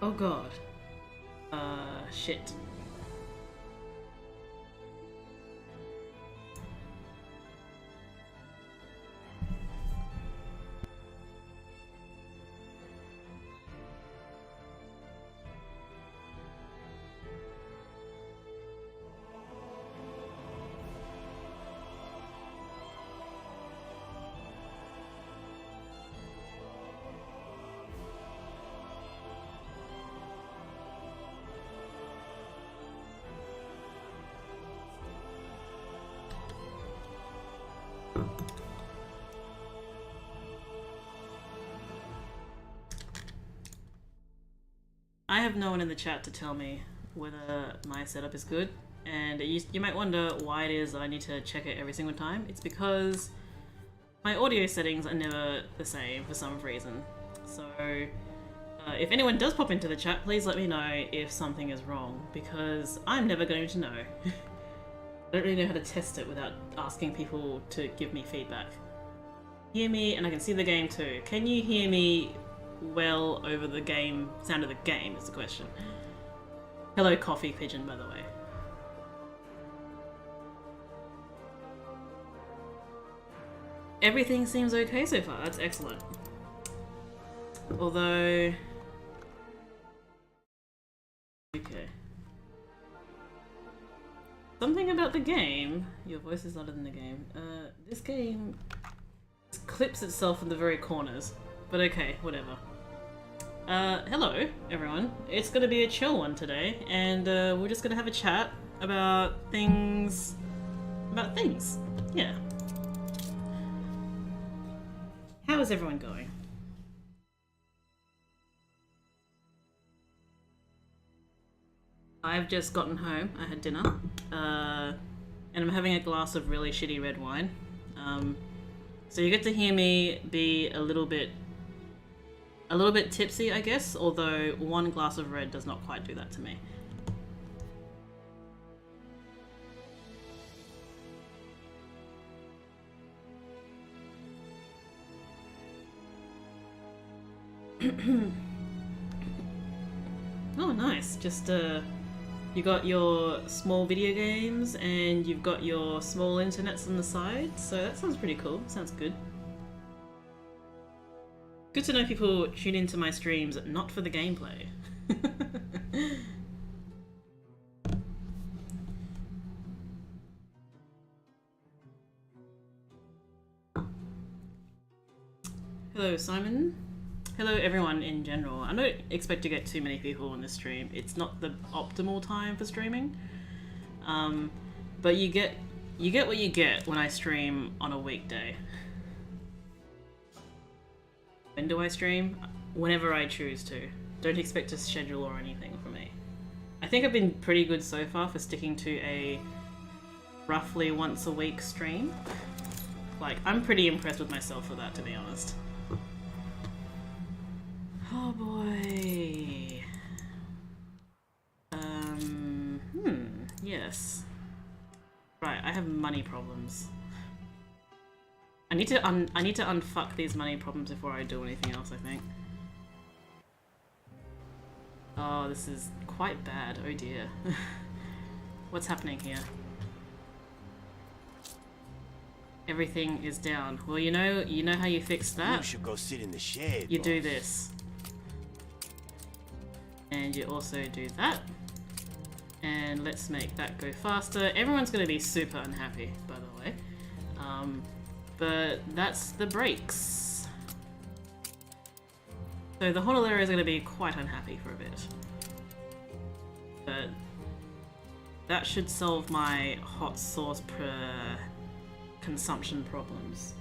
Oh god. Shit. I have no one in the chat to tell me whether my setup is good, and you might wonder why it is I need to check it every single time. It's because my audio settings are never the same for some reason. So if anyone does pop into the chat, please let me know if something is wrong, because I'm never going to know. I don't really know how to test it without asking people to give me feedback. Hear me, and I can see the game too. Can you hear me well over the game sound of the game is the question. Hello Coffee Pigeon, by the way. Everything seems okay so far, that's excellent. Although... okay. Something about the game... Your voice is louder than the game. This game clips itself in the very corners. But okay, whatever. Hello, everyone. It's gonna be a chill one today, and we're just gonna have a chat about things... Yeah. How is everyone going? I've just gotten home. I had dinner. And I'm having a glass of really shitty red wine. So you get to hear me be a little bit tipsy, I guess, although one glass of red does not quite do that to me. Oh, nice. Just, you got your small video games and you've got your small internets on the side, so that sounds pretty cool. Sounds good. Good to know people tune into my streams not for the gameplay. Hello Simon. Hello everyone in general. I don't expect to get too many people on this stream. It's not the optimal time for streaming. But you get what you get when I stream on a weekday. When do I stream? Whenever I choose to. Don't expect a schedule or anything from me. I think I've been pretty good so far for sticking to a roughly once a week stream. Like, I'm pretty impressed with myself for that, to be honest. Oh boy. Yes. Right, I have money problems. I need to unfuck these money problems before I do anything else, I think. Oh, this is quite bad. Oh dear. What's happening here? Everything is down. Well, you know how you fix that? You should go sit in the shade. You do this. And you also do that. And let's make that go faster. Everyone's gonna be super unhappy, by the way. But that's the brakes. So the Honolulu is going to be quite unhappy for a bit. But that should solve my hot sauce consumption problems.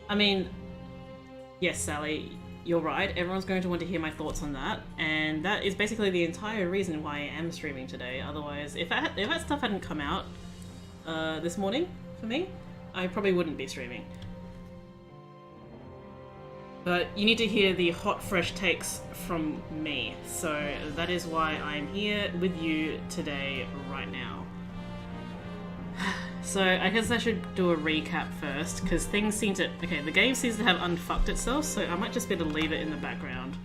I mean, yes, Sally, you're right. Everyone's going to want to hear my thoughts on that. And that is basically the entire reason why I am streaming today. Otherwise, if that stuff hadn't come out this morning for me, I probably wouldn't be streaming. But you need to hear the hot, fresh takes from me. So that is why I'm here with you today, right now. So I guess I should do a recap first, because things seem to... Okay, the game seems to have unfucked itself, so I might just be able to leave it in the background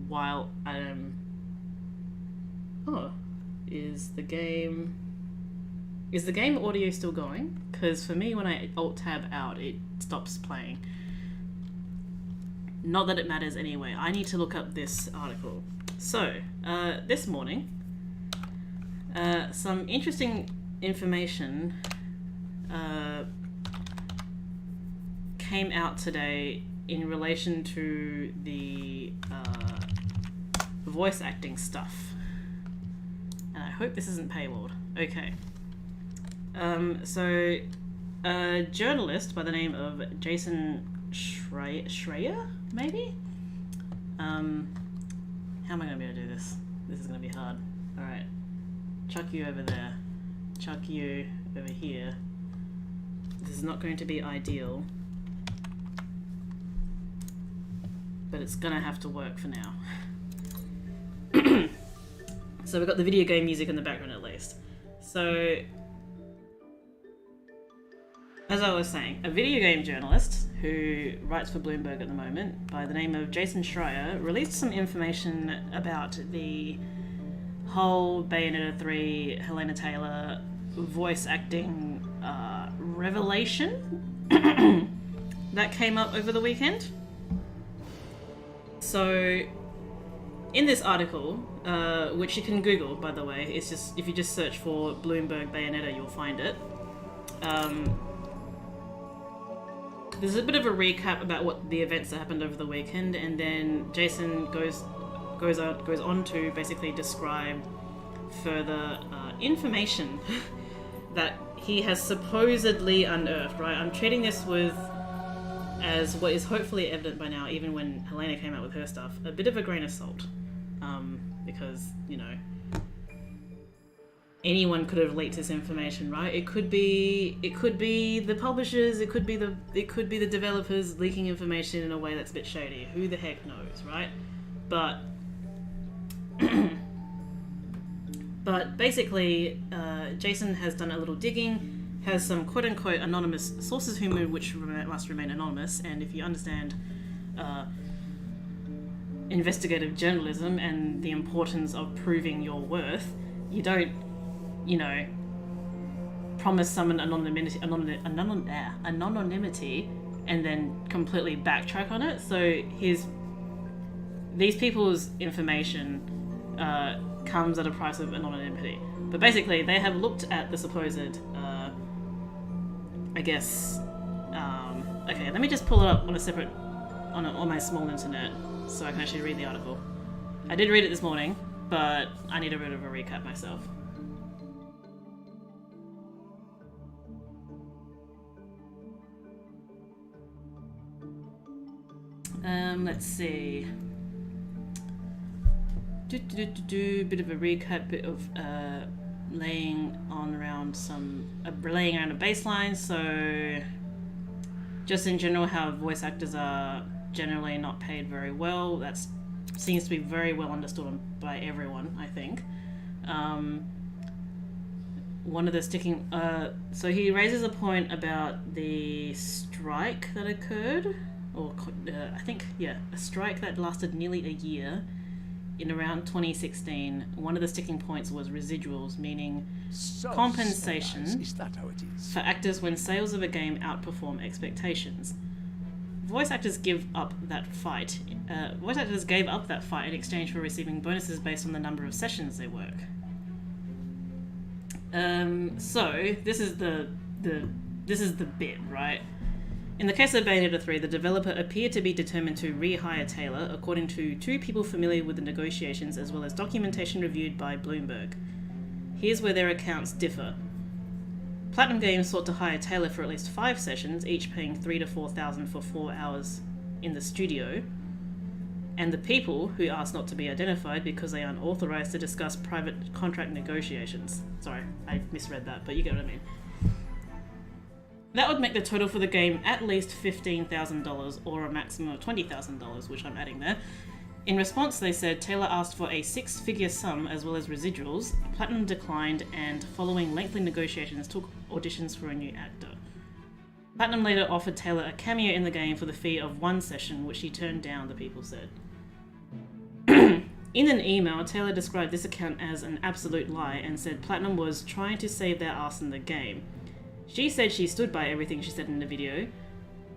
while I'm... Oh, is the game audio still going? Because for me, when I Alt-Tab out, it stops playing. Not that it matters anyway. I need to look up this article. So, this morning, some interesting information came out today in relation to the voice acting stuff. And I hope this isn't paywalled. Okay. So, a journalist by the name of Jason Schreier, maybe? How am I going to be able to do this? This is going to be hard. Alright. Chuck you over there. Chuck you over here. This is not going to be ideal. But it's going to have to work for now. So we've got the video game music in the background at least. So, as I was saying, a video game journalist who writes for Bloomberg at the moment by the name of Jason Schreier released some information about the whole Bayonetta 3 Helena Taylor voice acting revelation that came up over the weekend. So, in this article, which you can Google, by the way, it's just if you just search for Bloomberg Bayonetta, you'll find it. There's a bit of a recap about what the events that happened over the weekend, and then Jason goes on to basically describe further information that he has supposedly unearthed. Right, I'm treating this as what is hopefully evident by now, even when Helena came out with her stuff, a bit of a grain of salt, because you know anyone could have leaked this information, right? It could be the publishers, it could be the developers leaking information in a way that's a bit shady. Who the heck knows, right? But basically, Jason has done a little digging, has some quote-unquote anonymous sources which must remain anonymous, and if you understand investigative journalism and the importance of proving your worth, you don't, promise someone anonymity and then completely backtrack on it. So these people's information comes at a price of anonymity. But basically, they have looked at the supposed, okay, let me just pull it up on my small internet so I can actually read the article. I did read it this morning, but I need a bit of a recap myself. Let's see. Bit of a recap, bit of laying around a baseline. So, just in general, how voice actors are generally not paid very well. That seems to be very well understood by everyone, I think. One of the sticking... so he raises a point about the strike that occurred, or a strike that lasted nearly a year in around 2016. One of the sticking points was residuals, meaning compensation is that how it is? for actors when sales of a game outperform expectations. Voice actors gave up that fight in exchange for receiving bonuses based on the number of sessions they work. So this is the bit, right? In the case of Bayonetta 3, the developer appeared to be determined to rehire Taylor, according to two people familiar with the negotiations as well as documentation reviewed by Bloomberg. Here's where their accounts differ. Platinum Games sought to hire Taylor for at least 5 sessions, each paying $3,000 to $4,000 for 4 hours in the studio. And the people, who asked not to be identified because they aren't authorized to discuss private contract negotiations. Sorry, I misread that, but you get what I mean. That would make the total for the game at least $15,000 or a maximum of $20,000, which I'm adding there. In response, they said Taylor asked for a 6-figure sum as well as residuals. Platinum declined, and following lengthy negotiations, took auditions for a new actor. Platinum later offered Taylor a cameo in the game for the fee of 1 session, which he turned down, the people said. In an email, Taylor described this account as an absolute lie and said Platinum was trying to save their ass in the game. She said she stood by everything she said in the video,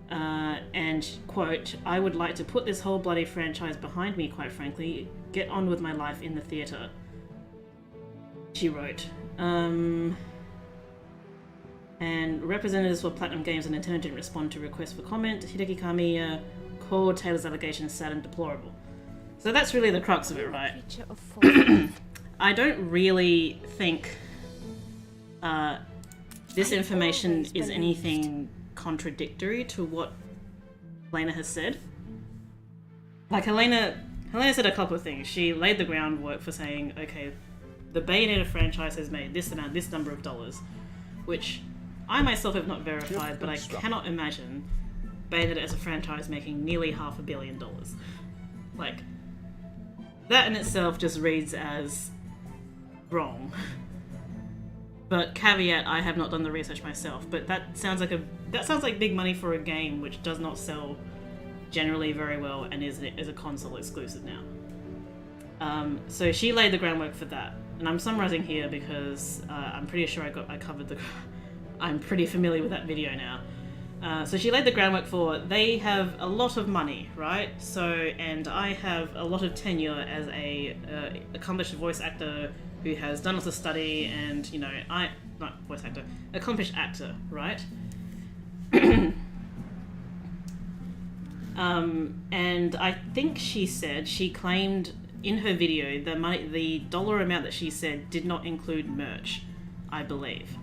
and, quote, "I would like to put this whole bloody franchise behind me, quite frankly. Get on with my life in the theatre," she wrote. And representatives for Platinum Games and Nintendo didn't respond to requests for comment. Hideki Kamiya called Taylor's allegations sad and deplorable. So that's really the crux of it, right? I don't really think this information is anything contradictory to what Helena has said. Like, Helena said a couple of things. She laid the groundwork for saying, okay, the Bayonetta franchise has made this number of dollars, which I myself have not verified, but I cannot imagine Bayonetta as a franchise making nearly $500 million. Like, that in itself just reads as wrong. But caveat, I have not done the research myself, but that sounds like big money for a game which does not sell generally very well and is a console exclusive now. So she laid the groundwork for that, and I'm summarizing here because I'm pretty sure I covered the. I'm pretty familiar with that video now. So she laid the groundwork for, they have a lot of money, right? So, and I have a lot of tenure as a accomplished voice actor who has done lots of study, and, you know, not voice actor, accomplished actor, right? And I think she claimed in her video the dollar amount that she said did not include merch, I believe.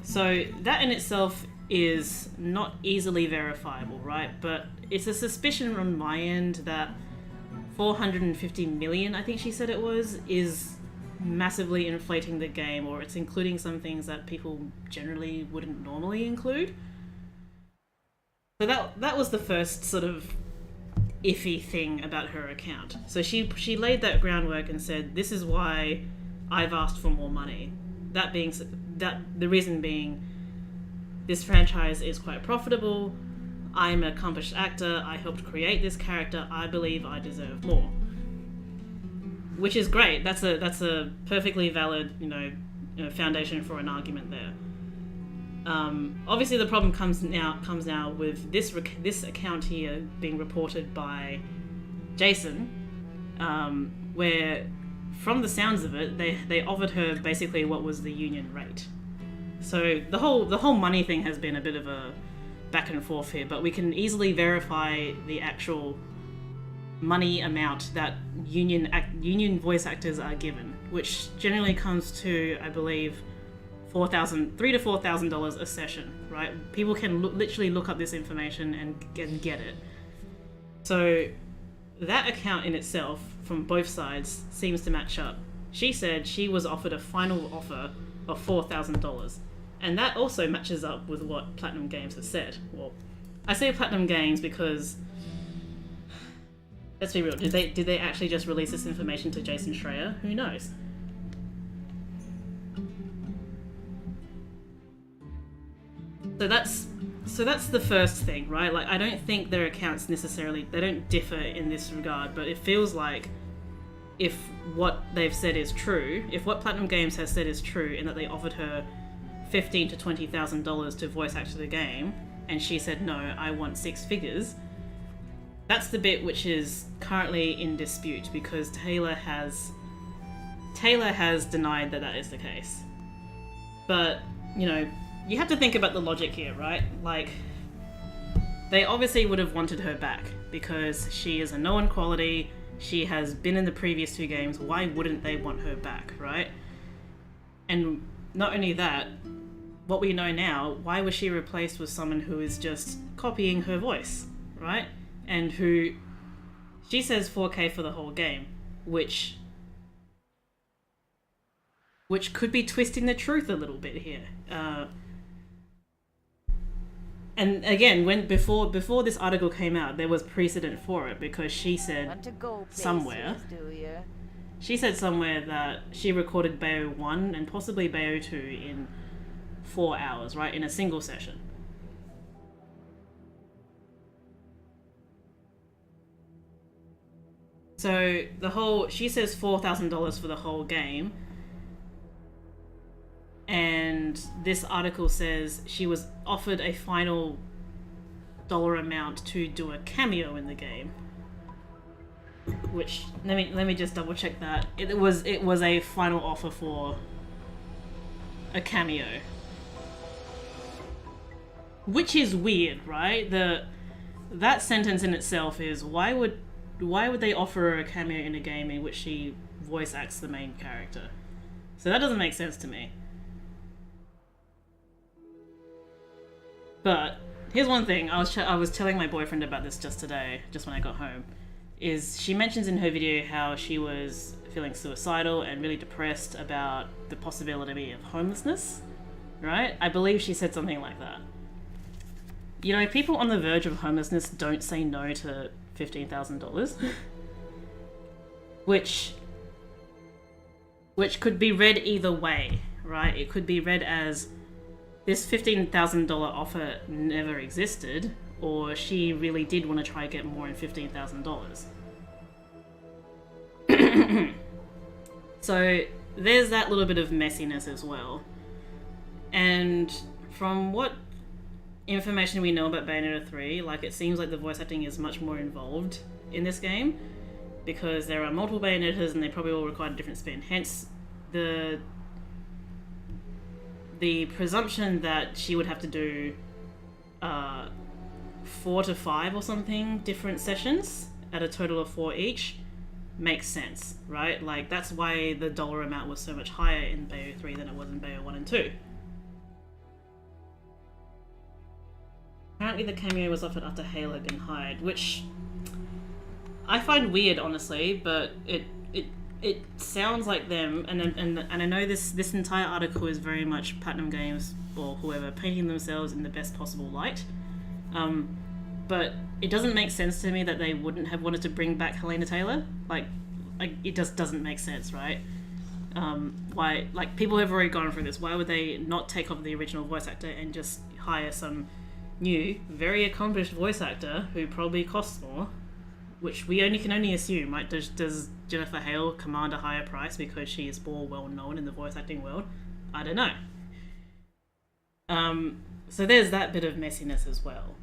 So that in itself is not easily verifiable, right? But it's a suspicion from my end that 450 million, I think she said it was, is massively inflating the game, or it's including some things that people generally wouldn't normally include. So that was the first sort of iffy thing about her account. So she laid that groundwork and said, this is why I've asked for more money. The reason being, this franchise is quite profitable. I'm an accomplished actor. I helped create this character. I believe I deserve more. Which is great. That's a perfectly valid, foundation for an argument there. Obviously, the problem comes now with this account here being reported by Jason, where, from the sounds of it, they offered her basically what was the union rate. So the whole money thing has been a bit of a back and forth here, but we can easily verify the actual money amount that union voice actors are given, which generally comes to, I believe, $3,000 to $4,000 a session, right? People can literally look up this information and get it. So that account in itself, from both sides, seems to match up. She said she was offered a final offer of $4,000, and that also matches up with what Platinum Games has said. Well, I say Platinum Games because, let's be real, did they actually just release this information to Jason Schreier? Who knows? So that's the first thing, right? Like, I don't think their accounts necessarily, they don't differ in this regard, but it feels like if what they've said is true, if what Platinum Games has said is true, and that they offered her $15,000 to $20,000 to voice act the game, and she said, no, I want six figures, that's the bit which is currently in dispute, because Taylor has denied that is the case. But, you have to think about the logic here, right? Like, they obviously would have wanted her back because she is a known quality. She has been in the previous two games. Why wouldn't they want her back, right? And not only that, what we know now, why was she replaced with someone who is just copying her voice, right? And who, she says 4K for the whole game, which could be twisting the truth a little bit here. And again, before this article came out, there was precedent for it, because she said somewhere that she recorded Bayo 1 and possibly Bayo 2 in 4 hours, right, in a single session. So she says $4,000 for the whole game. And this article says she was offered a final dollar amount to do a cameo in the game. Which, let me just double check that. It was a final offer for a cameo. Which is weird, right? That sentence in itself is, why would they offer her a cameo in a game in which she voice acts the main character? So that doesn't make sense to me. But here's one thing. I was telling my boyfriend about this just today, just when I got home. Is she mentions in her video how she was feeling suicidal and really depressed about the possibility of homelessness, right? I believe she said something like that. You know, people on the verge of homelessness don't say no to $15,000, which could be read either way, right? It could be read as this $15,000 offer never existed, or she really did want to try to get more than $15,000. So there's that little bit of messiness as well. And from what information we know about Bayonetta 3, like, it seems like the voice acting is much more involved in this game, because there are multiple Bayonettas and they probably all require a different spin. Hence the presumption that she would have to do 4 to 5 or something different sessions at a total of 4 each makes sense, right? Like, that's why the dollar amount was so much higher in Bayo 3 than it was in Bayo 1 and 2. Apparently the cameo was offered after Hale had been hired, which I find weird, honestly, but it sounds like them, and I know this entire article is very much Platinum Games or whoever painting themselves in the best possible light. But it doesn't make sense to me that they wouldn't have wanted to bring back Helena Taylor. Like it just doesn't make sense, right? Why, like, people have already gone through this. Why would they not take off the original voice actor and just hire some new, very accomplished voice actor who probably costs more? Which we can only assume, right? Does Jennifer Hale command a higher price because she is more well known in the voice acting world? I don't know. So there's that bit of messiness as well.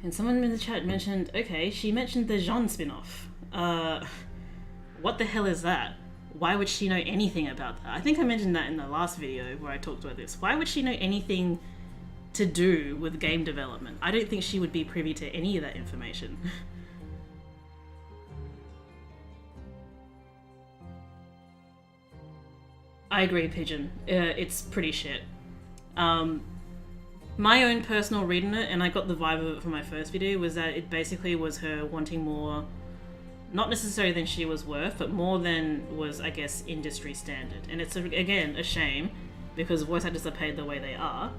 And someone in the chat mentioned, okay, she mentioned the Jean spin-off. What the hell is that? Why would she know anything about that? I think I mentioned that in the last video where I talked about this. Why would she know anything to do with game development? I don't think she would be privy to any of that information. I agree, Pigeon. It's pretty shit. My own personal read on it, and I got the vibe of it from my first video, was that it basically was her wanting more, not necessarily than she was worth, but more than was, I guess, industry standard. And it's, again, a shame, because voice actors are paid the way they are.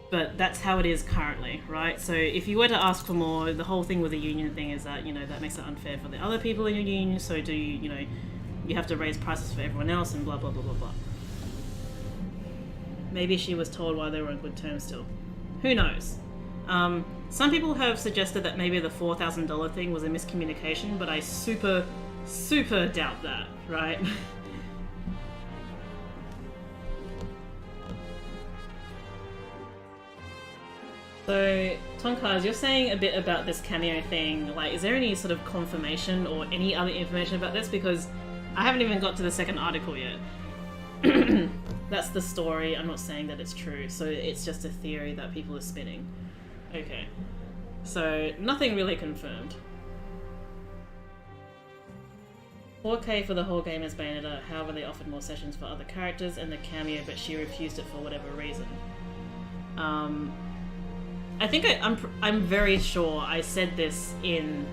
But that's how it is currently, right? So if you were to ask for more, the whole thing with the union thing is that, you know, that makes it unfair for the other people in your union, so do you, you know, you have to raise prices for everyone else and blah, blah, blah, blah, blah. Maybe she was told why they were on good terms still. Who knows? Some people have suggested that maybe the $4,000 thing was a miscommunication, but I super, super doubt that, right? So, Tonkaz, you're saying a bit about this cameo thing. Like, is there any sort of confirmation or any other information about this? Because I haven't even got to the second article yet. That's the story. I'm not saying that it's true. So it's just a theory that people are spinning. Okay. So, nothing really confirmed. 4K for the whole game as Bayonetta. However, they offered more sessions for other characters and the cameo, but she refused it for whatever reason. I think I'm very sure I said this in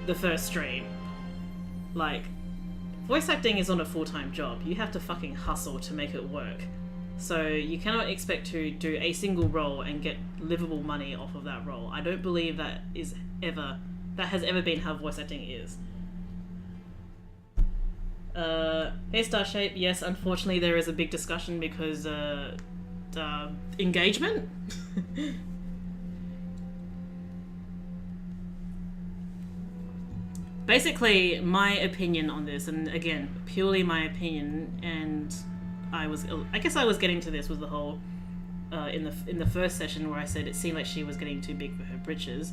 the first stream. Like, voice acting is not a full-time job. You have to fucking hustle to make it work. So you cannot expect to do a single role and get livable money off of that role. I don't believe that has ever been how voice acting is. Hey Starshape, yes, unfortunately there is a big discussion because engagement? basically, my opinion on this, and again, purely my opinion, and I guess I was getting to this with the whole in the first session where I said it seemed like she was getting too big for her britches,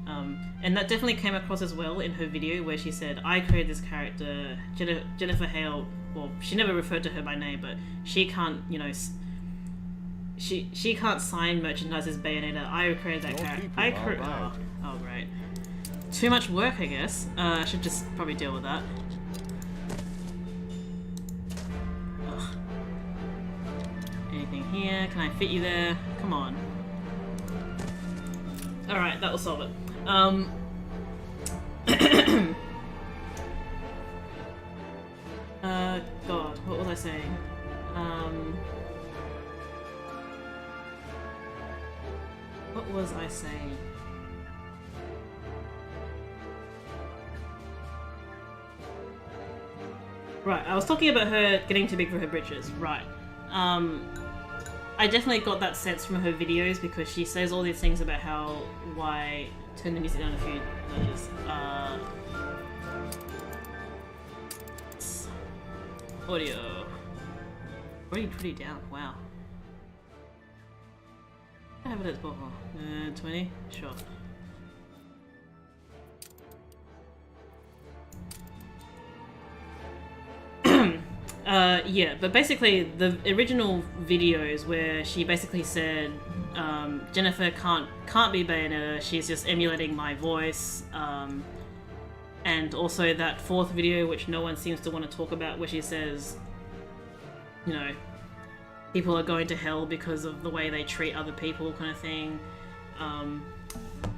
and that definitely came across as well in her video where she said, I created this character, Jennifer Hale. Well, she never referred to her by name, but she can't, you know, she can't sign merchandise as Bayonetta. I created that character. Oh, great. Too much work, I guess. I should just probably deal with that. Ugh. Anything here? Can I fit you there? Come on. Alright, that will solve it. God, what was I saying? What was I saying? Right, I was talking about her getting too big for her britches. Right. I definitely got that sense from her videos because she says all these things about why... Turn the music down a few letters. Audio. Already pretty down, wow. I have it at 20? Sure. Yeah, but basically the original videos where she basically said Jennifer can't be Bayonetta, she's just emulating my voice, and also that fourth video which no one seems to want to talk about where she says, you know, people are going to hell because of the way they treat other people kind of thing.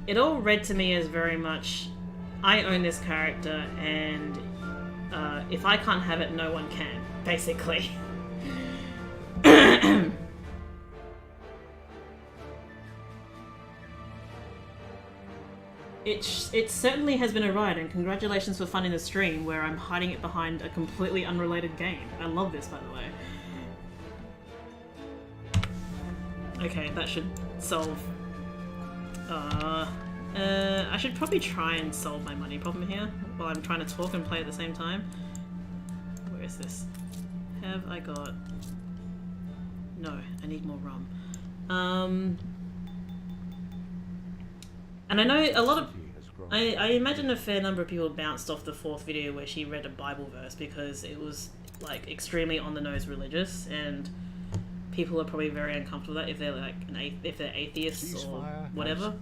It all read to me as very much, I own this character and if I can't have it, no one can, basically. It certainly has been a ride, and congratulations for funding the stream where I'm hiding it behind a completely unrelated game. I love this, by the way. Okay, that should solve... I should probably try and solve my money problem here while I'm trying to talk and play at the same time. Where is this? Have I got... No, I need more rum. And I know a lot of... I imagine a fair number of people bounced off the fourth video where she read a Bible verse because it was, like, extremely on-the-nose religious, and people are probably very uncomfortable with that if they're, like, if they're atheists or whatever.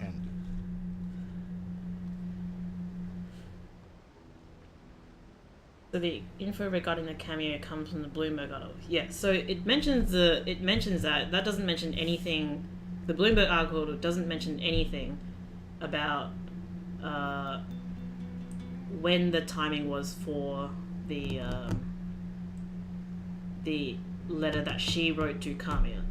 So the info regarding the cameo comes from the Bloomberg article. Yeah, so it mentions that. That doesn't mention anything. The Bloomberg article doesn't mention anything about when the timing was for the letter that she wrote to Kamiya.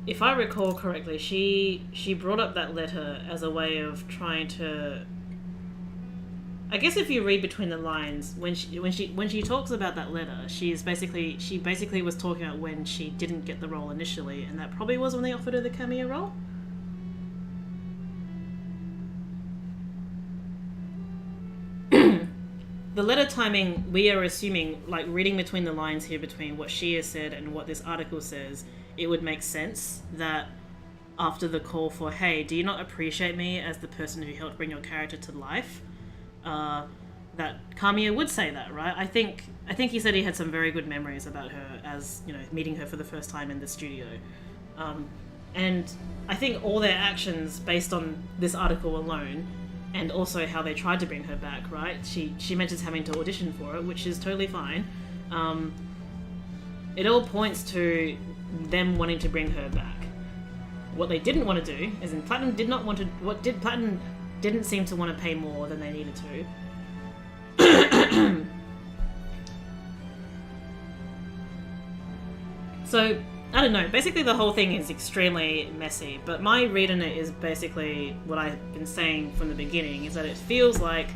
If I recall correctly, she brought up that letter as a way of trying to... I guess if you read between the lines, when she talks about that letter, she basically was talking about when she didn't get the role initially, and that probably was when they offered her the cameo role. The letter timing, we are assuming, like reading between the lines here between what she has said and what this article says, it would make sense that after the call for, hey, do you not appreciate me as the person who helped bring your character to life? That Kamiya would say that, right? I think he said he had some very good memories about her as, you know, meeting her for the first time in the studio. And I think all their actions based on this article alone, and also how they tried to bring her back, right? She mentions having to audition for it, which is totally fine. It all points to them wanting to bring her back. What they didn't want to do, as in Platinum did not want to... Platinum didn't seem to want to pay more than they needed to. So, I don't know. Basically, the whole thing is extremely messy, but my read on it is basically what I've been saying from the beginning, is that it feels like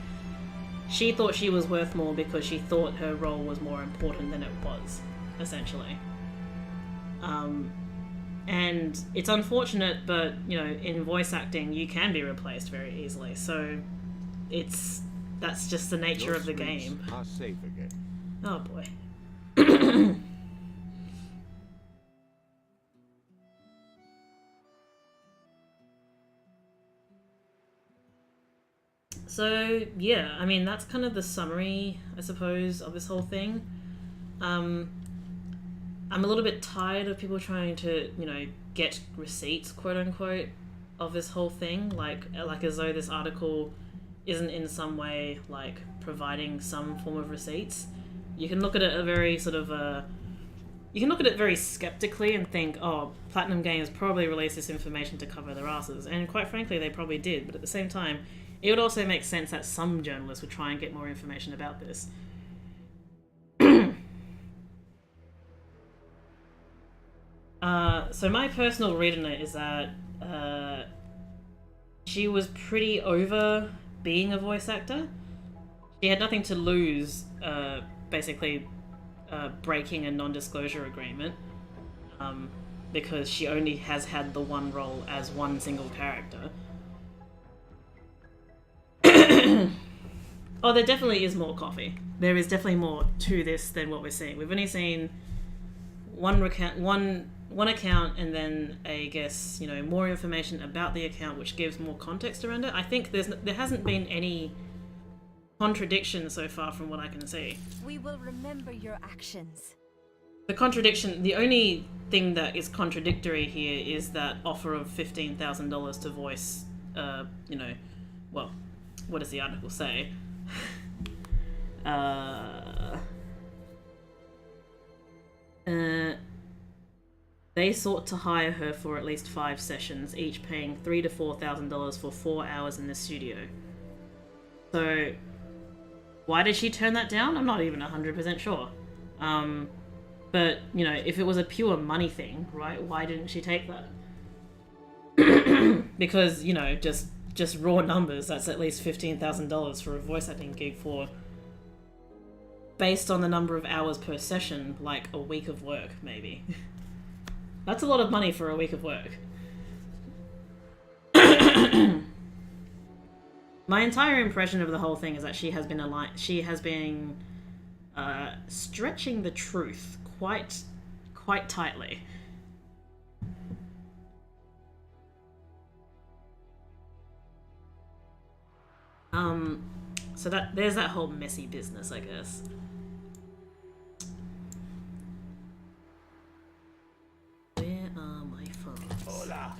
she thought she was worth more because she thought her role was more important than it was, essentially. And it's unfortunate, but, you know, in voice acting, you can be replaced very easily. So that's just the nature of the game. Are safe again. Oh boy. So, yeah, I mean, that's kind of the summary, I suppose, of this whole thing. I'm a little bit tired of people trying to, you know, get receipts, quote unquote, of this whole thing. Like as though this article isn't in some way, like, providing some form of receipts. You can look at it you can look at it very skeptically and think, oh, Platinum Games probably released this information to cover their asses. And quite frankly, they probably did. But at the same time, it would also make sense that some journalists would try and get more information about this. So my personal read on it is that she was pretty over being a voice actor. She had nothing to lose, basically breaking a non-disclosure agreement, because she only has had the one role as one single character. Oh, there definitely is more coffee. There is definitely more to this than what we're seeing. We've only seen one account, and then I guess, you know, more information about the account, which gives more context around it. I think there hasn't been any contradiction so far from what I can see. We will remember your actions. The only thing that is contradictory here is that offer of $15,000 to voice, you know, well, what does the article say? They sought to hire her for at least 5 sessions, each paying $3,000 to $4,000 for 4 hours in the studio. So, why did she turn that down? I'm not even 100% sure. But, you know, if it was a pure money thing, right, why didn't she take that? Because, you know, just raw numbers, that's at least $15,000 for a voice acting gig for, based on the number of hours per session, like a week of work, maybe. That's a lot of money for a week of work. My entire impression of the whole thing is that she has been stretching the truth quite tightly. So there's that whole messy business, I guess. Where are my phones? Hola.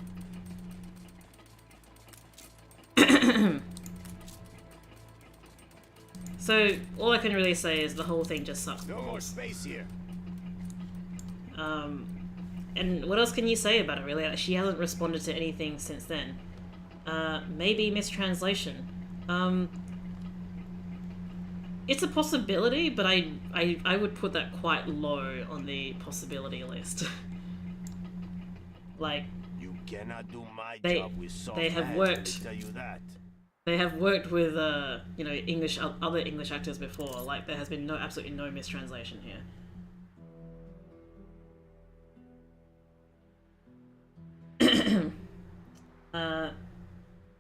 So all I can really say is the whole thing just sucks. No more space here. And what else can you say about it, really? She hasn't responded to anything since then. Maybe mistranslation. It's a possibility, but I would put that quite low on the possibility list. Like, You cannot do my They- job with soft they have hands, worked- let me tell you that. they have worked with you know, other English actors before. Like, there has been absolutely no mistranslation here.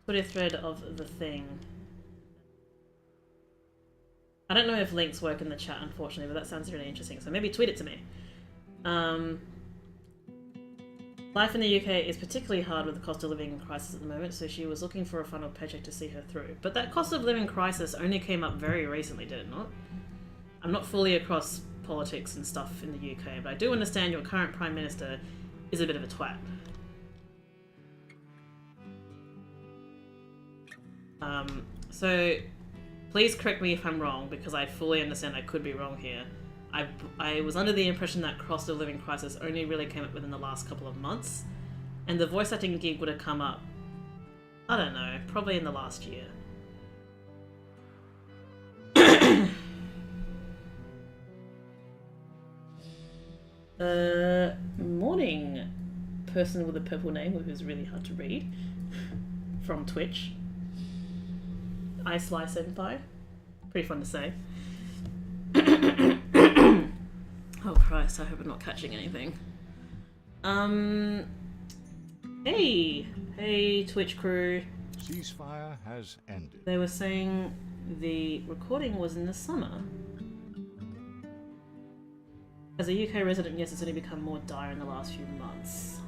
Twitter thread of the thing. I don't know if links work in the chat, unfortunately, but that sounds really interesting. So maybe tweet it to me. Life in the UK is particularly hard with the cost of living crisis at the moment, so she was looking for a final paycheck to see her through. But that cost of living crisis only came up very recently, did it not? I'm not fully across politics and stuff in the UK, but I do understand your current Prime Minister is a bit of a twat. So please correct me if I'm wrong, because I fully understand I could be wrong here. I was under the impression that cost of living crisis only really came up within the last couple of months, and the voice acting gig would have come up, I don't know, probably in the last year. Morning, person with a purple name who's really hard to read, from Twitch. iSlice75. Pretty fun to say. Oh Christ, I hope I'm not catching anything. Hey, Twitch crew. Ceasefire has ended. They were saying the recording was in the summer. As a UK resident, yes, it's only become more dire in the last few months.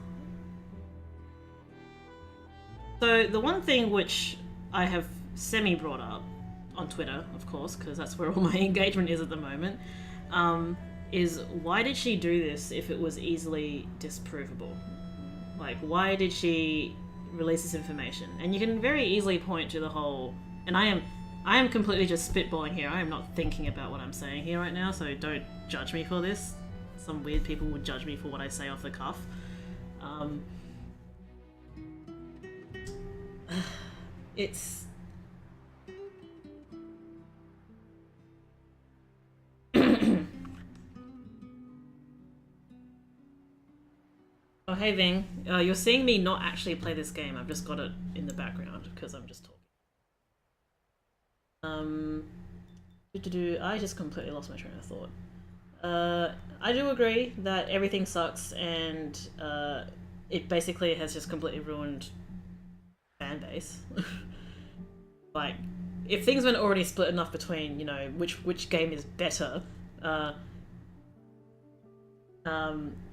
So the one thing which I have semi-brought up on Twitter, of course, because that's where all my engagement is at the moment, is why did she do this if it was easily disprovable? Like, why did she release this information? And you can very easily point to the whole... And I am completely just spitballing here. I am not thinking about what I'm saying here right now, so don't judge me for this. Some weird people would judge me for what I say off the cuff. It's... Oh, hey Ving. You're seeing me not actually play this game. I've just got it in the background because I'm just talking. I just completely lost my train of thought. I do agree that everything sucks and it basically has just completely ruined fan base. Like, if things weren't already split enough between, you know, which game is better,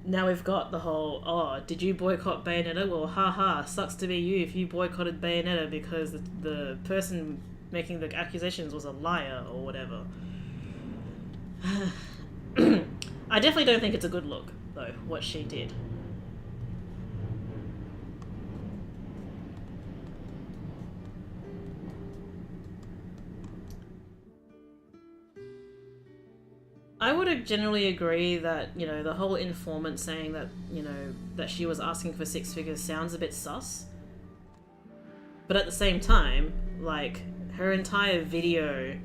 now we've got the whole, oh, did you boycott Bayonetta? Well, haha, sucks to be you if you boycotted Bayonetta because the person making the accusations was a liar or whatever. I definitely don't think it's a good look, though, what she did. I would generally agree that, you know, the whole informant saying that, you know, that she was asking for 6 figures sounds a bit sus. But at the same time, like, her entire video,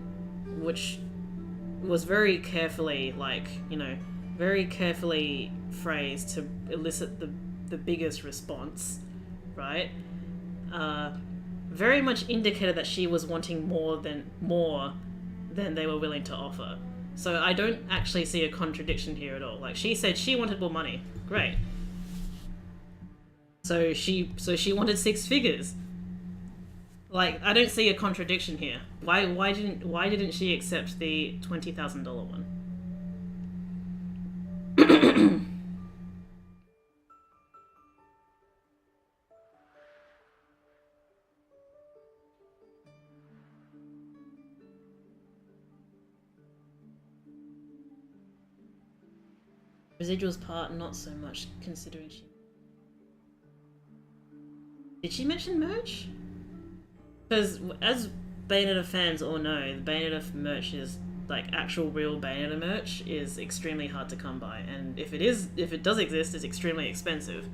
which was very carefully, like, you know, very carefully phrased to elicit the biggest response, right? Very much indicated that she was wanting more than they were willing to offer. So I don't actually see a contradiction here at all. Like, she said she wanted more money. Great. So she wanted 6 figures. Like, I don't see a contradiction here. Why didn't she accept the $20,000 one? Residuals part, not so much, considering she... Did she mention merch? Because, as Bayonetta fans all know, the Bayonetta merch is, like, actual real Bayonetta merch is extremely hard to come by, and if it does exist, it's extremely expensive.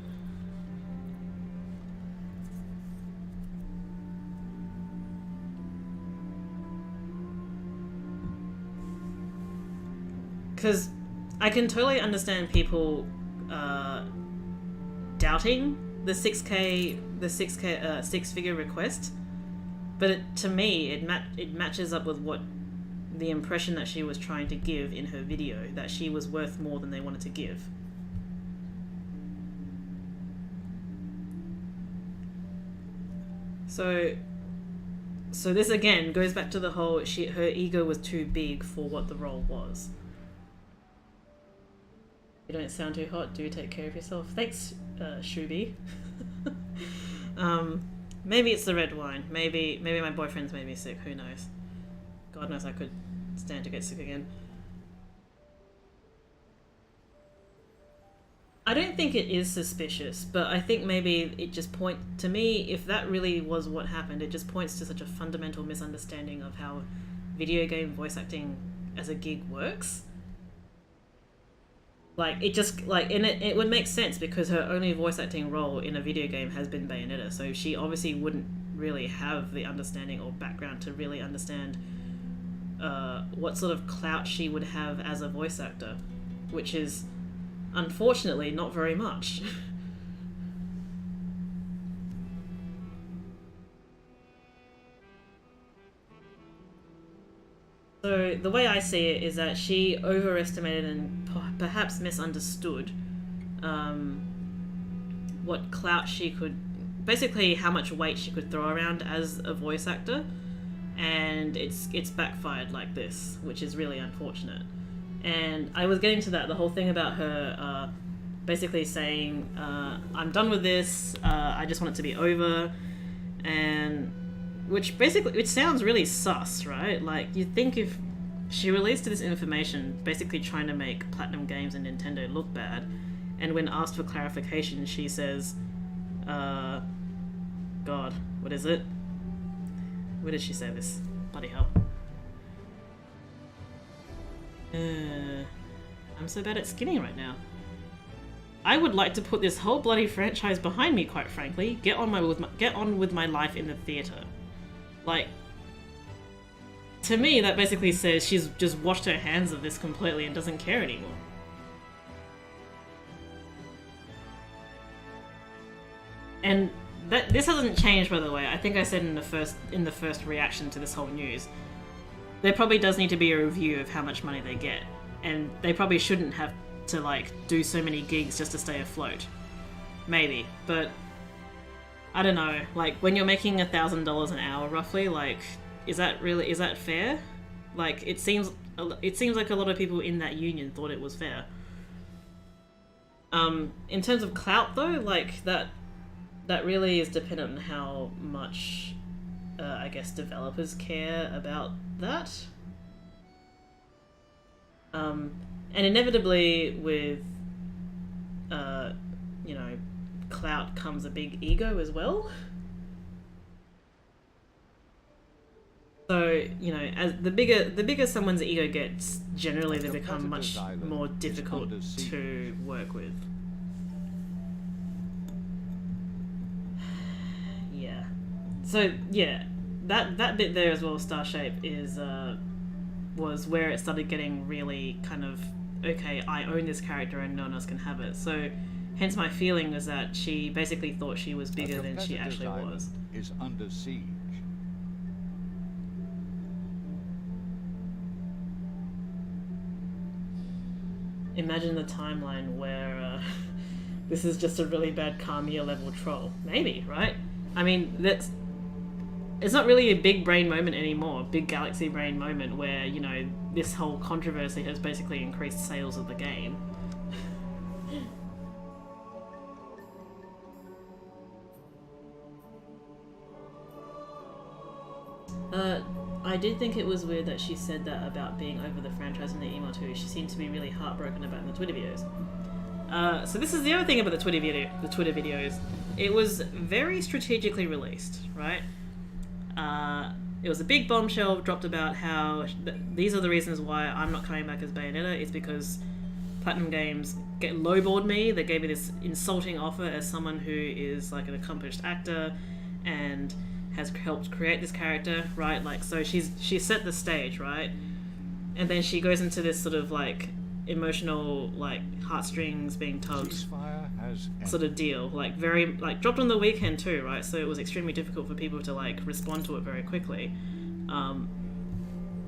Because I can totally understand people doubting the 6-figure request, but to me it matches up with what the impression that she was trying to give in her video, that she was worth more than they wanted to give. So this again goes back to the whole her ego was too big for what the role was. You don't sound too hot, do take care of yourself. Thanks, Shubi. Maybe it's the red wine. Maybe my boyfriend's made me sick, who knows. God knows I could stand to get sick again. I don't think it is suspicious, but I think maybe it just to me, if that really was what happened, it just points to such a fundamental misunderstanding of how video game voice acting as a gig works. Like, it just, like, and it would make sense because her only voice acting role in a video game has been Bayonetta, so she obviously wouldn't really have the understanding or background to really understand what sort of clout she would have as a voice actor, which is, unfortunately, not very much. So the way I see it is that she overestimated and perhaps misunderstood what clout she could, basically how much weight she could throw around as a voice actor, and it's backfired like this, which is really unfortunate. And I was getting to that, the whole thing about her basically saying, I'm done with this, I just want it to be over, and which sounds really sus, right? Like, you'd think if she released this information basically trying to make Platinum Games and Nintendo look bad, and when asked for clarification she says, God, what is it? Where did she say this? Bloody hell. I'm so bad at skinning right now. I would like to put this whole bloody franchise behind me, quite frankly. Get on with my life in the theatre. Like, to me, that basically says she's just washed her hands of this completely and doesn't care anymore. And this hasn't changed, by the way. I think I said in the first reaction to this whole news, there probably does need to be a review of how much money they get, and they probably shouldn't have to like do so many gigs just to stay afloat. Maybe, but I don't know. Like, when you're making $1,000 an hour, roughly, like, is that fair? Like, it seems like a lot of people in that union thought it was fair. In terms of clout, though, like that really is dependent on how much, I guess, developers care about that. And inevitably with, you know, clout comes a big ego as well. So, you know, as the bigger someone's ego gets, generally they become much more difficult to work with. Yeah. So yeah, that bit there as well, Star Shape, is was where it started getting really kind of, okay, I own this character and no one else can have it. So hence my feeling was that she basically thought she was bigger than she actually was. Is under siege. Imagine the timeline where this is just a really bad Kamiya level troll. Maybe, right? I mean, it's not really a big brain moment anymore, big galaxy brain moment where, you know, this whole controversy has basically increased sales of the game. I did think it was weird that she said that about being over the franchise in the email too. She seemed to be really heartbroken about it in the Twitter videos. So this is the other thing about the Twitter videos. It was very strategically released, right? It was a big bombshell dropped about how these are the reasons why I'm not coming back as Bayonetta. It's because Platinum Games lowballed me. They gave me this insulting offer as someone who is like an accomplished actor and has helped create this character, right? Like, so she set the stage, right? And then she goes into this sort of like emotional, like heartstrings being tugged sort of deal, like very, like dropped on the weekend too, right? So it was extremely difficult for people to like respond to it very quickly.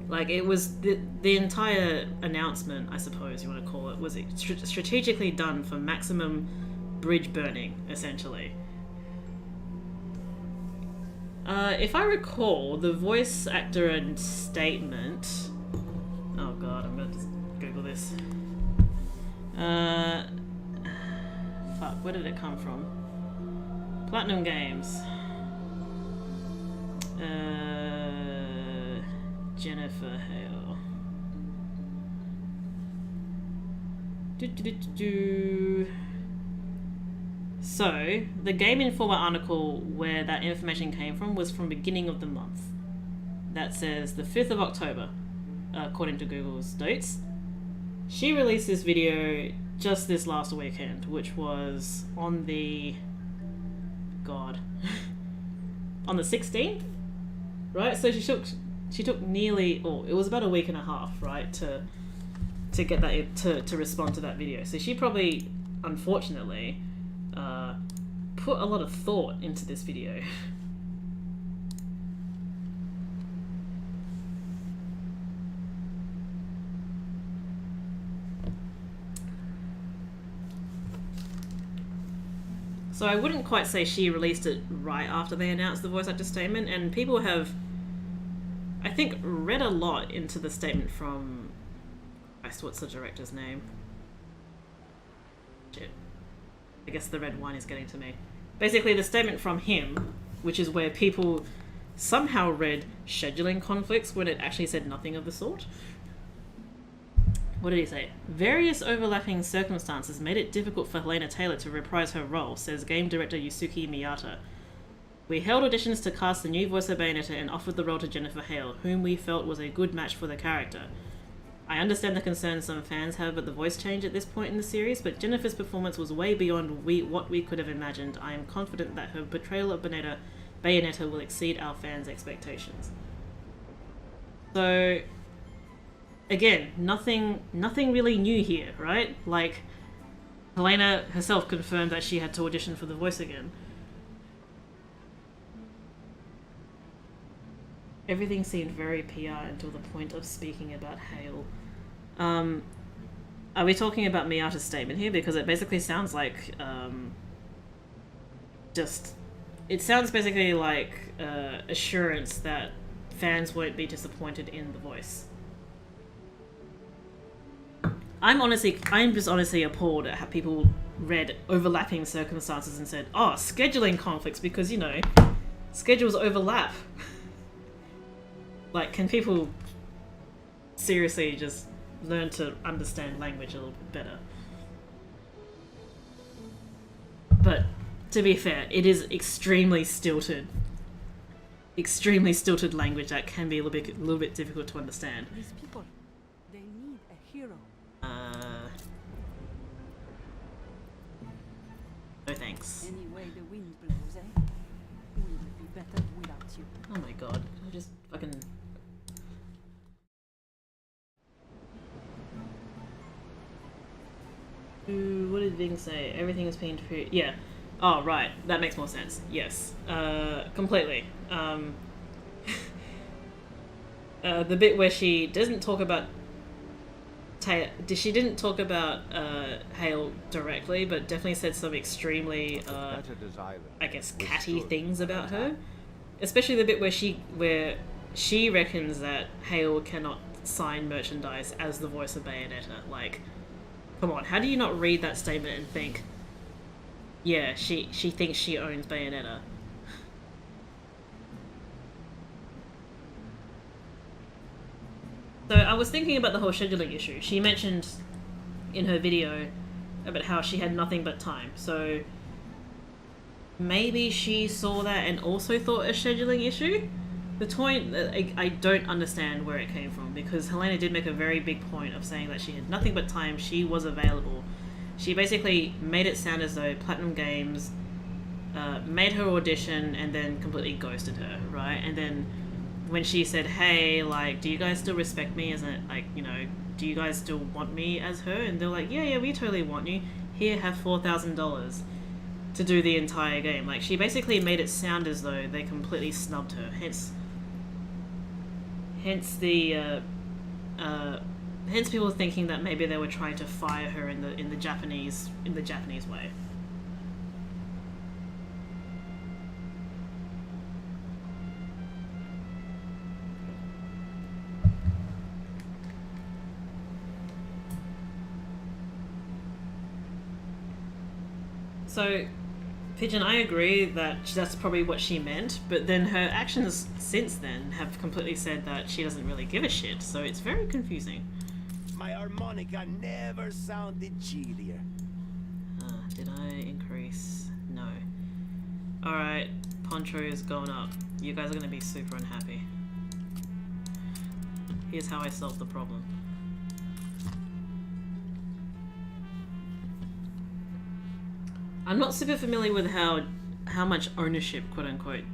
Like, it was the entire announcement, I suppose you want to call it, was strategically done for maximum bridge burning, essentially. If I recall, the voice actor and statement... Oh god, I'm gonna just Google this. Fuck, where did it come from? Platinum Games. Jennifer Hale. So, the Game Informer article where that information came from was from beginning of the month. That says the 5th of October, according to Google's dates. She released this video just this last weekend, which was on the... God. on the 16th? Right? So she took nearly... Oh, it was about a week and a half, right? To get that... To respond to that video. So she probably, unfortunately... put a lot of thought into this video. So I wouldn't quite say she released it right after they announced the voice actor statement, and people have, I think, read a lot into the statement from... Christ, what's the director's name? Shit. I guess the red wine is getting to me. Basically, the statement from him, which is where people somehow read scheduling conflicts when it actually said nothing of the sort. What did he say? Various overlapping circumstances made it difficult for Helena Taylor to reprise her role, says game director Yusuke Miyata. We held auditions to cast the new voice of Bayonetta and offered the role to Jennifer Hale, whom we felt was a good match for the character. I understand the concerns some fans have at the voice change at this point in the series, but Jennifer's performance was way beyond what we could have imagined. I am confident that her portrayal of Bayonetta will exceed our fans' expectations. So, again, nothing really new here, right? Like, Helena herself confirmed that she had to audition for the voice again. Everything seemed very PR until the point of speaking about Hale. Are we talking about Miyata's statement here? Because it basically sounds like, it sounds basically like assurance that fans won't be disappointed in the voice. I'm just honestly appalled at how people read overlapping circumstances and said, oh, scheduling conflicts because, you know, schedules overlap. Like, can people seriously just learn to understand language a little bit better? But, to be fair, it is extremely stilted language that can be a little bit difficult to understand. These people, they need a hero. No thanks. Any way the wind blows, eh? We would be better without you. Oh my god, I just fucking... What did Ving say? Everything is being... Yeah. Oh, right. That makes more sense. Yes. Completely. The bit where she doesn't talk about... She didn't talk about Hale directly, but definitely said some extremely, I guess, catty things about her. Especially the bit where she reckons that Hale cannot sign merchandise as the voice of Bayonetta. Like, come on, how do you not read that statement and think, yeah, she thinks she owns Bayonetta? So I was thinking about the whole scheduling issue. She mentioned in her video about how she had nothing but time. So maybe she saw that and also thought a scheduling issue? I don't understand where it came from, because Helena did make a very big point of saying that she had nothing but time, she was available. She basically made it sound as though Platinum Games made her audition and then completely ghosted her, right? And then when she said, hey, like, do you guys still respect me as do you guys still want me as her? And they're like, yeah, we totally want you. Here, have $4,000 to do the entire game. Like, she basically made it sound as though they completely snubbed her. Hence people thinking that maybe they were trying to fire her in the Japanese way. So, Pigeon, I agree that that's probably what she meant, but then her actions since then have completely said that she doesn't really give a shit, so it's very confusing. My harmonica never sounded cheerier. Did I increase? No. Alright, Poncho is going up. You guys are going to be super unhappy. Here's how I solved the problem. I'm not super familiar with how much ownership, quote unquote,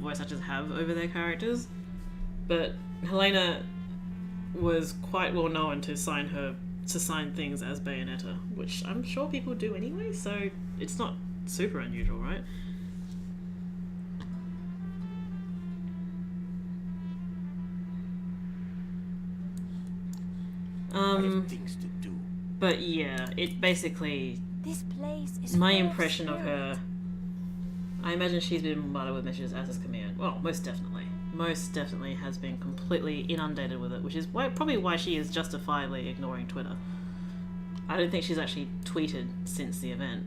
voice actors have over their characters, but Helena was quite well known to sign things as Bayonetta, which I'm sure people do anyway, so it's not super unusual, right? I have things to do. But yeah, it basically This place is My full impression of spirit. her, I imagine she's been bombarded with messages as is command. Well, most definitely. Most definitely has been completely inundated with it, which is probably why she is justifiably ignoring Twitter. I don't think she's actually tweeted since the event.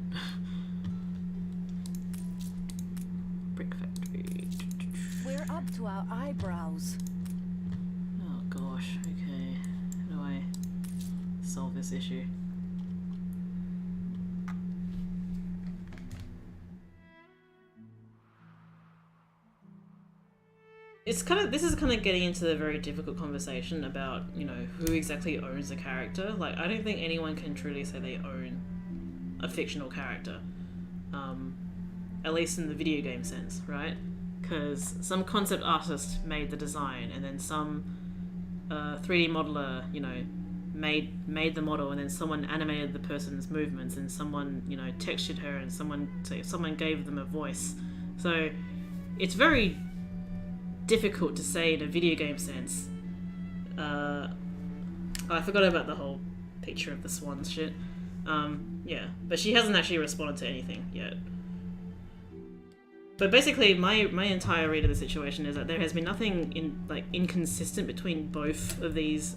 Brick factory. We're up to our eyebrows. Oh gosh, okay. How do I solve this issue? This is kind of getting into the very difficult conversation about, you know, who exactly owns a character. Like, I don't think anyone can truly say they own a fictional character. At least in the video game sense, right? Because some concept artist made the design, and then some 3D modeler, you know, made the model, and then someone animated the person's movements, and someone, you know, textured her, and someone gave them a voice. So it's very difficult to say in a video game sense. I forgot about the whole picture of the swans shit. Yeah, but she hasn't actually responded to anything yet. But basically, my entire read of the situation is that there has been nothing inconsistent between both of these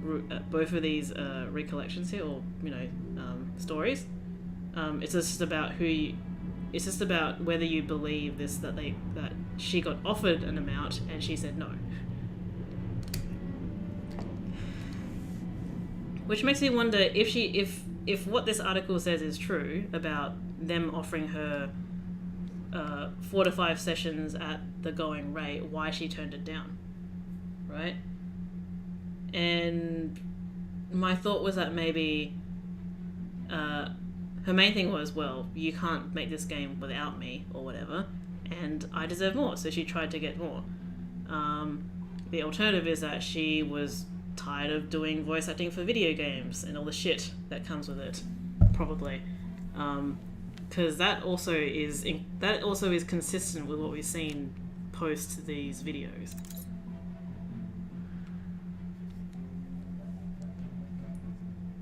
recollections here, or you know, stories. It's just about it's just about whether you believe this, that she got offered an amount and she said no. Which makes me wonder if what this article says is true about them offering her 4 to 5 sessions at the going rate, why she turned it down, right? And my thought was that maybe her main thing was, well, you can't make this game without me, or whatever, and I deserve more, so she tried to get more. The alternative is that she was tired of doing voice acting for video games and all the shit that comes with it, probably. Because that also is consistent with what we've seen post these videos.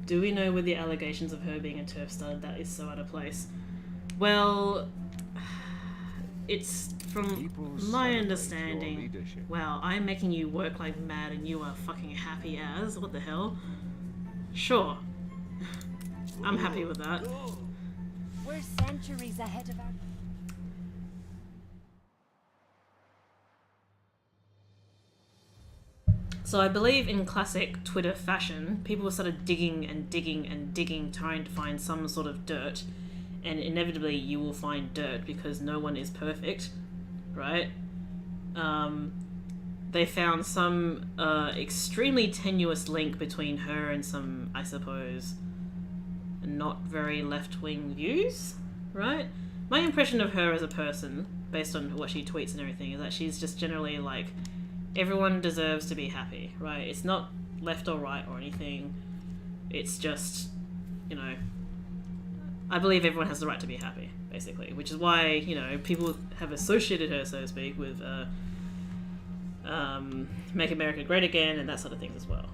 Do we know where the allegations of her being a TERF started? That is so out of place. Well, it's from People my celebrate understanding. your leadership. Wow, I'm making you work like mad and you are fucking happy as? What the hell? Sure. I'm happy with that. We're centuries ahead of our... So I believe in classic Twitter fashion, people started digging and digging and digging, trying to find some sort of dirt, and inevitably you will find dirt because no one is perfect, right? They found some extremely tenuous link between her and some, I suppose, not very left-wing views, right? My impression of her as a person, based on what she tweets and everything, is that she's just generally like, everyone deserves to be happy, right? It's not left or right or anything. It's just, you know, I believe everyone has the right to be happy, basically, which is why, you know, people have associated her, so to speak, with Make America Great Again and that sort of things as well.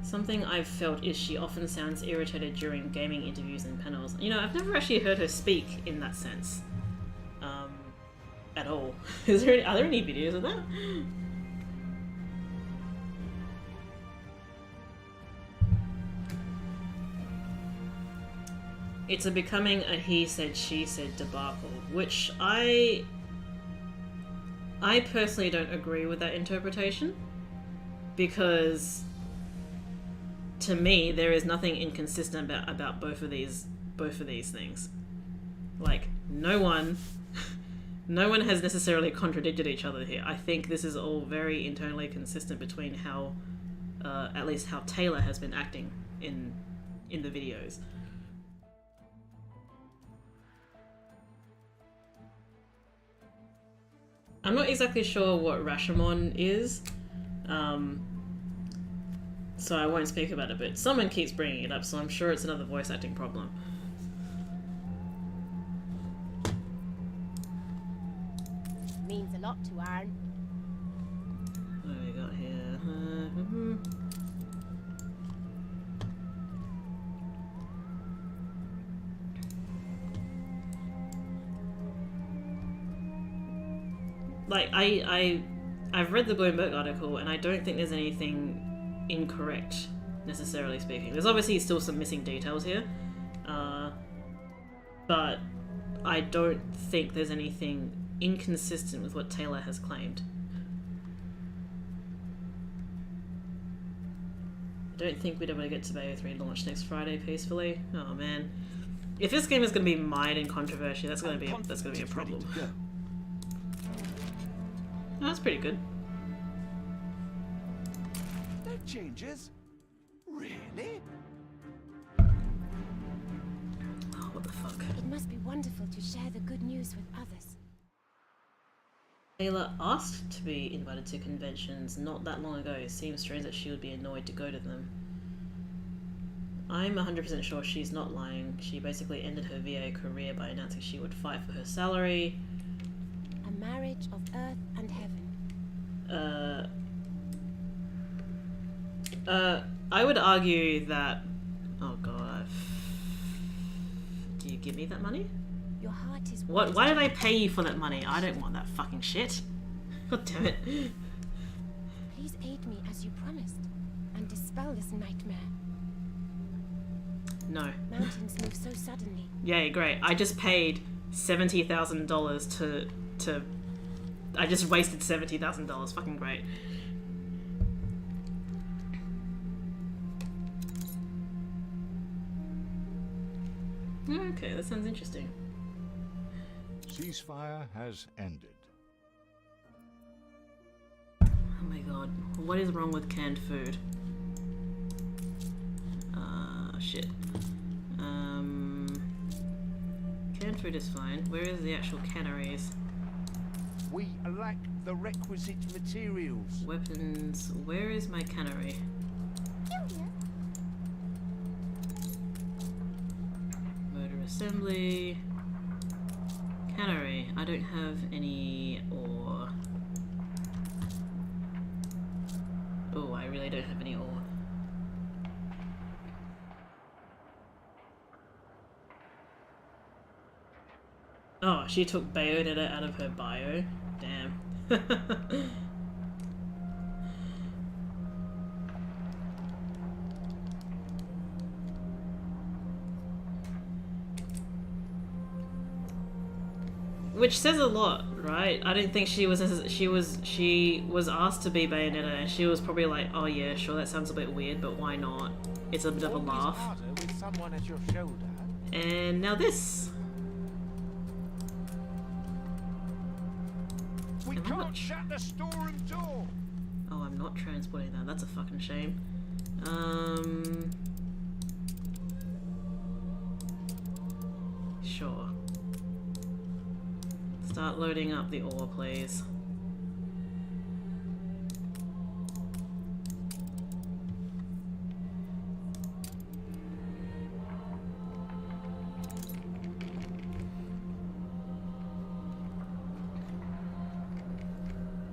Something I've felt is she often sounds irritated during gaming interviews and panels. You know, I've never actually heard her speak in that sense. At all. Are there any videos of that? It's becoming a he said, she said debacle, which I personally don't agree with that interpretation, because to me there is nothing inconsistent about both of these things. Like, no one has necessarily contradicted each other here. I think this is all very internally consistent between how, at least how Taylor has been acting in the videos. I'm not exactly sure what Rashomon is, so I won't speak about it, but someone keeps bringing it up, so I'm sure it's another voice acting problem. Means a lot to Arn. What do we got here? like I've read the Bloomberg article, and I don't think there's anything incorrect, necessarily speaking. There's obviously still some missing details here, but I don't think there's anything inconsistent with what Taylor has claimed. I don't think we'd ever get to Bayo 3 launch next Friday peacefully. Oh man. If this game is going to be mired in controversy, that's going to be a problem. Oh, that's pretty good. No changes? Really? Oh, what the fuck? It must be wonderful to share the good news with others. Taylor asked to be invited to conventions not that long ago. It seems strange that she would be annoyed to go to them. I'm 100% sure she's not lying. She basically ended her VA career by announcing she would fight for her salary. A marriage of earth and heaven. I would argue that... Oh god. Do you give me that money? Your heart is... What? Why did I pay you for that money? I don't want that fucking shit. God damn it. Please aid me as you promised, and dispel this nightmare. No. Mountains move so suddenly. Yay, great. I just paid $70,000 to... I just wasted $70,000. Fucking great. Okay, that sounds interesting. Ceasefire has ended. Oh my god. What is wrong with canned food? Shit. Canned food is fine. Where is the actual canneries? We lack the requisite materials. Weapons. Where is my cannery? Motor assembly. Cannery. I don't have any ore. Oh, I really don't have any ore. Oh, she took Bayonetta out of her bio. Damn. Which says a lot, right? I didn't think she was asked to be Bayonetta, and she was probably like, oh yeah, sure, that sounds a bit weird, but why not? It's a bit of a laugh. With someone at your shoulder. And now this. We can't shut the storeroom door. Oh, I'm not transporting that. That's a fucking shame. Sure. Start loading up the ore, please.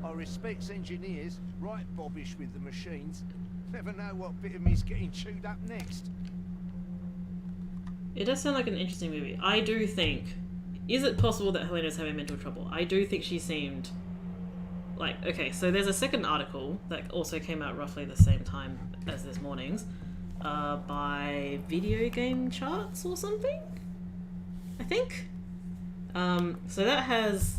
I respects engineers, right bobbish with the machines. Never know what bit of me's getting chewed up next. It does sound like an interesting movie. I do think... Is it possible that Helena's having mental trouble? I do think she seemed... Like, okay, so there's a second article that also came out roughly the same time as this morning's. By Video Game Charts or something? I think? So that has...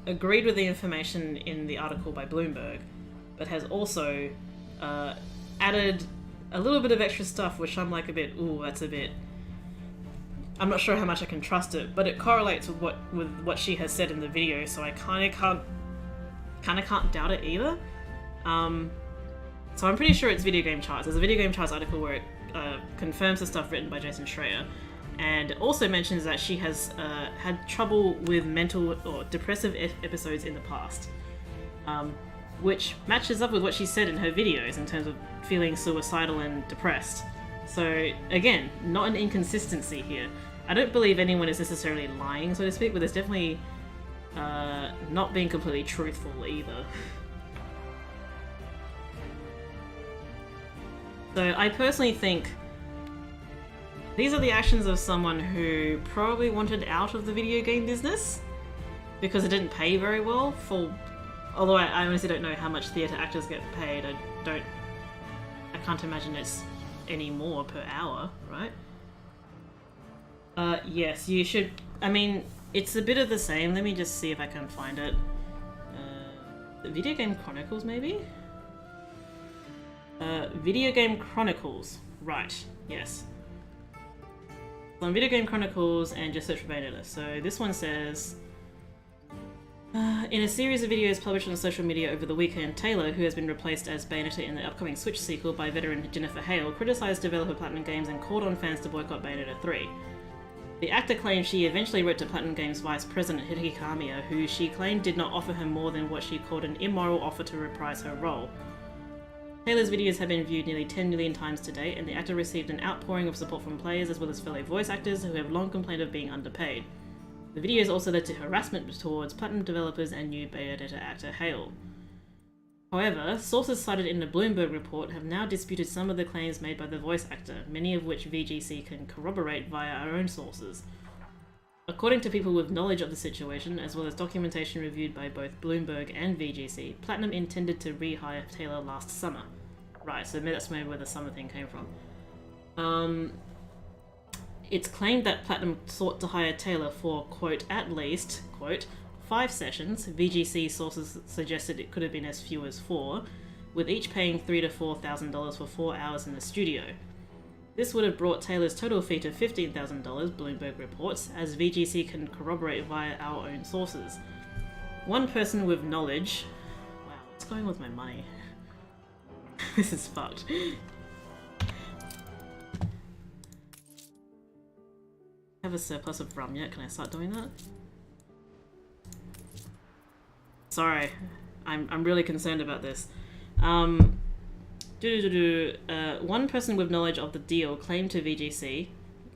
agreed with the information in the article by Bloomberg, but has also added a little bit of extra stuff, which I'm like a bit, ooh, that's a bit... I'm not sure how much I can trust it, but it correlates with what she has said in the video, so I kind of can't doubt it either. So I'm pretty sure it's Video Game Charts. There's a Video Game Charts article where it confirms the stuff written by Jason Schreier, and it also mentions that she has had trouble with mental or depressive episodes in the past, which matches up with what she said in her videos in terms of feeling suicidal and depressed. So again, not an inconsistency here. I don't believe anyone is necessarily lying, so to speak, but there's definitely not being completely truthful either. So I personally think these are the actions of someone who probably wanted out of the video game business, because it didn't pay very well for. Although I honestly don't know how much theatre actors get paid. I can't imagine it's any more per hour, right? Yes, you should. I mean, it's a bit of the same. Let me just see if I can find it. The Video Game Chronicles, maybe? Video Game Chronicles. Right, yes. On Video Game Chronicles and just search for Bayonetta. So this one says... in a series of videos published on social media over the weekend, Taylor, who has been replaced as Bayonetta in the upcoming Switch sequel by veteran Jennifer Hale, criticised developer Platinum Games and called on fans to boycott Bayonetta 3. The actor claimed she eventually wrote to Platinum Games vice president Hideki Kamiya, who she claimed did not offer her more than what she called an immoral offer to reprise her role. Taylor's videos have been viewed nearly 10 million times to date, and the actor received an outpouring of support from players as well as fellow voice actors who have long complained of being underpaid. The videos also led to harassment towards Platinum developers and new Bayonetta actor Hale. However, sources cited in the Bloomberg report have now disputed some of the claims made by the voice actor, many of which VGC can corroborate via our own sources. According to people with knowledge of the situation, as well as documentation reviewed by both Bloomberg and VGC, Platinum intended to rehire Taylor last summer. Right, so that's maybe where the summer thing came from. It's claimed that Platinum sought to hire Taylor for, quote, at least, quote, 5 sessions. VGC sources suggested it could have been as few as 4, with each paying $3,000 to $4,000 for 4 hours in the studio. This would have brought Taylor's total fee to $15,000, Bloomberg reports, as VGC can corroborate via our own sources. One person with knowledge... Wow, what's going on with my money? This is fucked. Have a surplus of rum yet? Can I start doing that? Sorry, I'm really concerned about this. One person with knowledge of the deal claimed to VGC,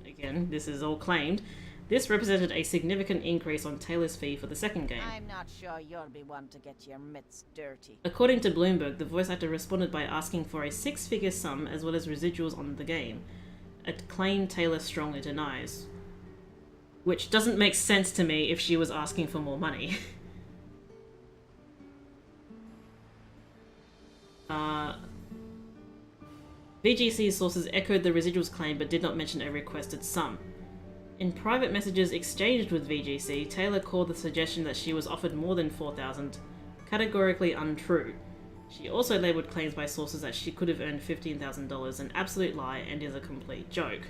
again, this is all claimed, this represented a significant increase on Taylor's fee for the second game. I'm not sure you'll be one to get your mitts dirty. According to Bloomberg, the voice actor responded by asking for a 6-figure sum as well as residuals on the game, a claim Taylor strongly denies. Which doesn't make sense to me if she was asking for more money. VGC sources echoed the residuals claim but did not mention a requested sum. In private messages exchanged with VGC, Taylor called the suggestion that she was offered more than $4,000 categorically untrue. She also labelled claims by sources that she could have earned $15,000 an absolute lie and is a complete joke.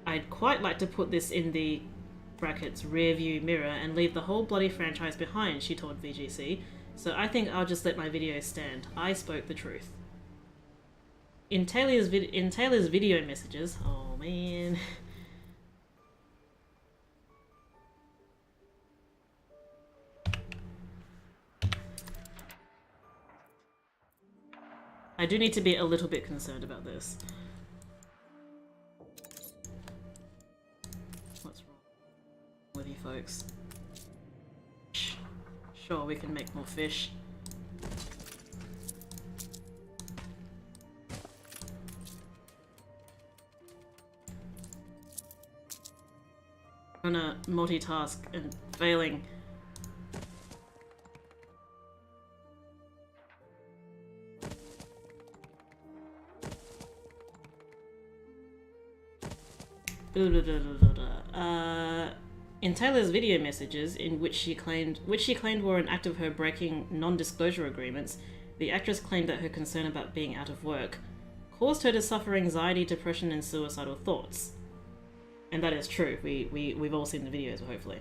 I'd quite like to put this in the brackets rearview mirror and leave the whole bloody franchise behind, she told VGC, so I think I'll just let my video stand. I spoke the truth. In Taylor's video messages... Oh man... I do need to be a little bit concerned about this. What's wrong with you folks? Sure, we can make more fish. I'm gonna multitask and failing. In Taylor's video messages, in which she claimed were an act of her breaking non-disclosure agreements, the actress claimed that her concern about being out of work caused her to suffer anxiety, depression, and suicidal thoughts. And that is true. We've all seen the videos, hopefully.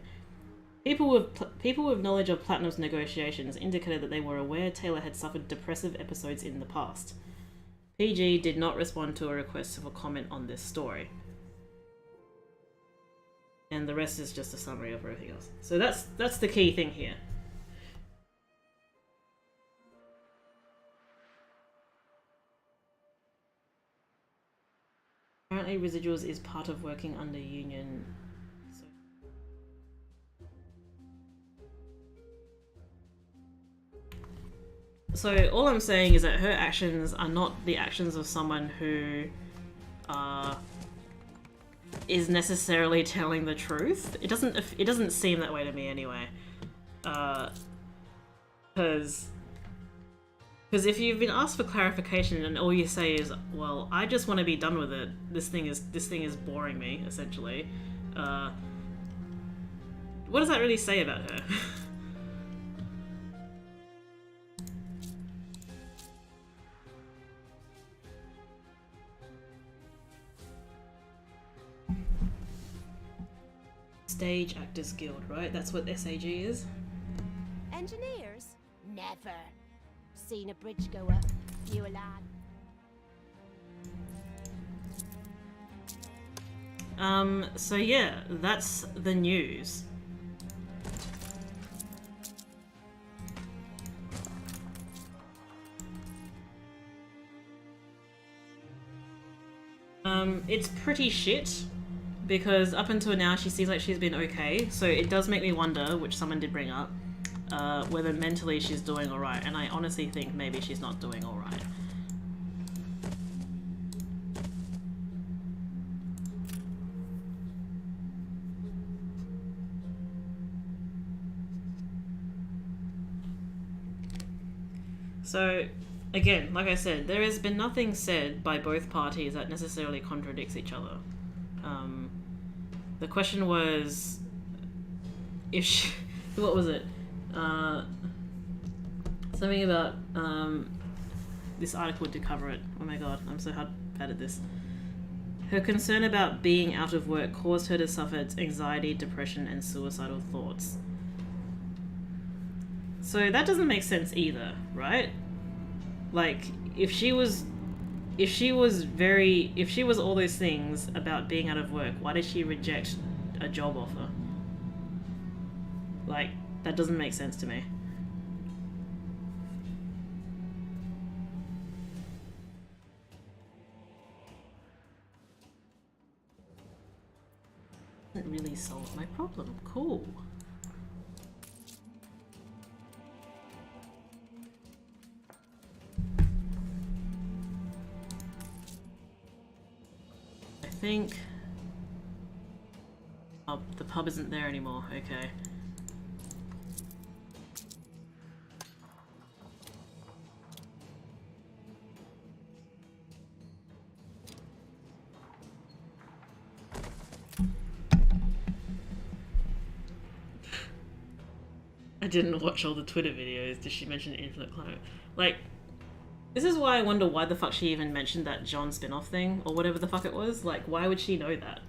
People with knowledge of Platinum's negotiations indicated that they were aware Taylor had suffered depressive episodes in the past. PG did not respond to a request for comment on this story. And the rest is just a summary of everything else. So that's the key thing here. Apparently residuals is part of working under union. So all I'm saying is that her actions are not the actions of someone who is necessarily telling the truth. It doesn't seem that way to me anyway. Because if you've been asked for clarification and all you say is, well, I just want to be done with it. This thing is boring me, essentially. What does that really say about her? Stage Actors Guild, right? That's what SAG is? Engineers? Never. Seen a bridge go up. You a lad. So yeah, that's the news. It's pretty shit, because up until now she seems like she's been okay, so it does make me wonder, which someone did bring up, whether mentally she's doing alright, and I honestly think maybe she's not doing alright. So, again, like I said, there has been nothing said by both parties that necessarily contradicts each other. The question was, if she, what was it? Something about, this article did cover it. Oh my god, I'm so bad at this. Her concern about being out of work caused her to suffer anxiety, depression, and suicidal thoughts. So that doesn't make sense either, right? Like, if she was all those things about being out of work, why did she reject a job offer? Like, that doesn't make sense to me. Doesn't really solve my problem. Cool. I think... Oh, the pub isn't there anymore. Okay. I didn't watch all the Twitter videos. Did she mention infinite climate? Like, this is why I wonder why the fuck she even mentioned that John spin-off thing, or whatever the fuck it was. Like, why would she know that?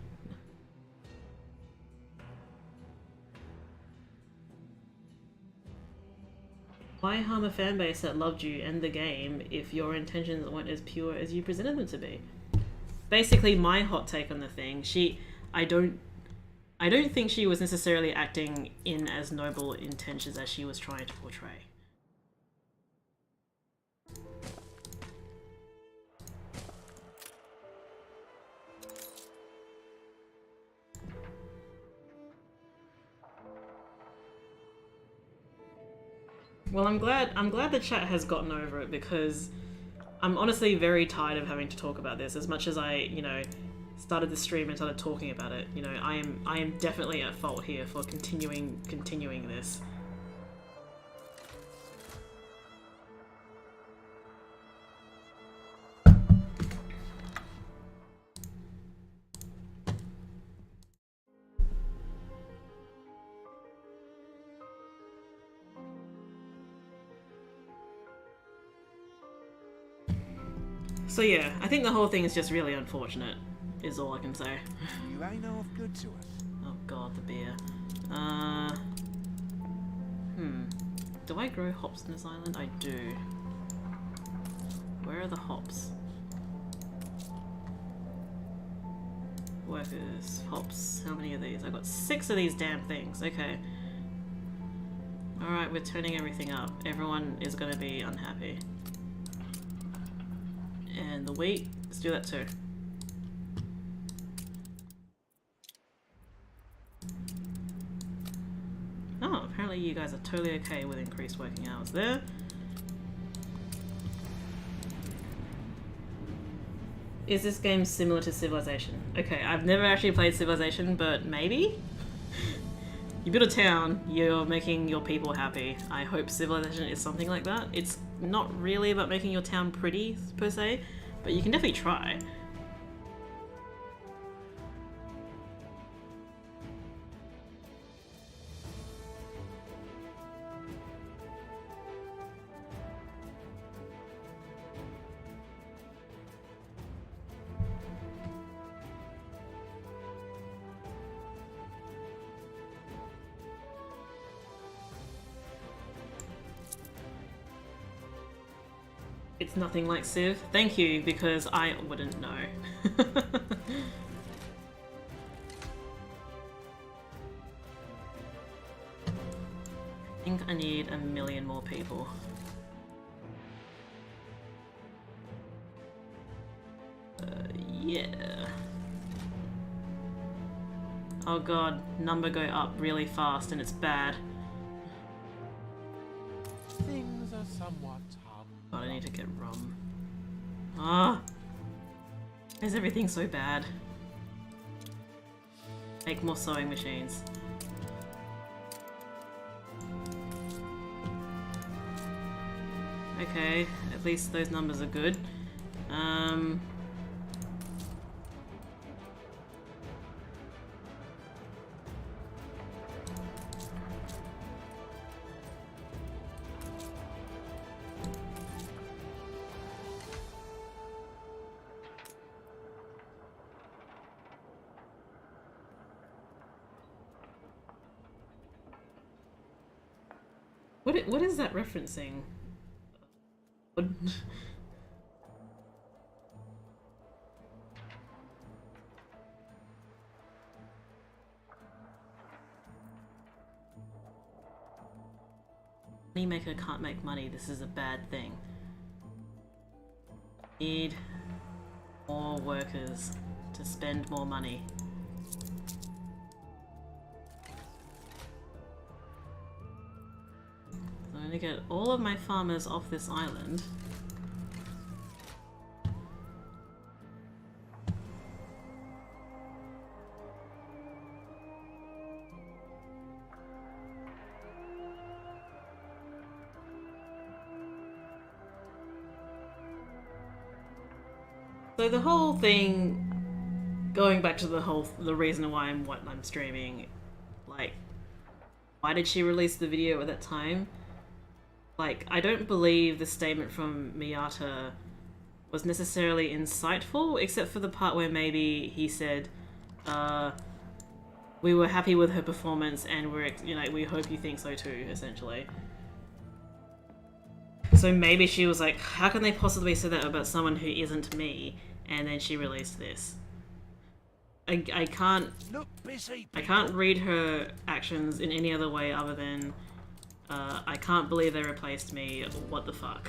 Why harm a fanbase that loved you and the game if your intentions weren't as pure as you presented them to be? Basically, my hot take on the thing, I don't think she was necessarily acting in as noble intentions as she was trying to portray. Well, I'm glad the chat has gotten over it, because I'm honestly very tired of having to talk about this. As much as I, you know, started the stream and started talking about it, you know, I am definitely at fault here for continuing this. So yeah, I think the whole thing is just really unfortunate, is all I can say. You ain't half good to us. Oh god, the beer. Do I grow hops in this island? I do. Where are the hops? Workers, hops, how many of these? I got 6 of these damn things, okay. Alright, we're turning everything up. Everyone is gonna be unhappy. And the wheat, let's do that too. Oh, apparently you guys are totally okay with increased working hours there. Is this game similar to Civilization? Okay, I've never actually played Civilization, but maybe? You build a town, you're making your people happy. I hope Civilization is something like that. It's not really about making your town pretty, per se, but you can definitely try. It's nothing like Civ. Thank you, because I wouldn't know. I think I need 1 million more people. Yeah. Oh god, number go up really fast and it's bad. Things are somewhat God, I need to get rum. Ah! Why is everything so bad? Make more sewing machines. Okay, at least those numbers are good. What is that referencing? What? Moneymaker can't make money. This is a bad thing. Need more workers to spend more money. I'm gonna get all of my farmers off this island. So the whole thing, going back to the reason why I'm streaming, like, why did she release the video at that time? Like, I don't believe the statement from Miyata was necessarily insightful, except for the part where maybe he said, we were happy with her performance and we hope you think so too, essentially. So maybe she was like, how can they possibly say that about someone who isn't me? And then she released this. I can't read her actions in any other way other than I can't believe they replaced me. What the fuck?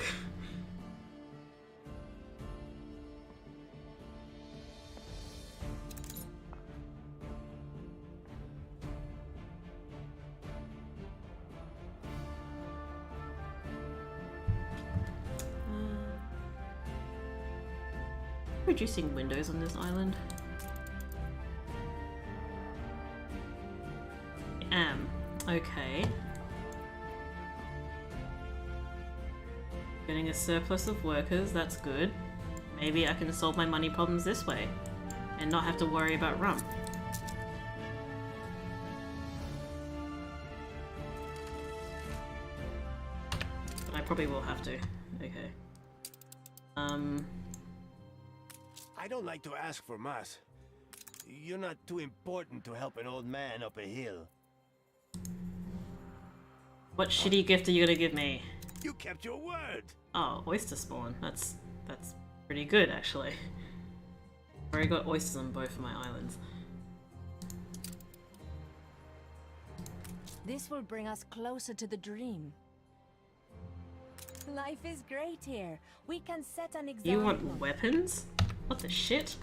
Reducing windows on this island. I am. Okay. Getting a surplus of workers, that's good. Maybe I can solve my money problems this way and not have to worry about rum. But I probably will have to. Okay. I don't like to ask for much. You're not too important to help an old man up a hill. What shitty gift are you gonna give me? You kept your word. Oh, oyster spawn. That's pretty good, actually. I've already got oysters on both of my islands. This will bring us closer to the dream. Life is great here. We can set an example. You want weapons? What the shit?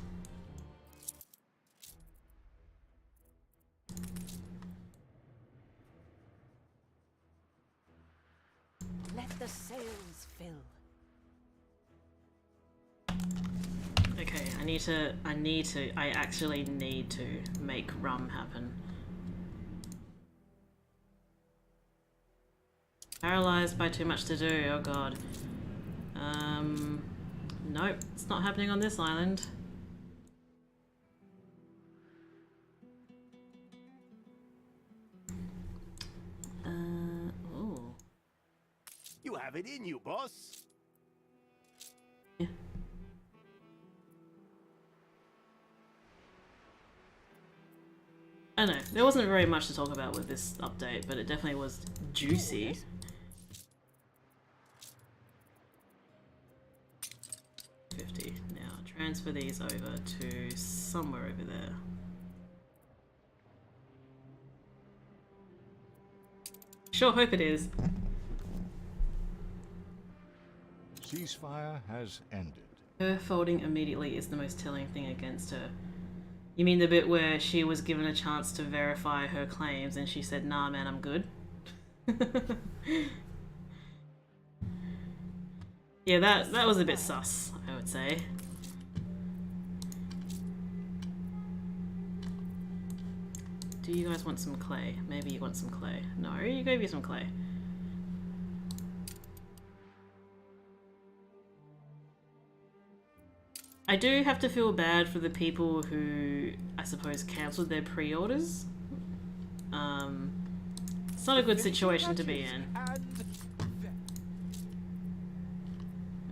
Let the sails fill. Okay, I I actually need to make rum happen. Paralyzed by too much to do, oh god. Nope, it's not happening on this island. Oh. You have it in you, boss. Yeah. I don't know, there wasn't very much to talk about with this update, but it definitely was juicy. Now transfer these over to somewhere over there. Sure hope it is. Ceasefire has ended. Her folding immediately is the most telling thing against her. You mean the bit where she was given a chance to verify her claims and she said, nah man, I'm good? Yeah, that was a bit sus, I would say. Do you guys want some clay? Maybe you want some clay. No, you gave me some clay. I do have to feel bad for the people who, I suppose, cancelled their pre-orders. It's not a good situation to be in.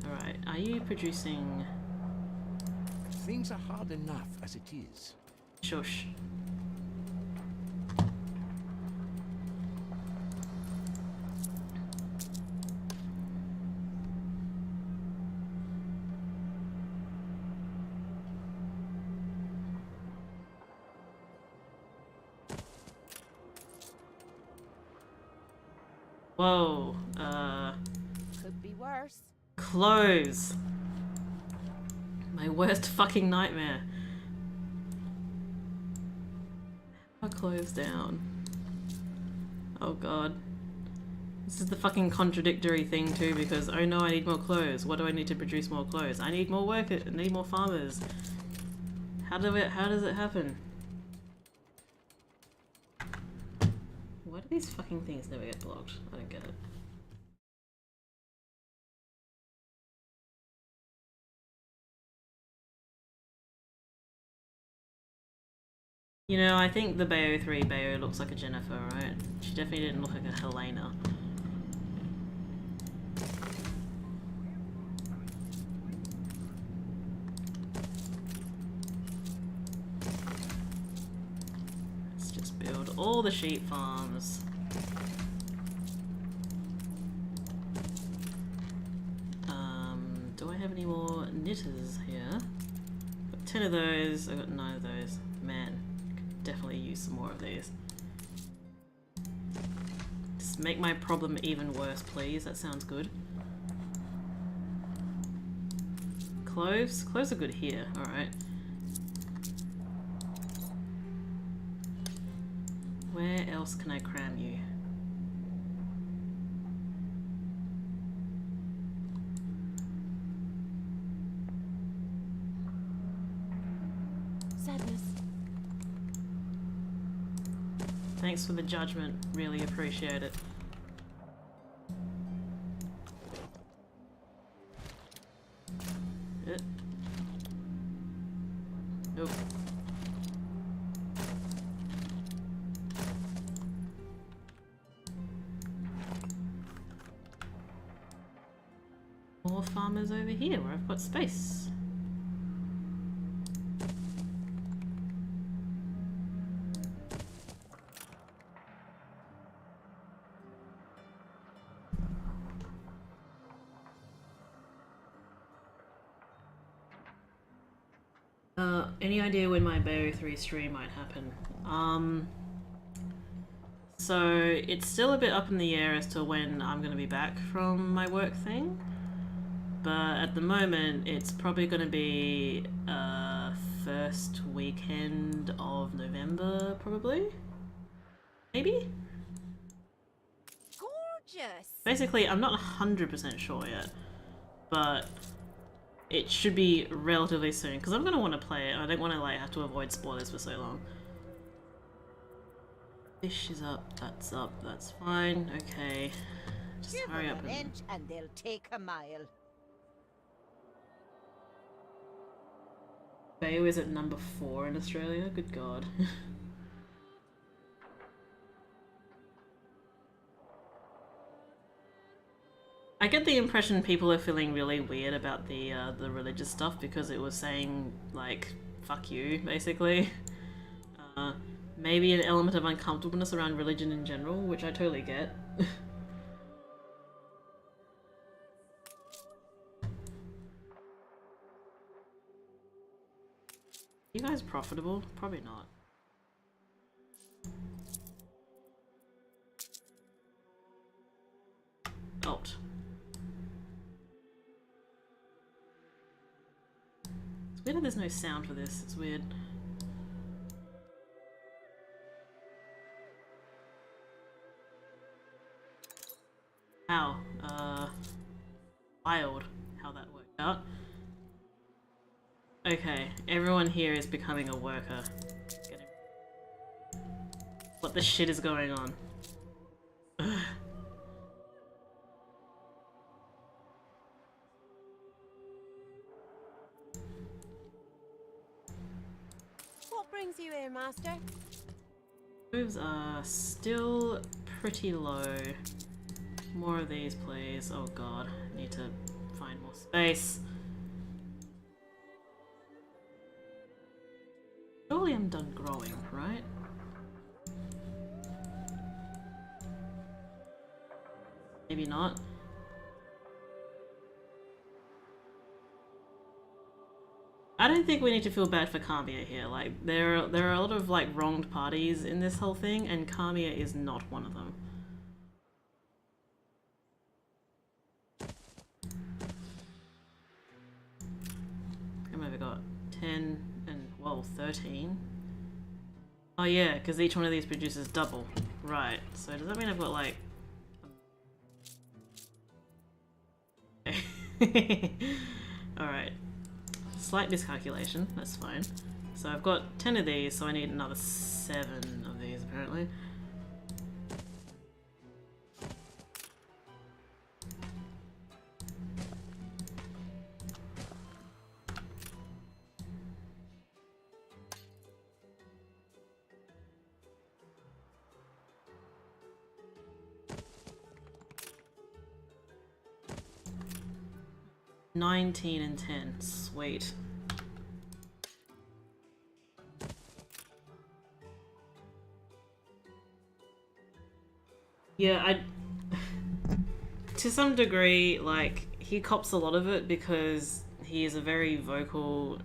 Alright, are you producing... Things are hard enough as it is. Shush. Whoa, Could be worse. clothes. My worst fucking nightmare. Put clothes down. Oh god. This is the fucking contradictory thing too, because oh no, I need more clothes. What do I need to produce more clothes? I need more workers, I need more farmers. How does it happen? Why do these fucking things never get blocked? I don't get it. You know, I think the Bayo 3 Bayo looks like a Jennifer, right? She definitely didn't look like a Helena. Let's just build all the sheep farms. Do I have any more knitters here? Got 10 of those, I got 9 of those. Man, could definitely use some more of these. Just make my problem even worse, please. That sounds good. Cloves? Cloves are good here, alright. Where else can I cram you? Sadness. Thanks for the judgment. Really appreciate it. Nope. More farmers over here where I've got space. Any idea when my Bayo 3 stream might happen? So it's still a bit up in the air as to when I'm going to be back from my work thing, but at the moment it's probably going to be first weekend of November, probably? Maybe? Gorgeous. Basically, I'm not 100% sure yet, but it should be relatively soon, because I'm going to want to play it. I don't want to like have to avoid spoilers for so long. Fish is up, that's fine, okay. Just Give hurry them up an and... inch and they'll take a mile. Bayo is at number 4 in Australia, good god. I get the impression people are feeling really weird about the religious stuff because it was saying, like, fuck you, basically. Maybe an element of uncomfortableness around religion in general, which I totally get. You guys profitable? Probably not. Alt. It's weird that there's no sound for this, it's weird. Wow, wild how that worked out. Okay, everyone here is becoming a worker. What the shit is going on? Ugh. What brings you here, master? Moves are still pretty low. More of these, please. Oh god, I need to find more space. Surely I'm done growing, right? Maybe not. I don't think we need to feel bad for Kamiya here. Like, there are a lot of like wronged parties in this whole thing, and Kamiya is not one of them. How many have I got? 10 and, well, 13. Oh yeah, because each one of these produces double. Right, so does that mean I've got like... Alright. Slight miscalculation, that's fine. So I've got 10 of these, so I need another 7 of these apparently. $19 and 10, sweet. Yeah, to some degree, like, he cops a lot of it because he is a very vocal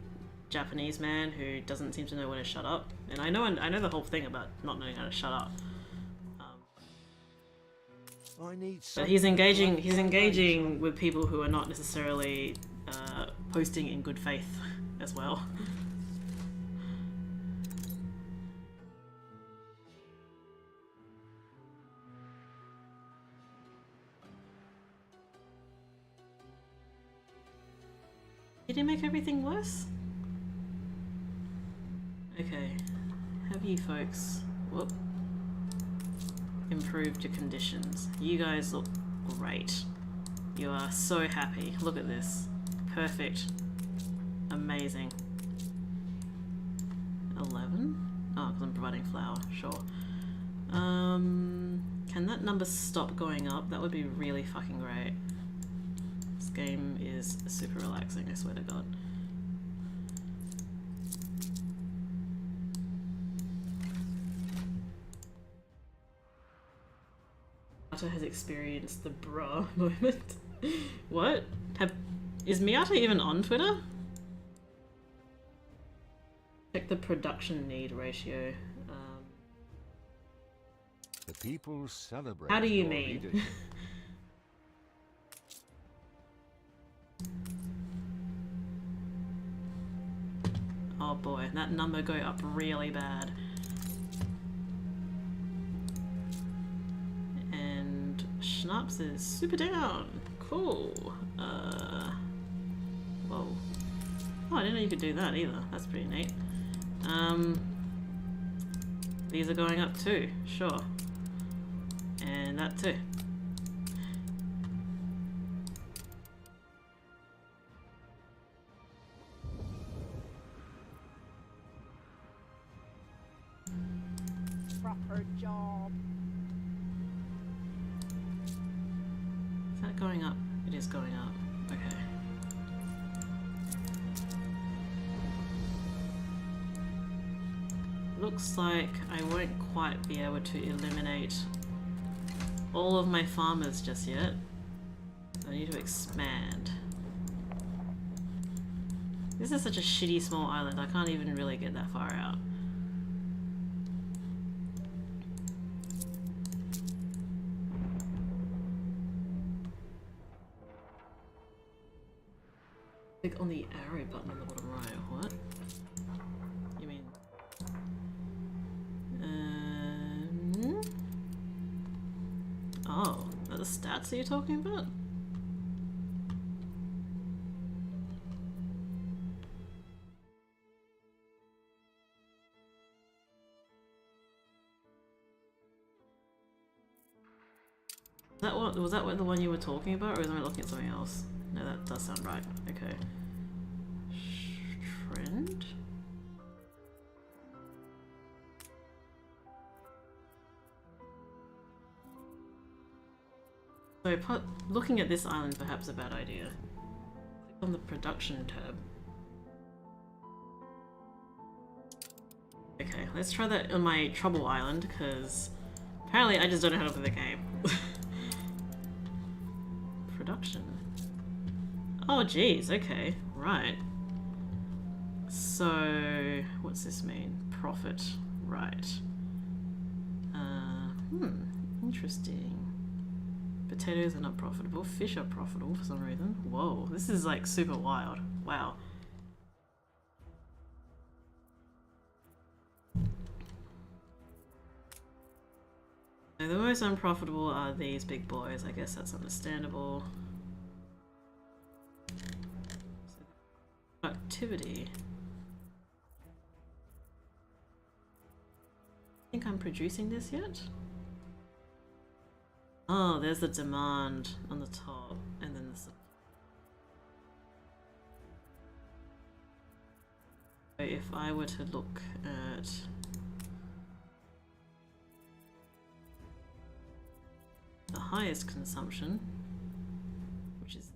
Japanese man who doesn't seem to know when to shut up. And I know the whole thing about not knowing how to shut up. But he's engaging with people who are not necessarily posting in good faith as well. Did he make everything worse? Okay, have you folks, whoop, improved your conditions. You guys look great. You are so happy. Look at this. Perfect. Amazing. 11? Oh, because I'm providing flour. Sure. Can that number stop going up? That would be really fucking great. This game is super relaxing, I swear to God. Miyata has experienced the bruh moment. What? Is Miyata even on Twitter? Check the production need ratio. The people celebrate. How do you your mean? leadership. Oh boy, that number go up really bad. And Schnapps is super down. Cool. Whoa. Oh, I didn't know you could do that either. That's pretty neat. These are going up too, sure. And that too. Proper job. Is that going up? It is going up. Okay. Looks like I won't quite be able to eliminate all of my farmers just yet. So I need to expand. This is such a shitty small island, I can't even really get that far out. Click on the arrow button on the bottom right. What? You mean? Oh, are the stats that you're talking about? Was that what the one you were talking about, or was I looking at something else? No, that does sound right. Okay. Trend? So looking at this island perhaps a bad idea. Click on the production tab. Okay, let's try that on my trouble island, because apparently I just don't know how to play the game. Production. Oh geez, okay, right. So, what's this mean? Profit, right. Interesting. Potatoes are not profitable, fish are profitable for some reason. Whoa, this is like super wild. Wow. So the most unprofitable are these big boys, I guess that's understandable. Productivity. I think I'm producing this yet? Oh, there's the demand on the top, and then the supply. So if I were to look at the highest consumption, which is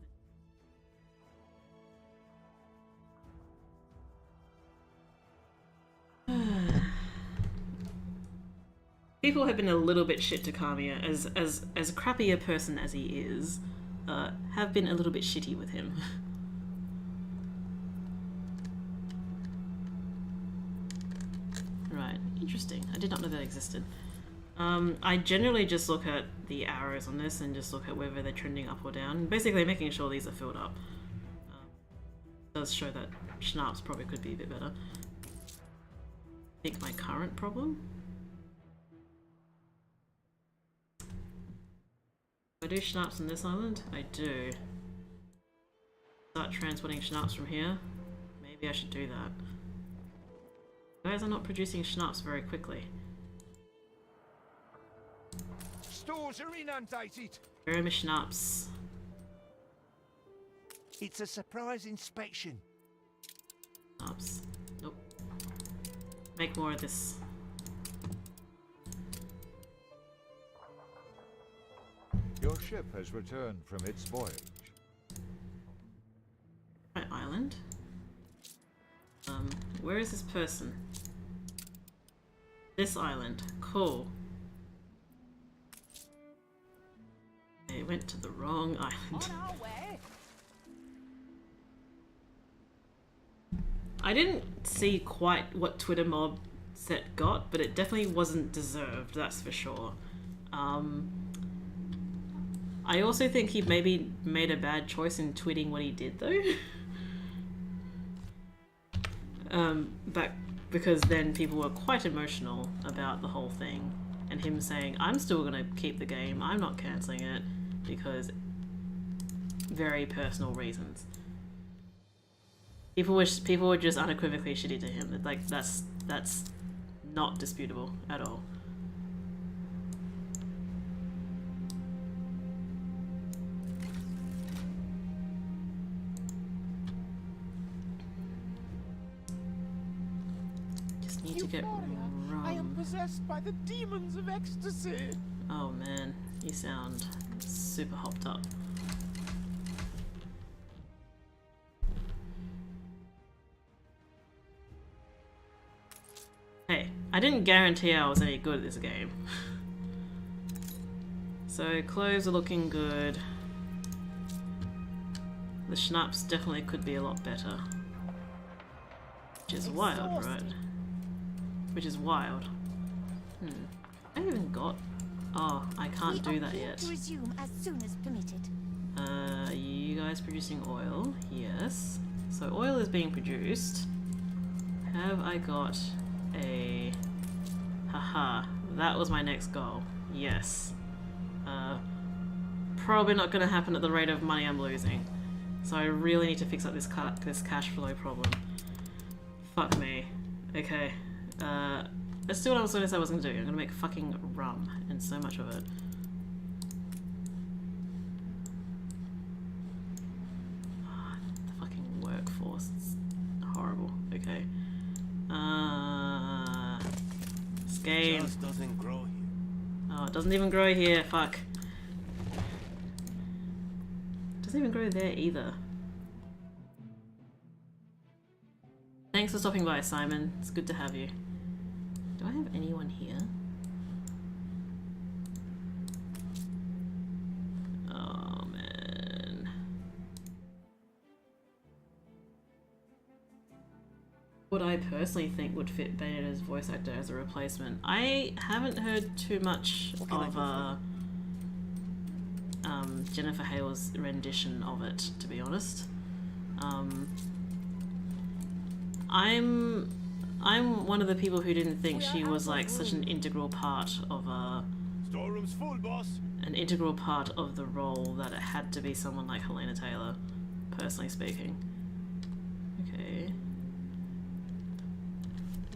people have been a little bit shit to Kamiya, as crappy a person as he is, have been a little bit shitty with him. Right, interesting. I did not know that existed. I generally just look at the arrows on this and just look at whether they're trending up or down. Basically making sure these are filled up. It does show that schnapps probably could be a bit better. I think my current problem? Do I do schnapps on this island? I do. Start transporting schnapps from here? Maybe I should do that. You guys are not producing schnapps very quickly. Stores are inundated. Where are my schnapps? It's a surprise inspection. Schnapps. Nope. Make more of this. Your ship has returned from its voyage. Right, island. Where is this person? This island. Cool. They went to the wrong island. On our way. I didn't see quite what Twitter mob set got, but it definitely wasn't deserved, that's for sure. I also think he maybe made a bad choice in tweeting what he did though. Because then people were quite emotional about the whole thing, and him saying, I'm still gonna keep the game, I'm not cancelling it, because very personal reasons. People were just unequivocally shitty to him. Like that's not disputable at all. Just need to get rum. I am possessed by the demons of ecstasy. Oh man, you sound super hopped up. Hey, I didn't guarantee I was any good at this game. So clothes are looking good. The schnapps definitely could be a lot better. Which is wild, right? Which is wild. I even got... Oh, I can't do that yet. To resume as soon as permitted. You guys producing oil? Yes. So oil is being produced. Have I got a... Haha, that was my next goal. Yes. Probably not going to happen at the rate of money I'm losing. So I really need to fix up this cash flow problem. Fuck me. Okay. Let's do what I was going to say I was going to do. I'm going to make fucking rum, and so much of it. Oh, the fucking workforce. It's horrible. Okay. This game. Just doesn't grow here. Oh, it doesn't even grow here. Fuck. It doesn't even grow there either. Thanks for stopping by, Simon. It's good to have you. Do I have anyone here? Oh, man. What I personally think would fit Bayonetta's voice actor as a replacement. I haven't heard too much of Jennifer Hale's rendition of it, to be honest. I'm one of the people who didn't think she was like such an integral part of Storeroom's full, boss. an integral part of the role that it had to be someone like Helena Taylor, personally speaking. Okay.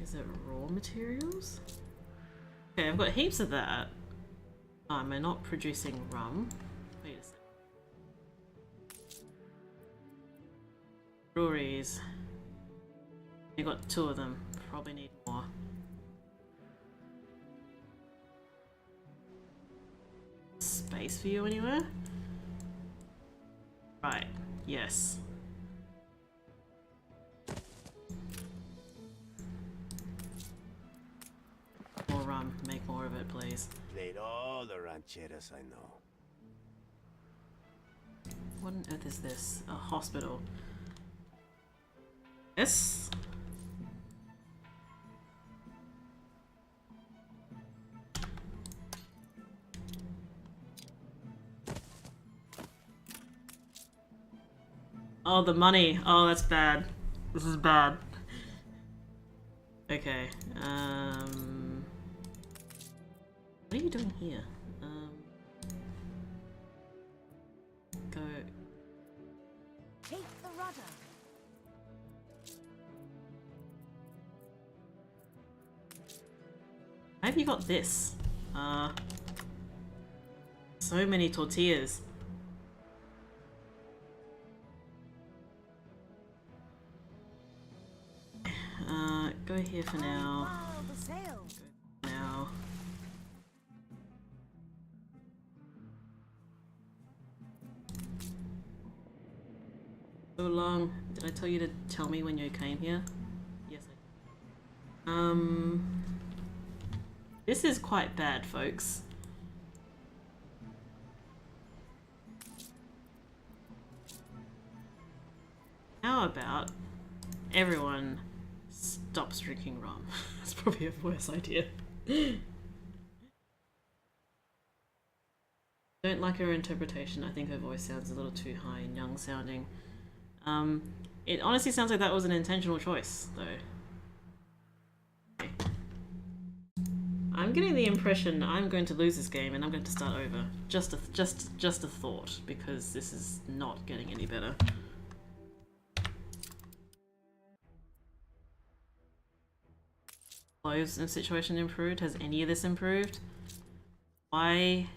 Is it raw materials? Okay, I've got heaps of that. Oh, am I not producing rum? Wait a sec. Breweries. You got 2 of them. Probably need more. Space for you anywhere? Right. Yes. More rum. Make more of it, please. Played all the rancheras I know. What on earth is this? A hospital. Yes. Oh, the money. Oh, that's bad. This is bad. Okay. What are you doing here? Go. Take the rudder. How have you got this? So many tortillas. Go here for now. The sail. Now. So long. Did I tell you to tell me when you came here? Yes, I did. This is quite bad, folks. How about everyone stops drinking rum? That's probably a worse idea. Don't like her interpretation. I think her voice sounds a little too high and young sounding. It honestly sounds like that was an intentional choice, though. Okay. I'm getting the impression I'm going to lose this game and I'm going to start over. Just a thought, because this is not getting any better. clothes and situation improved? Has any of this improved? Why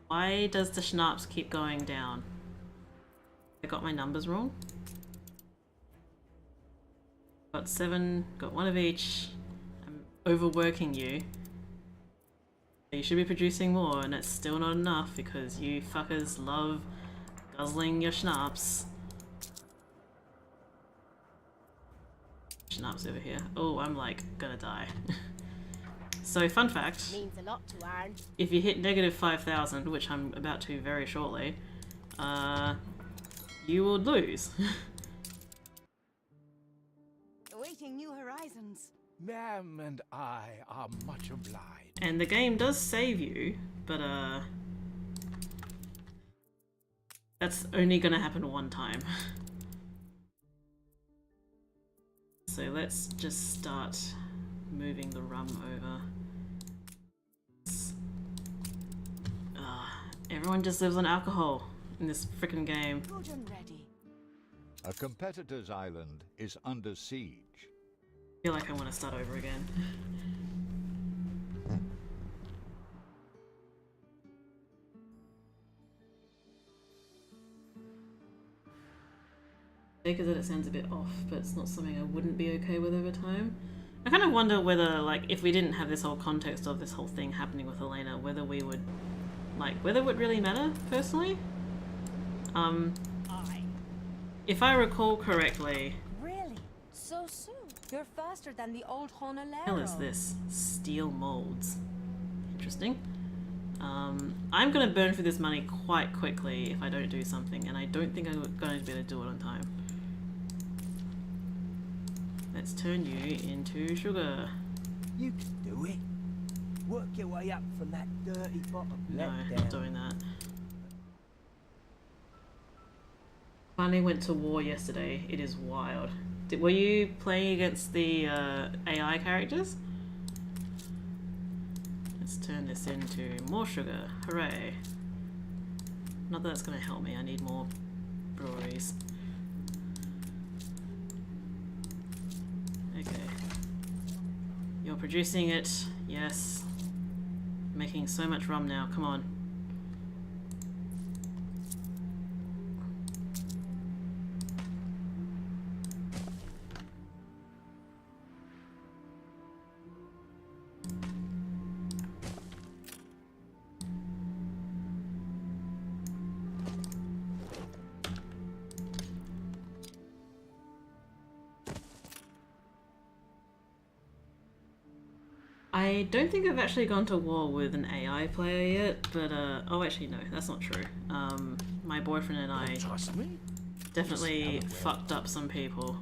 does the schnapps keep going down? I got my numbers wrong. Got 7, got 1 of each. I'm overworking you. You should be producing more, and it's still not enough because you fuckers love guzzling your schnapps. Schnapps over here. Oh, I'm like gonna die. So, fun fact. Means a lot to Arn. If you hit negative 5,000, which I'm about to very shortly, you will lose. Awaiting new horizons. Ma'am and I are much obliged. And the game does save you, but that's only gonna happen one time. So let's just start moving the rum over. Everyone just lives on alcohol in this frickin' game. Good and ready. A competitor's island is under siege. I feel like I want to start over again. Because that it sounds a bit off, but it's not something I wouldn't be okay with over time. I kind of wonder whether, like, if we didn't have this whole context of this whole thing happening with Elena, whether we would, like, whether it would really matter, personally. If I recall correctly... Really? So soon? You're faster than the old Honolero. What the hell is this? Steel molds. Interesting. I'm gonna burn through this money quite quickly if I don't do something, and I don't think I'm going to be able to do it on time. Let's turn you into sugar. You can do it. Work your way up from that dirty bottom No, left not down. doing that. Finally went to war yesterday. It is wild. Were you playing against the AI characters? Let's turn this into more sugar. Hooray. Not that that's going to help me. I need more breweries. Okay. You're producing it. Yes. Making so much rum now. Come on. I don't think I've actually gone to war with an AI player yet, but oh actually no, that's not true. My boyfriend and I Trust me. definitely fucked up some people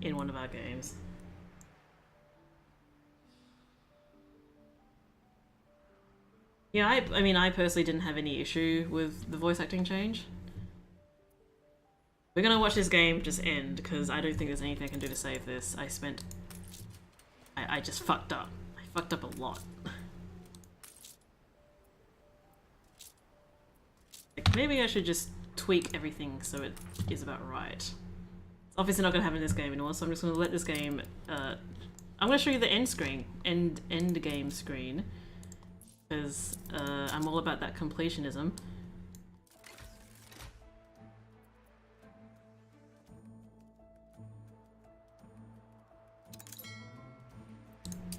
in one of our games. Yeah, I mean, I personally didn't have any issue with the voice acting change. We're gonna watch this game just end, because I don't think there's anything I can do to save this. I just fucked up. I fucked up a lot. Like, maybe I should just tweak everything so it is about right. It's obviously not gonna happen in this game anymore, so I'm just gonna let this game, I'm gonna show you the end screen, end game screen, because I'm all about that completionism.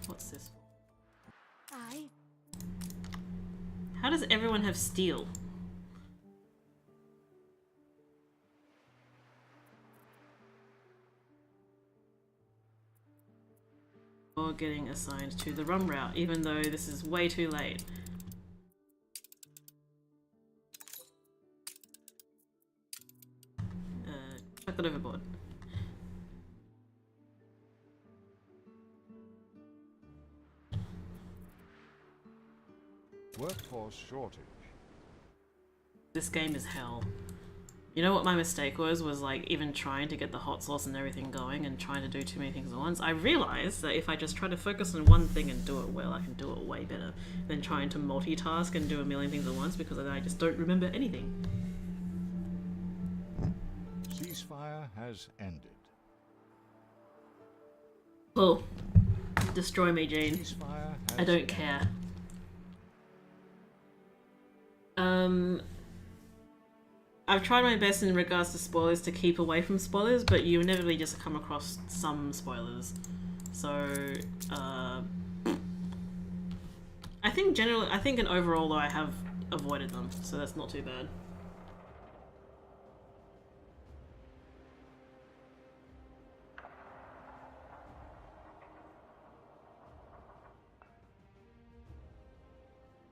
What's this for? Aye. How does everyone have steel? Or getting assigned to the rum route, even though this is way too late. Chuck it overboard. Workforce shortage. This game is hell. You know what my mistake was like even trying to get the hot sauce and everything going and trying to do too many things at once. I realized that if I just try to focus on one thing and do it well, I can do it way better than trying to multitask and do a million things at once, because then I just don't remember anything. Ceasefire has ended. Well, destroy me, Jean. Ceasefire I has don't care. I've tried my best in regards to spoilers to keep away from spoilers, but you inevitably just come across some spoilers. So, I think in overall though I have avoided them, so that's not too bad.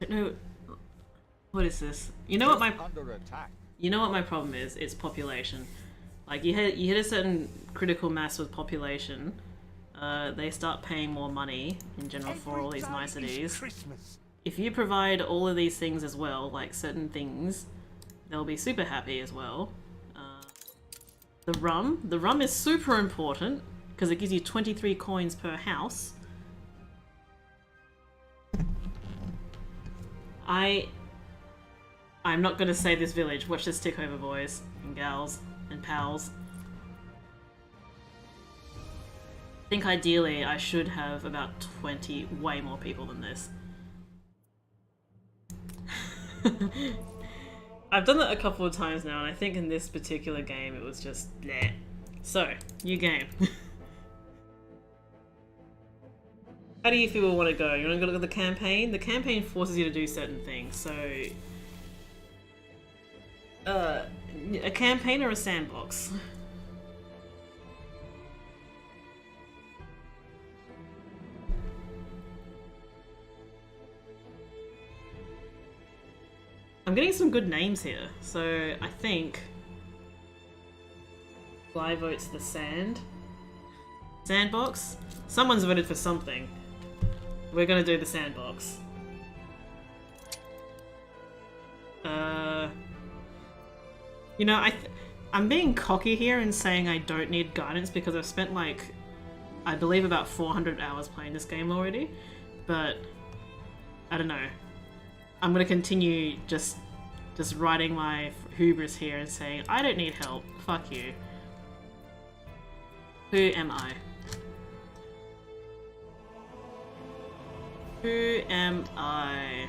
No, what is this? You know what my under attack. You know what my problem is? It's population. Like, you hit a certain critical mass with population, they start paying more money, in general, for all these Every day niceties. is Christmas. If you provide all of these things as well, like certain things, they'll be super happy as well. The rum is super important, because it gives you 23 coins per house. I'm not gonna save this village. Watch this tick over, boys and gals and pals. I think ideally I should have about 20, way more people than this. I've done that a couple of times now, and I think in this particular game it was just bleh. So, new game. How do you feel we want to go? You want to go look at the campaign? The campaign forces you to do certain things, so... a campaign or a sandbox? I'm getting some good names here, so I think... Fly votes the sandbox? Someone's voted for something. We're gonna do the sandbox. You know, I'm being cocky here and saying I don't need guidance because I've spent like, I believe about 400 hours playing this game already, but I don't know. I'm gonna continue just riding my hubris here and saying I don't need help. Fuck you. Who am I? Who am I?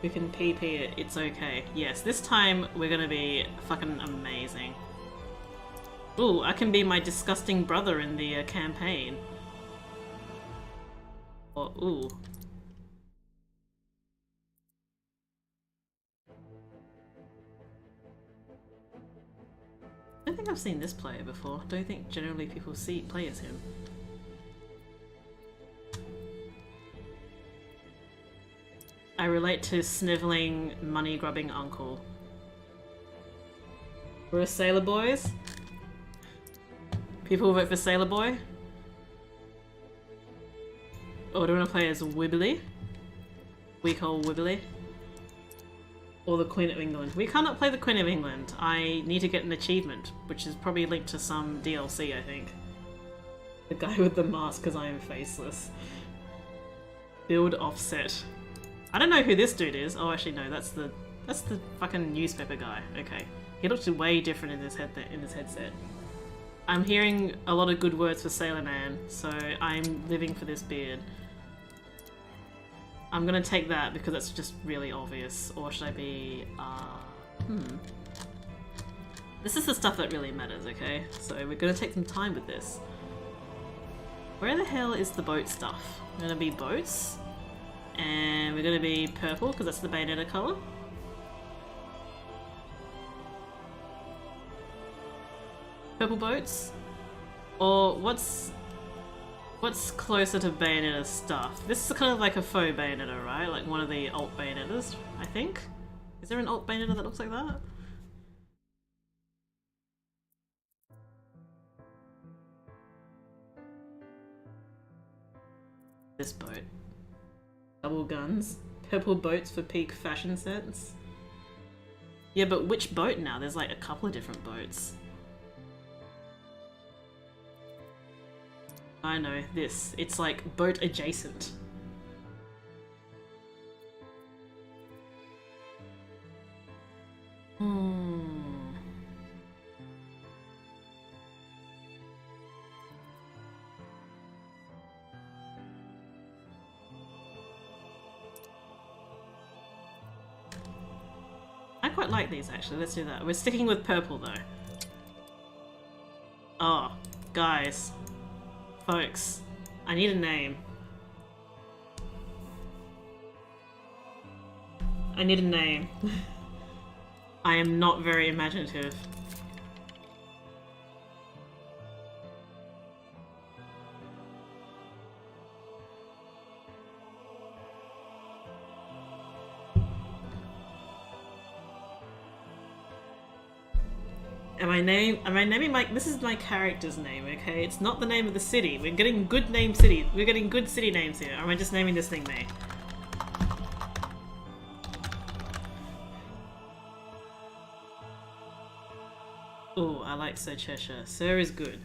We can PP it, it's okay. Yes, this time we're gonna be fucking amazing. Ooh, I can be my disgusting brother in the campaign. Or, ooh. I don't think I've seen this player before. Don't think generally people play as him. I relate to sniveling, money-grubbing uncle. We're a Sailor Boys? People vote for Sailor Boy? Or do we want to play as Wibbly? We call Wibbly? Or the Queen of England. We cannot play the Queen of England. I need to get an achievement, which is probably linked to some DLC, I think. The guy with the mask because I am faceless. Build offset. I don't know who this dude is. Oh, actually no, that's the fucking newspaper guy. Okay, he looks way different in this headset. I'm hearing a lot of good words for Sailor Man, so I'm living for this beard. I'm gonna take that because that's just really obvious. Or should I be, This is the stuff that really matters, okay? So we're gonna take some time with this. Where the hell is the boat stuff? We're gonna be boats. And we're gonna be purple because that's the Bayonetta color. Purple boats? Or what's closer to Bayonetta stuff? This is kind of like a faux Bayonetta, right? Like one of the alt Bayonettas, I think? Is there an alt Bayonetta that looks like that? This boat. Double guns. Purple boats for peak fashion sense. Yeah, but which boat now? There's like a couple of different boats. I know, this. It's like boat adjacent. Hmm. I quite like these actually, let's do that. We're sticking with purple though. Oh, guys. Folks, I need a name. I need a name. I am not very imaginative. Am I naming my, this is my character's name, okay? It's not the name of the city. We're getting good name city. We're getting good city names here. Or am I just naming this thing me? Oh, I like Sir Cheshire. Sir is good.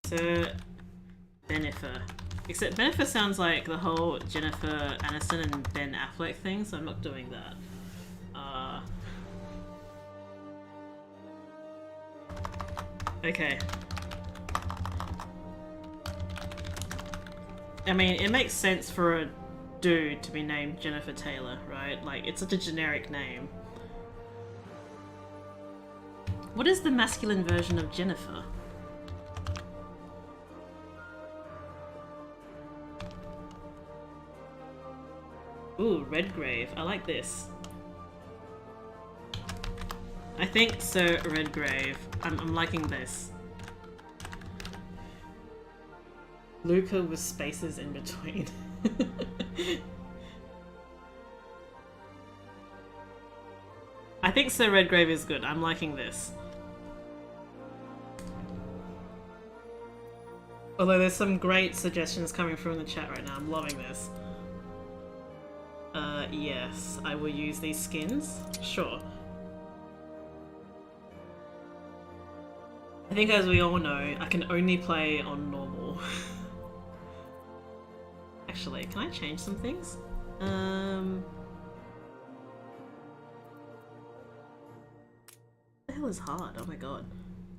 Sir Benifer. Except Benifer sounds like the whole Jennifer Aniston and Ben Affleck thing, so I'm not doing that. Okay. I mean, it makes sense for a dude to be named Jennifer Taylor, right? Like, it's such a generic name. What is the masculine version of Jennifer? Ooh, Redgrave. I like this. I think Sir Redgrave. I'm liking this. Luca with spaces in between. I think Sir Redgrave is good. I'm liking this. Although there's some great suggestions coming through in the chat right now. I'm loving this. Yes, I will use these skins. Sure. I think as we all know, I can only play on normal. Actually, can I change some things? What the hell is hard? Oh my god.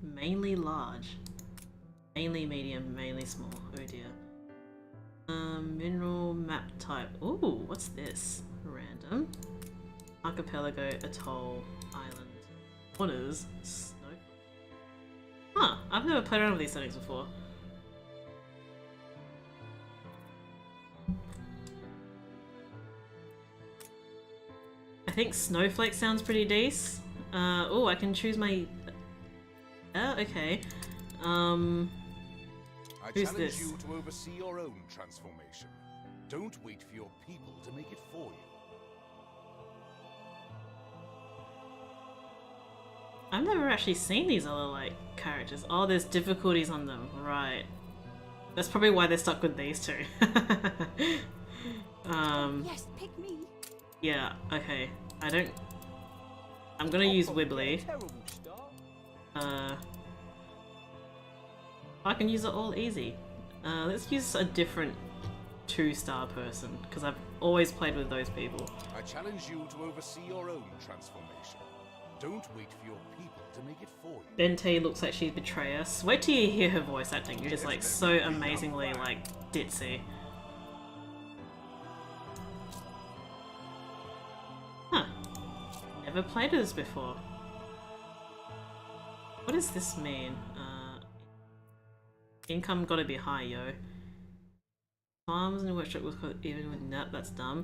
Mainly large. Mainly medium, mainly small. Oh dear. Mineral map type. Ooh, what's this? Random. Archipelago, atoll, island. Waters, snow. Huh, I've never played around with these settings before. I think snowflake sounds pretty decent. Oh, I can choose my... okay. I Who's challenge this? you to oversee your own transformation. Don't wait for your people to make it for you. I've never actually seen these other, like, characters. Oh, there's difficulties on them. Right. That's probably why they're stuck with these two. Yes, pick me. Yeah, okay. I'm gonna use Wibbly. Terrible start. I can use it all easy. Let's use a different 2-star person, because I've always played with those people. I challenge you to oversee your own transformation. Don't wait for your people to make it for you. Bente looks like she'd betray us. Wait till you hear her voice acting. It's like so amazingly like ditzy. Huh. Never played this before. What does this mean? Income gotta be high, yo. Farms and workshop was even with net, that's dumb.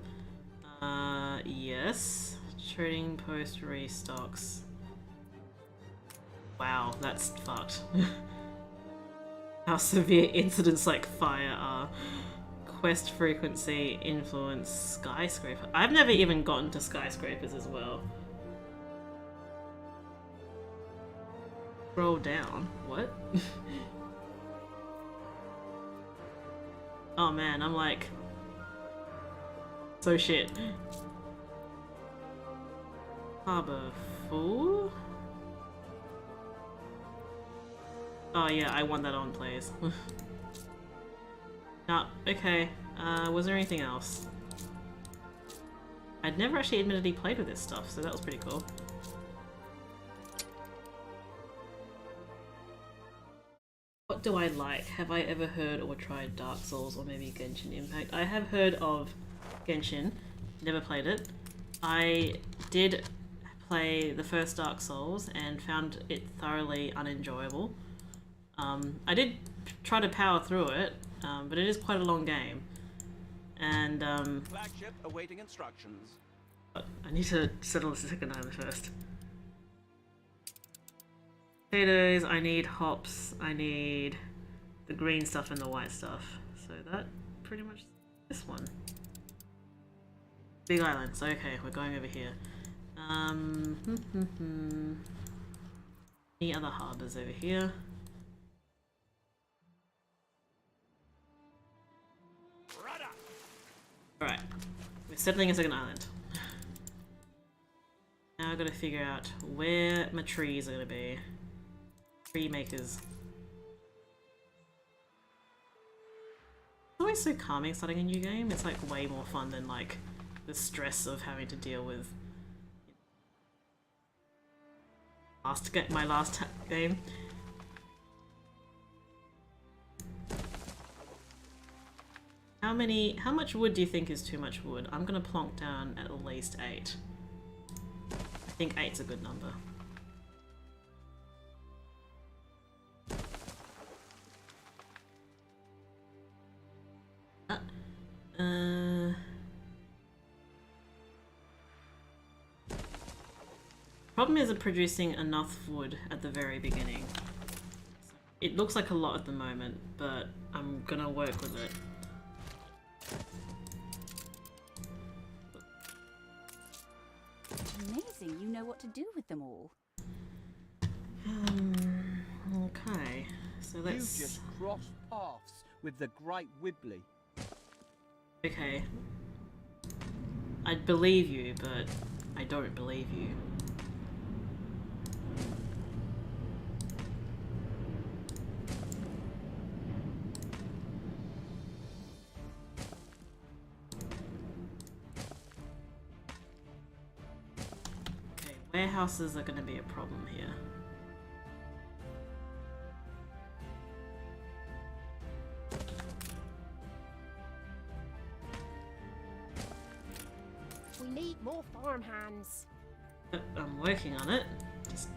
Yes. Trading post restocks. Wow, that's fucked. How severe incidents like fire are. Quest frequency, influence, skyscraper. I've never even gotten to skyscrapers as well. Scroll down. What? Oh man, I'm like... so shit. Harbor full? Oh yeah, I want that on, please. Nah, okay. Was there anything else? I'd never actually admittedly played with this stuff, so that was pretty cool. What do I like? Have I ever heard or tried Dark Souls or maybe Genshin Impact? I have heard of Genshin, never played it. I did play the first Dark Souls and found it thoroughly unenjoyable. I did try to power through it, but it is quite a long game. And Flagship awaiting instructions. I need to settle the second island first. Potatoes, I need hops, I need the green stuff and the white stuff. So that pretty much this one. Big island, so okay, we're going over here. Any other harbours over here? Alright, we're settling a second island. Now I've got to figure out where my trees are going to be. Tree makers. It's always so calming starting a new game. It's like way more fun than like the stress of having to deal with my last game. How much wood do you think is too much wood? I'm gonna plonk down at least 8. I think 8's a good number. Problem is producing enough wood at the very beginning. It looks like a lot at the moment, but I'm gonna work with it. Amazing, you know what to do with them all. Okay, so let's... You just crossed paths with the Great Wibbly. Okay. I'd believe you, but I don't believe you. Okay, warehouses are going to be a problem here. We need more farmhands. I'm working on it.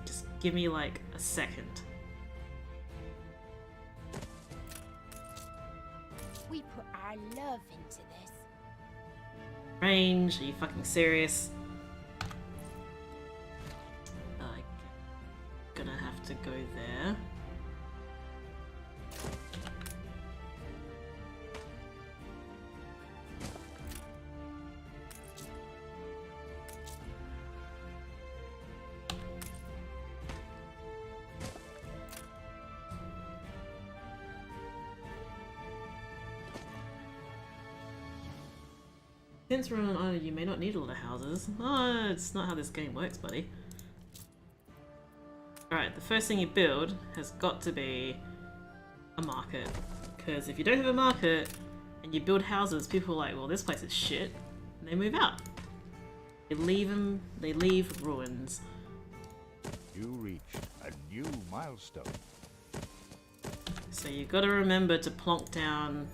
Just give me like a second. We put our love into this. Range? Are you fucking serious? I'm gonna have to go there. Since we're on an island, you may not need a lot of houses. Oh, it's not how this game works, buddy. Alright, the first thing you build has got to be a market. Because if you don't have a market and you build houses, people are like, well, this place is shit. And they move out. They leave ruins. You reached a new milestone. So you've got to remember to plonk down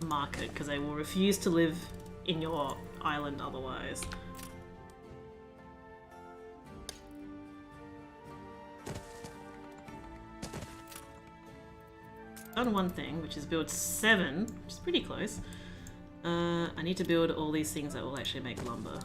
a market, because they will refuse to live in your island otherwise. Done one thing, which is build 7, which is pretty close. I need to build all these things that will actually make lumber.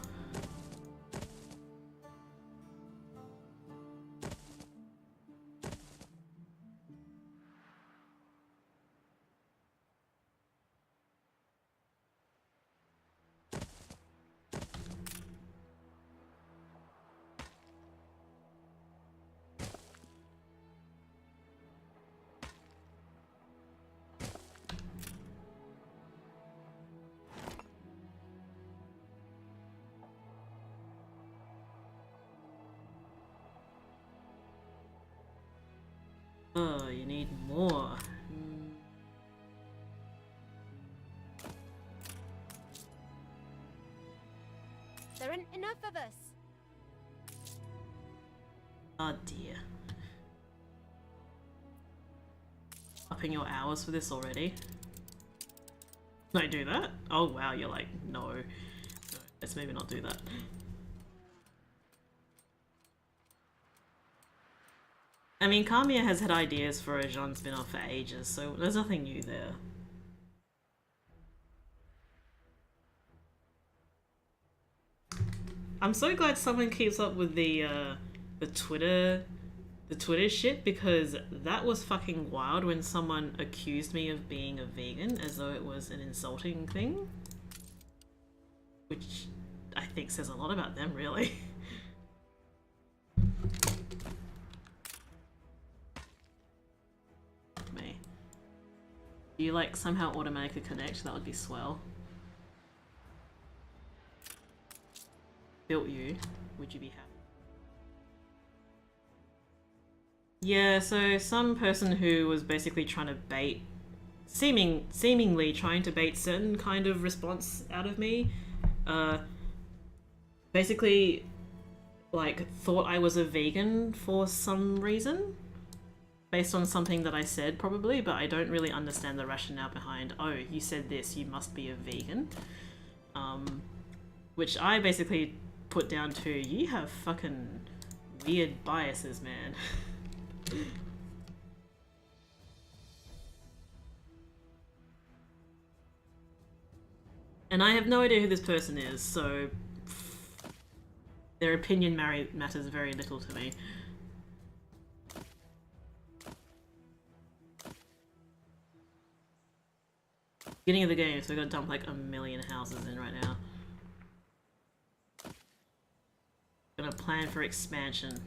Oh, you need more. aren't enough of us. Oh dear. Upping your hours for this already? Can I do that? Oh wow, you're like, no. No, let's maybe not do that. I mean, Kamiya has had ideas for a Jean spin-off for ages, so there's nothing new there. I'm so glad someone keeps up with the Twitter shit, because that was fucking wild when someone accused me of being a vegan as though it was an insulting thing. Which I think says a lot about them, really. Me. Do you like somehow automatically connect? That would be swell. Built you, would you be happy? Yeah, so some person who was basically trying to bait, seemingly trying to bait certain kind of response out of me, basically, like, thought I was a vegan for some reason, based on something that I said probably, but I don't really understand the rationale behind, oh, you said this, you must be a vegan, which I basically put down to, you have fucking weird biases, man. And I have no idea who this person is, so their opinion matters very little to me. Beginning of the game, so we're gonna dump like 1,000,000 houses in right now. Gonna plan for expansion.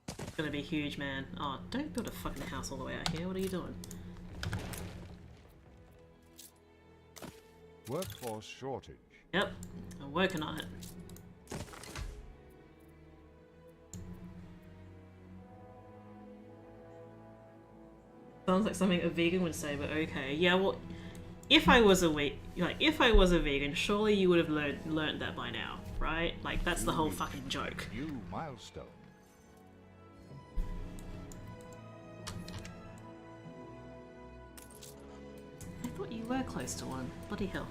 It's gonna be huge, man. Oh, don't build a fucking house all the way out here. What are you doing? Workforce shortage. Yep, I'm working on it. Sounds like something a vegan would say, but okay. Yeah, well, if I was a vegan, surely you would have learned that by now, right? Like, that's the whole fucking joke. New milestone. I thought you were close to one. Bloody hell.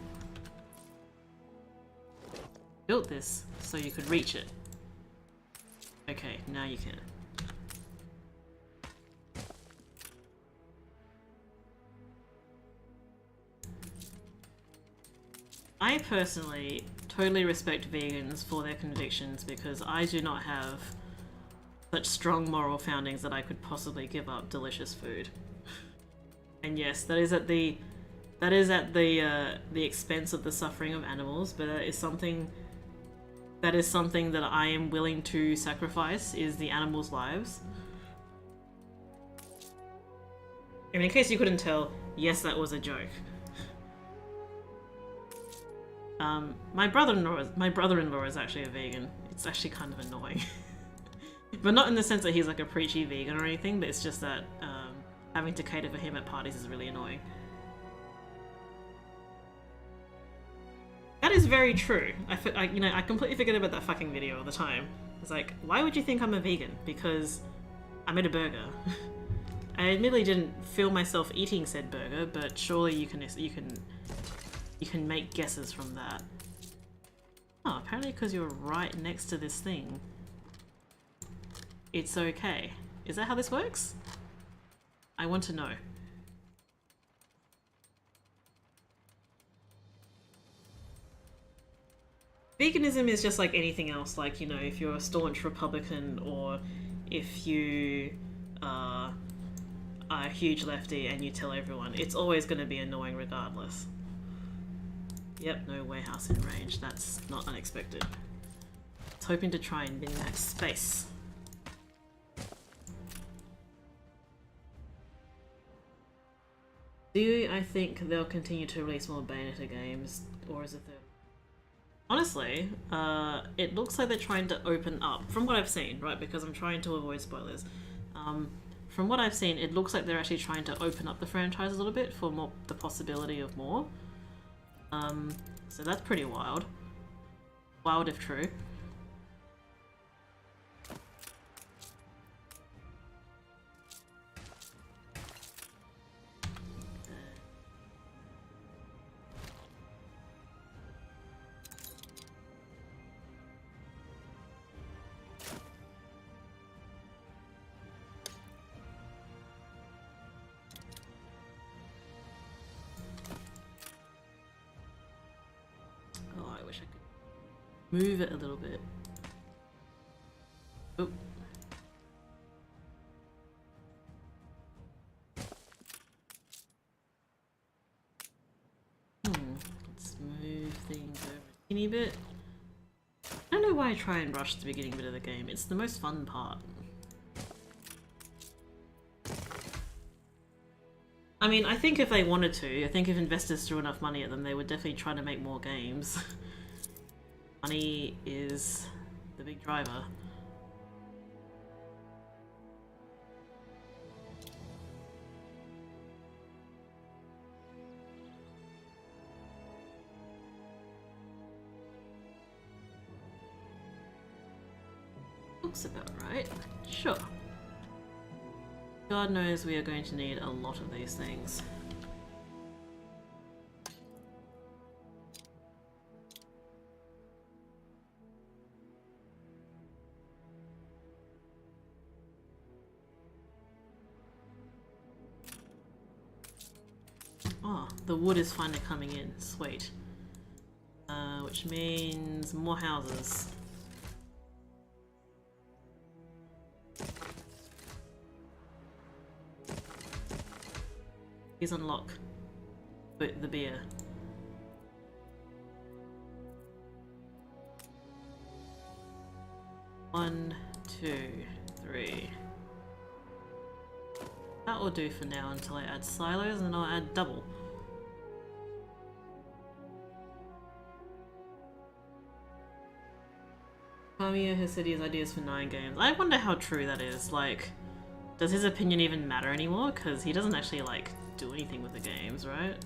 Built this so you could reach it. Okay, now you can. I personally totally respect vegans for their convictions because I do not have such strong moral foundings that I could possibly give up delicious food. And yes, that is at the expense of the suffering of animals, but that is something that I am willing to sacrifice, is the animals' lives. I mean, in case you couldn't tell, yes, that was a joke. My brother-in-law is actually a vegan. It's actually kind of annoying. But not in the sense that he's like a preachy vegan or anything, but it's just that having to cater for him at parties is really annoying. That is very true. I completely forget about that fucking video all the time. It's like, why would you think I'm a vegan? Because I made a burger. I admittedly didn't feel myself eating said burger, but surely you can make guesses from that. Oh, apparently because you're right next to this thing, it's okay. Is that how this works? I want to know. Veganism is just like anything else, like, you know, if you're a staunch Republican or if you are a huge lefty and you tell everyone, it's always going to be annoying regardless. Yep, no warehouse in range. That's not unexpected. I was hoping to try and min-max space. I think they'll continue to release more Bayonetta games, or is it third? Honestly, it looks like they're trying to open up, from what I've seen, right, because I'm trying to avoid spoilers. From what I've seen, it looks like they're actually trying to open up the franchise a little bit for the possibility of more. So that's pretty wild. Wild if true. Oh, I wish I could move it a little bit. Oh. Let's move things over a teeny bit. I don't know why I try and rush the beginning bit of the game. It's the most fun part. I mean, I think if they wanted to, I think if investors threw enough money at them, they would definitely try to make more games. Money is the big driver. Looks about right. Sure. God knows we are going to need a lot of these things. Oh, the wood is finally coming in. Sweet. Which means more houses. Please unlock the beer. One, two, three. That will do for now until I add silos, and then I'll add double. Kamiya has said he has ideas for 9 games. I wonder how true that is. Like, does his opinion even matter anymore? Because he doesn't actually, like, do anything with the games, right?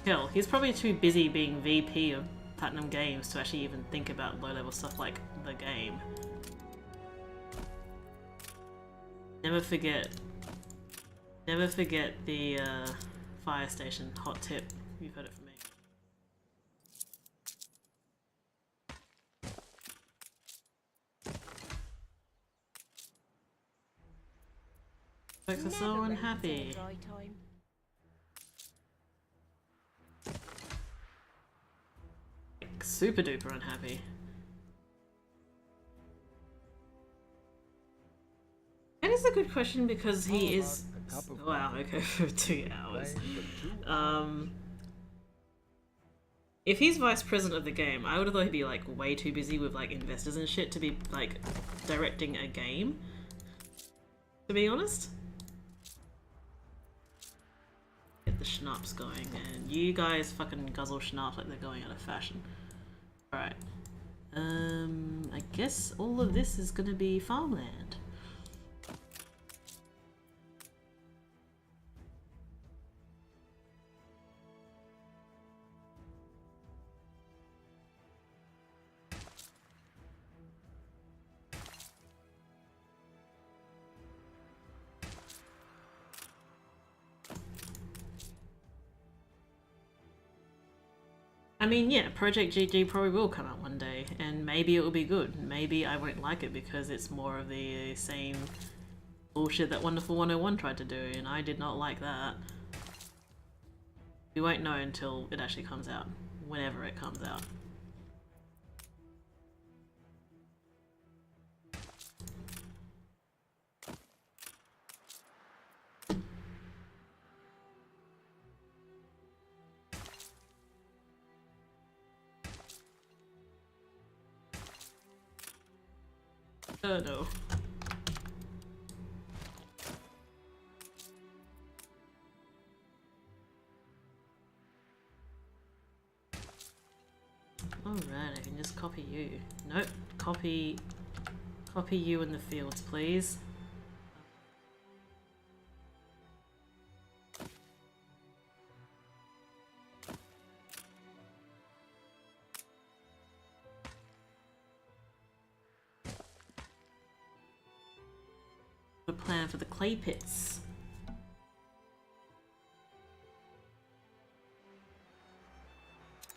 Hell, he's probably too busy being VP of Platinum Games to actually even think about low-level stuff like the game. Never forget the fire station hot tip. You've heard it from me. Folks are so unhappy. Like, super duper unhappy. That is a good question because he is. Wow, okay, for 2 hours. If he's vice president of the game, I would have thought he'd be like way too busy with like investors and shit to be like directing a game. To be honest. Get the schnapps going, and you guys fucking guzzle schnapps like they're going out of fashion. Alright. I guess all of this is gonna be farmland. I mean, yeah, Project GG probably will come out one day, and maybe it will be good. Maybe I won't like it because it's more of the same bullshit that Wonderful 101 tried to do, and I did not like that. We won't know until it actually comes out, whenever it comes out. No. Alright, I can just copy you. Nope, copy you in the fields, please. plan for the clay pits.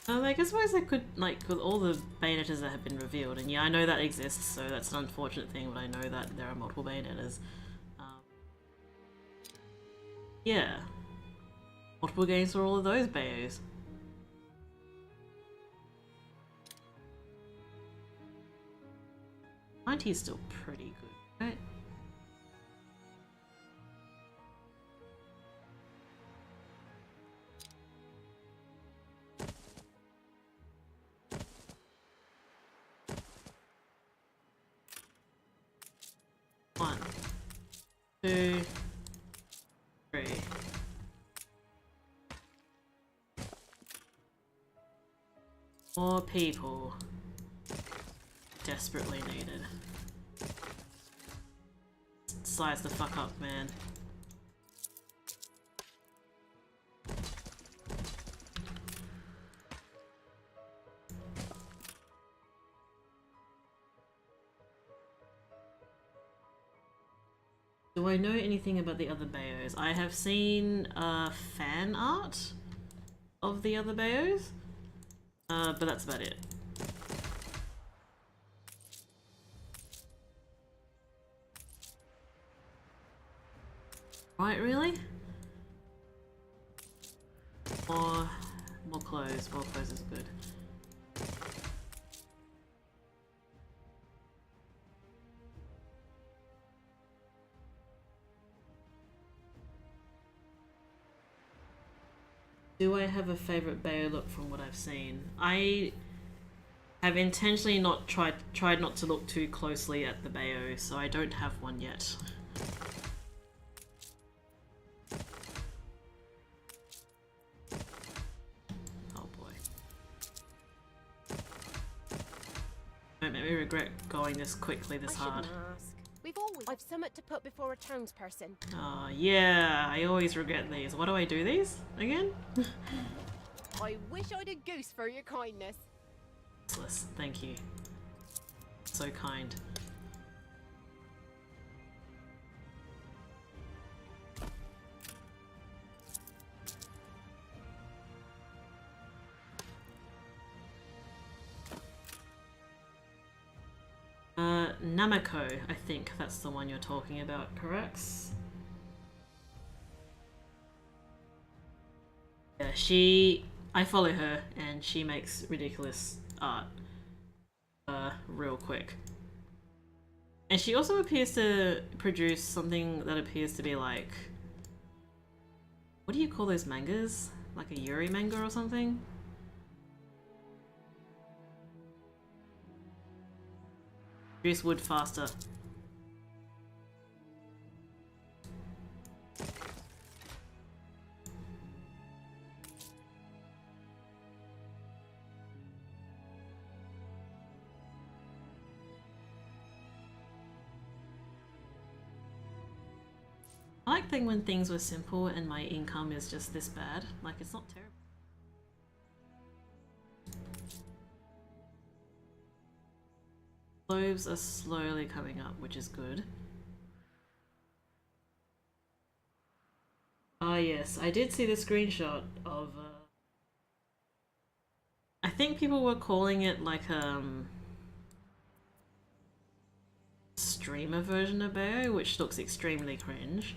Like, I suppose I could, like, with all the Bayonettas that have been revealed, and yeah, I know that exists, so that's an unfortunate thing, but I know that there are multiple Bayonettas. Yeah. Multiple games for all of those Bayos. Is still pretty good, right? One, two, three. More people. Desperately needed. Size the fuck up, man. Do I know anything about the other Bayos? I have seen fan art of the other Bayos, but that's about it. Right, really? More clothes. More clothes is good. Do I have a favorite Bayo look from what I've seen? I have intentionally not tried not to look too closely at the Bayo, so I don't have one yet. Oh boy. Don't make me regret going this quickly, this hard. Ask. I've somewhat to put before a townsperson. Oh yeah, I always regret these. What do I do these again? I wish I'd a goose for your kindness. Useless. Thank you. So kind. Namako, I think that's the one you're talking about, correct? Yeah, I follow her and she makes ridiculous art real quick. And she also appears to produce something that appears to be like, what do you call those mangas? Like a Yuri manga or something? Produce wood faster. I like when things were simple and my income is just this bad. Like, it's not terrible. Globes are slowly coming up, which is good. Ah yes, I did see the screenshot of I think people were calling it like streamer version of Bayo, which looks extremely cringe.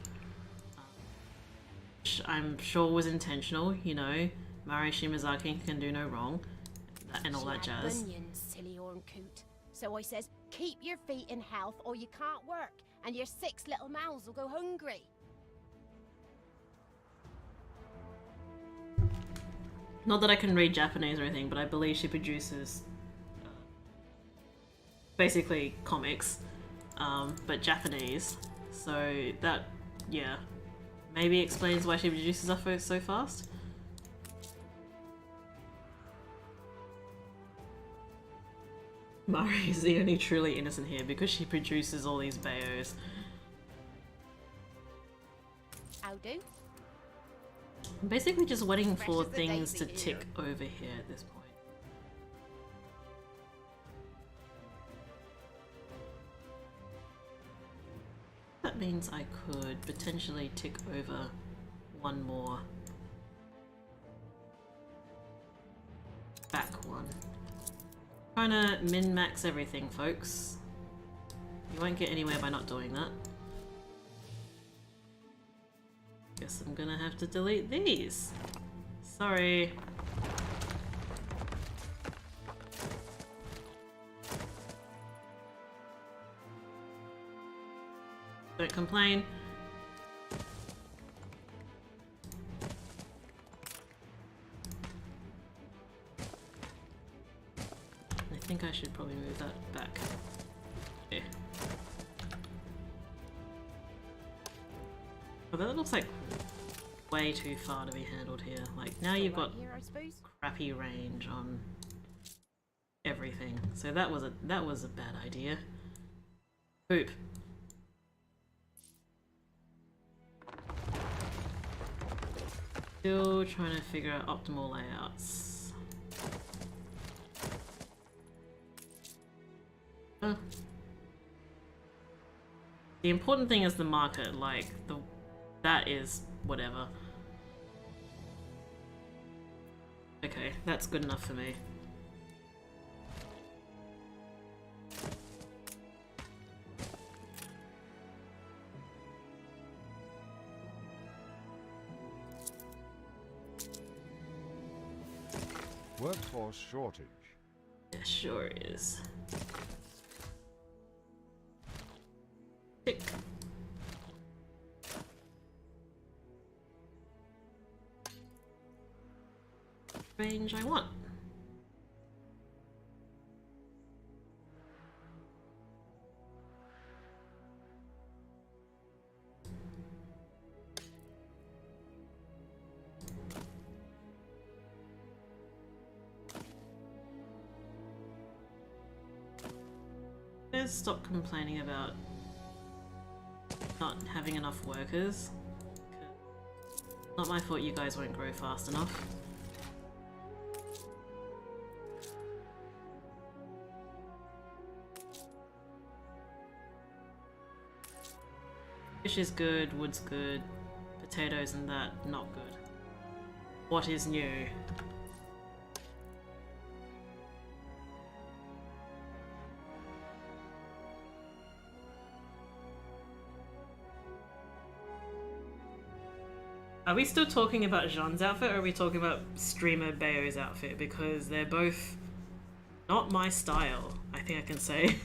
Which I'm sure was intentional, you know. Mari Shimazaki can do no wrong. And all that jazz. Bunions, silly horn coot. So I says, keep your feet in health or you can't work, and your 6 little mouths will go hungry. Not that I can read Japanese or anything, but I believe she produces basically comics, but Japanese. So that, yeah, maybe explains why she produces stuff so fast. Mari is the only truly innocent here because she produces all these Bayos. How do? I'm basically just waiting Fresh for as a things to daisy tick over here at this point. that means I could potentially tick over one more back one. Trying to min-max everything, folks. You won't get anywhere by not doing that. Guess I'm gonna have to delete these. Sorry. Don't complain. I think I should probably move that back. Yeah. Oh, that looks like way too far to be handled here. Like, now you've got Here, I suppose. crappy range on everything. So that was a bad idea. Poop. Still trying to figure out optimal layouts. The important thing is the market, like that is whatever. Okay, that's good enough for me. Workforce shortage. Yeah, sure is. Tick. Range I want. Just stop complaining about not having enough workers. Not my fault you guys won't grow fast enough. Fish is good, wood's good, potatoes and that, not good. What is new? Are we still talking about Jean's outfit, or are we talking about streamer Bayo's outfit? Because they're both not my style, I think I can say.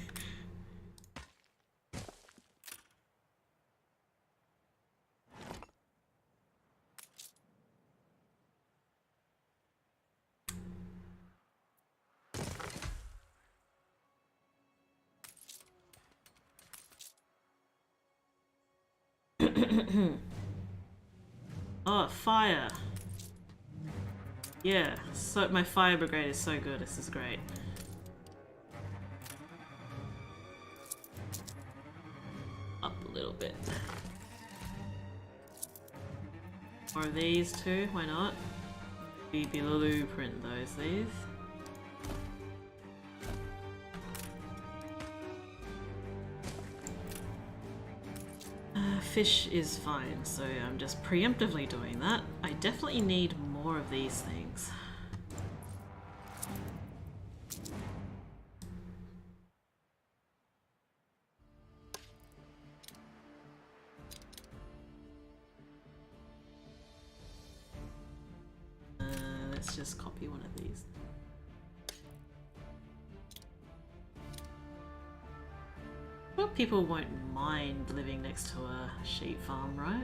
Oh, fire! Yeah, so my fire brigade is so good, this is great. Up a little bit. More of these too, why not? We blueprint those, these. Fish is fine, so I'm just preemptively doing that. I definitely need more of these things. Let's just copy one of these. Well, people won't mind living next to a sheep farm, right?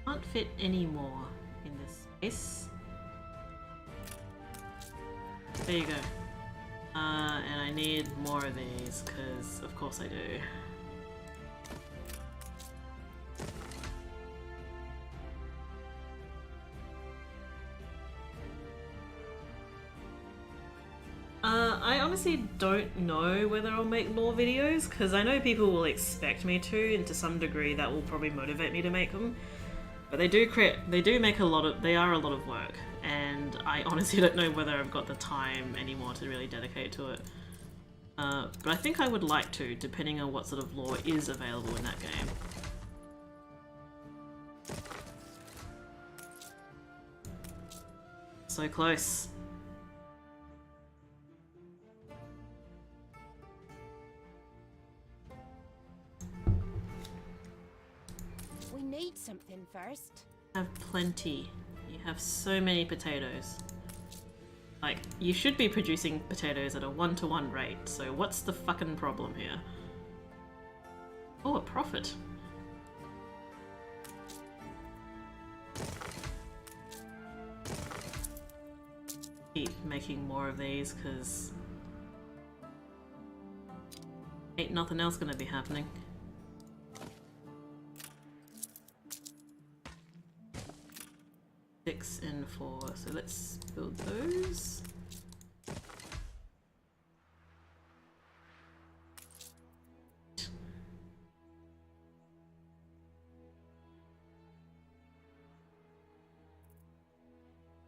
Can't fit any more in this space. There you go. And I need more of these, because of course I do. I honestly don't know whether I'll make more videos, because I know people will expect me to, and to some degree that will probably motivate me to make them. But they do make a lot of, they are a lot of work, and I honestly don't know whether I've got the time anymore to really dedicate to it. But I think I would like to, depending on what sort of lore is available in that game. So close. We need something first. Have plenty. You have so many potatoes. Like, you should be producing potatoes at a 1-to-1 rate, so what's the fucking problem here? Oh, a profit. Keep making more of these, because ain't nothing else gonna be happening. Six and 4, so let's build those.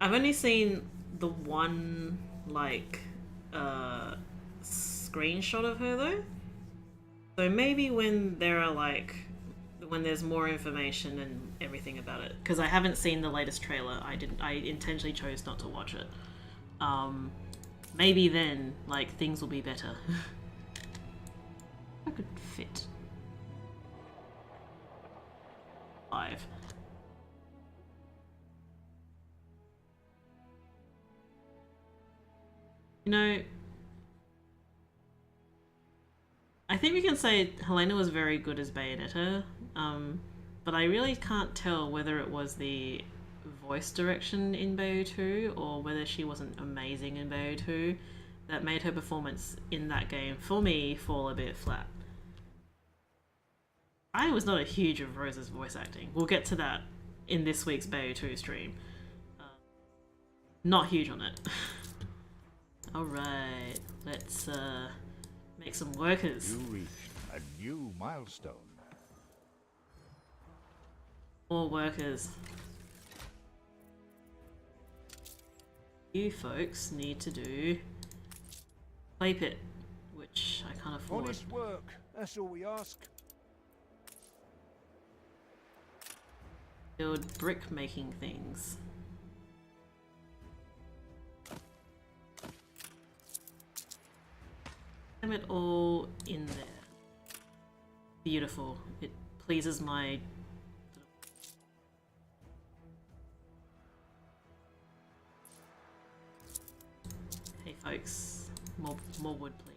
I've only seen the one, like, screenshot of her though. So maybe when there are like, when there's more information and everything about it, because I haven't seen the latest trailer. I intentionally chose not to watch it. Maybe then, like, things will be better. I could fit 5. You know, I think we can say Helena was very good as Bayonetta, but I really can't tell whether it was the voice direction in Bayo 2 or whether she wasn't amazing in Bayo 2 that made her performance in that game, for me, fall a bit flat. I was not a huge of Rose's voice acting. We'll get to that in this week's Bayo 2 stream. Not huge on it. Alright, let's make some workers. You reached a new milestone. More workers. You folks need to do clay pit, which I can't afford. Honest work, that's all we ask. Build brick making things. Have it all in there. Beautiful. It pleases my... Hey folks, more wood please.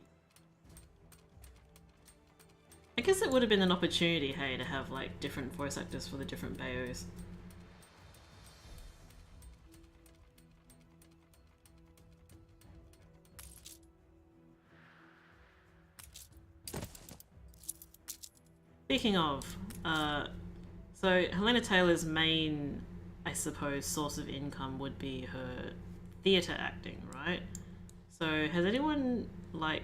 I guess it would have been an opportunity, hey, to have like different voice actors for the different Bayos. Speaking of, so Helena Taylor's main, I suppose, source of income would be her theatre acting, right? So has anyone, like,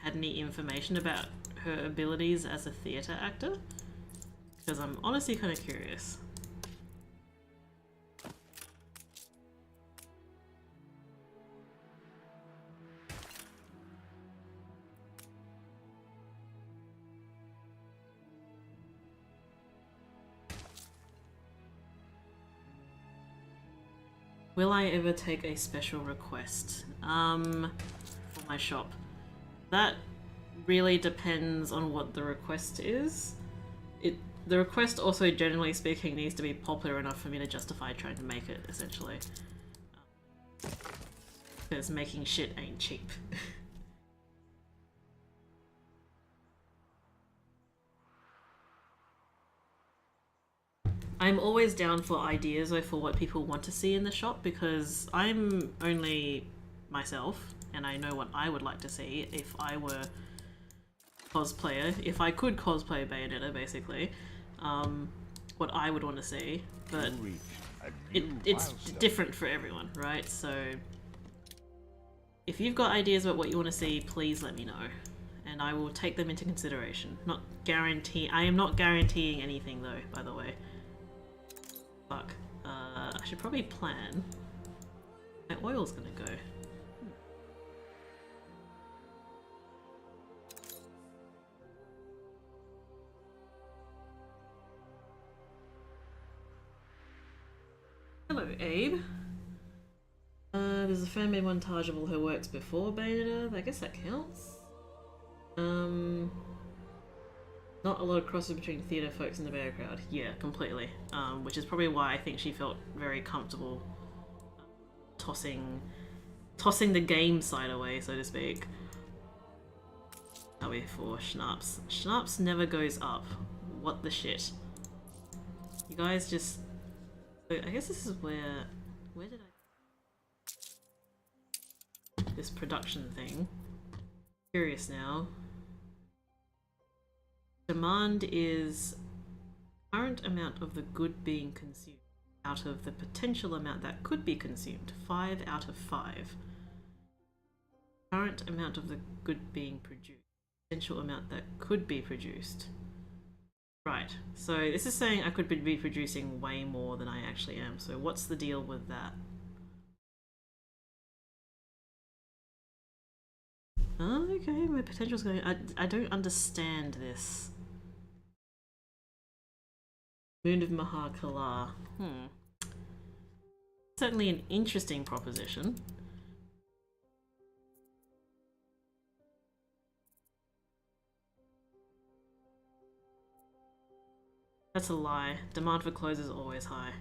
had any information about her abilities as a theatre actor? Because I'm honestly kind of curious. Will I ever take a special request for my shop? That really depends on what the request is. The request also, generally speaking, needs to be popular enough for me to justify trying to make it, essentially. Because making shit ain't cheap. I'm always down for ideas or for what people want to see in the shop, because I'm only myself and I know what I would like to see if I were cosplayer, if I could cosplay Bayonetta, basically, what I would want to see, but it's different for everyone, right? So if you've got ideas about what you want to see, please let me know and I will take them into consideration. I am not guaranteeing anything though, by the way. Fuck. I should probably plan. My oil's gonna go. Hello, Abe. There's a fan-made montage of all her works before Bayonetta. I guess that counts. Not a lot of crosses between theatre folks and the bear crowd. Yeah, completely. Which is probably why I think she felt very comfortable tossing the game side away, so to speak. Are we for Schnapps? Schnapps never goes up. What the shit? You guys just... I guess this is where did I... This production thing. Curious now. Demand is current amount of the good being consumed out of the potential amount that could be consumed. 5 out of 5. Current amount of the good being produced. Potential amount that could be produced. Right, so this is saying I could be producing way more than I actually am. So what's the deal with that? Oh, okay, my potential's going... I don't understand this. Moon of Mahakala. Certainly an interesting proposition. That's a lie. Demand for clothes is always high.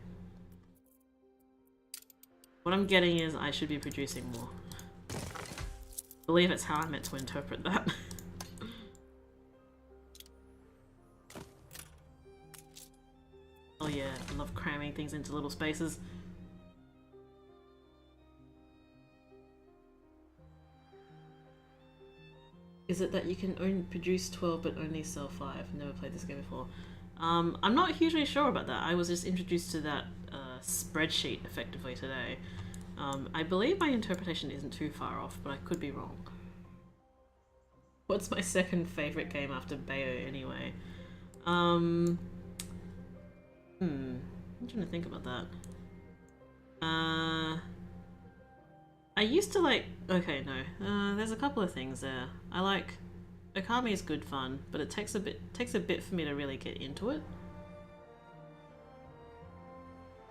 What I'm getting is I should be producing more. I believe it's how I meant to interpret that. Oh yeah, I love cramming things into little spaces. Is it that you can only produce 12 but only sell 5? Never played this game before. I'm not hugely sure about that. I was just introduced to that spreadsheet effectively today. I believe my interpretation isn't too far off, but I could be wrong. What's my second favourite game after Bayo anyway? I'm trying to think about that. I used to like... Okay, no. There's a couple of things there. I like... Okami is good fun, but it takes a bit for me to really get into it.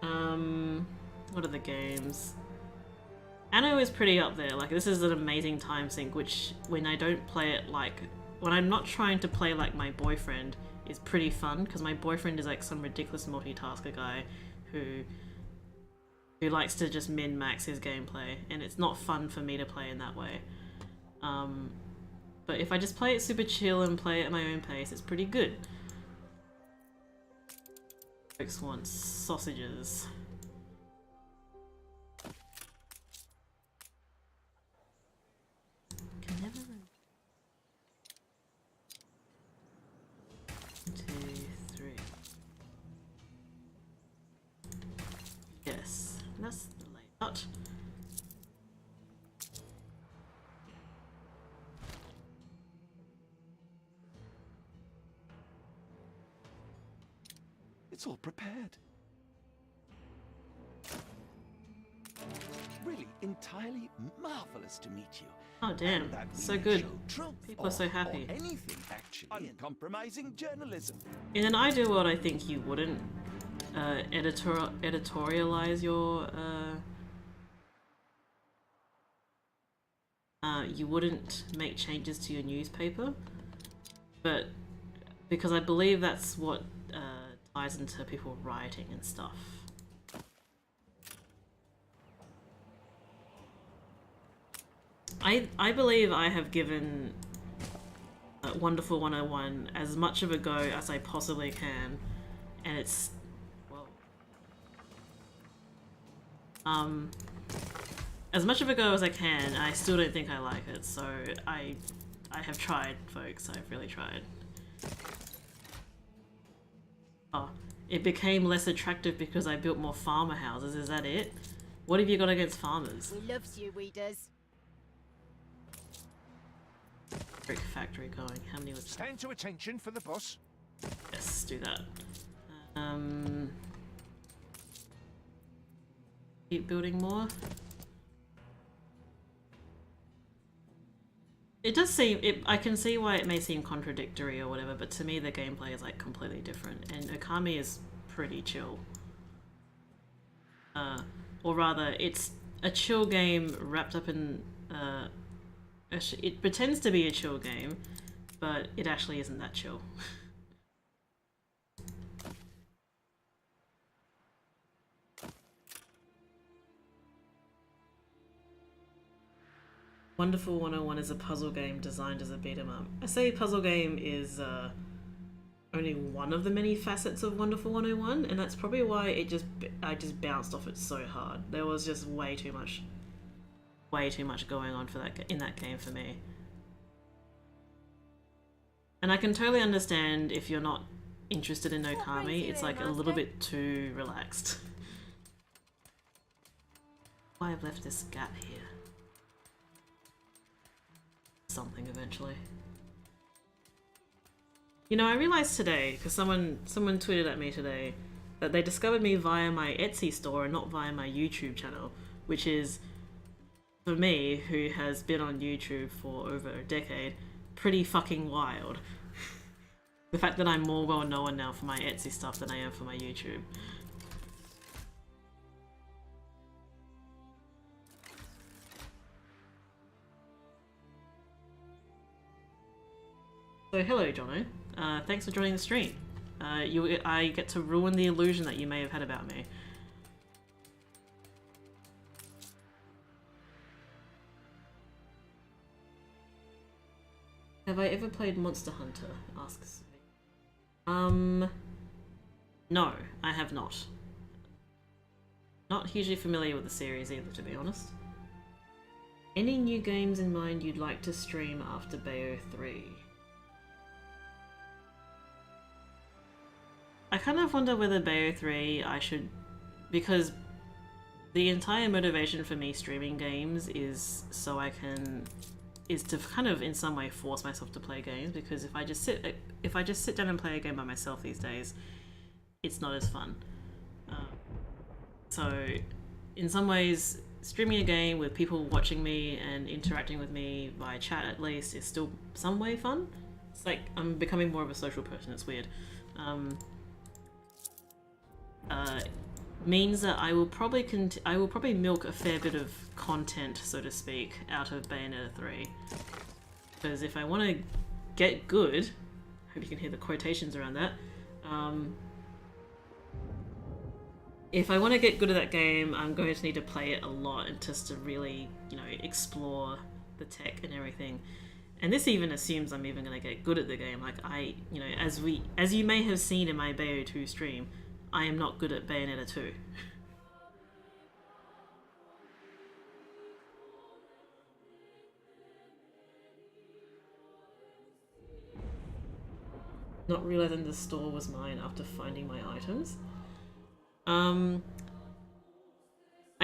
What are the games? Anno is pretty up there. Like, this is an amazing time sink, which when I don't play it like... When I'm not trying to play like my boyfriend, is pretty fun, because my boyfriend is like some ridiculous multitasker guy who likes to just min-max his gameplay, and it's not fun for me to play in that way. But if I just play it super chill and play it at my own pace, it's pretty good. Folks want sausages. Can never remember. 2, 3. Yes, that's the layout. It's all prepared. Really, entirely marvelous to meet you. Oh damn, And that we so may good. show truth People are so happy. Or anything, actually. Uncompromising journalism. In an ideal world, I think you wouldn't editorialize your you wouldn't make changes to your newspaper, but because I believe that's what ties into people writing and stuff. I believe I have given Wonderful 101 as much of a go as I possibly can, and it's, well, as much of a go as I can. I still don't think I like it, so I have tried, folks. I've really tried. Oh, it became less attractive because I built more farmer houses. Is that it? What have you got against farmers? We loves you, we does. Brick factory going. How many was that? Stand to attention for the boss. Yes, do that. keep building more. It does seem, I can see why it may seem contradictory or whatever, but to me the gameplay is like completely different, and Okami is pretty chill. Or rather, it's a chill game wrapped up in, it pretends to be a chill game, but it actually isn't that chill. Wonderful 101 is a puzzle game designed as a beat 'em up. I say puzzle game is only one of the many facets of Wonderful 101, and that's probably why I just bounced off it so hard. There was just way too much going on for that in that game for me. And I can totally understand if you're not interested in Okami, it's like a little bit too relaxed. Why I've left this gap here. Something eventually. You know, I realized today, because someone tweeted at me today, that they discovered me via my Etsy store and not via my YouTube channel, which is, for me, who has been on YouTube for over a decade, pretty fucking wild. The fact that I'm more well known now for my Etsy stuff than I am for my YouTube. So hello, Jono. Thanks for joining the stream. I get to ruin the illusion that you may have had about me. Have I ever played Monster Hunter? Asks me. No, I have not. Not hugely familiar with the series either, to be honest. Any new games in mind you'd like to stream after Bayo 3? I kind of wonder whether Bayo 3 I should, because the entire motivation for me streaming games is to kind of in some way force myself to play games, because if I just sit down and play a game by myself these days, it's not as fun. So in some ways, streaming a game with people watching me and interacting with me via chat at least is still some way fun. It's like I'm becoming more of a social person. It's weird. Means that I will probably milk a fair bit of content, so to speak, out of Bayonetta 3. Because if I want to get good, I hope you can hear the quotations around that. If I want to get good at that game, I'm going to need to play it a lot and just to really, you know, explore the tech and everything. And this even assumes I'm even going to get good at the game. Like you know, as you may have seen in my Bayo 2 stream, I am not good at Bayonetta 2. Not realizing the store was mine after finding my items. I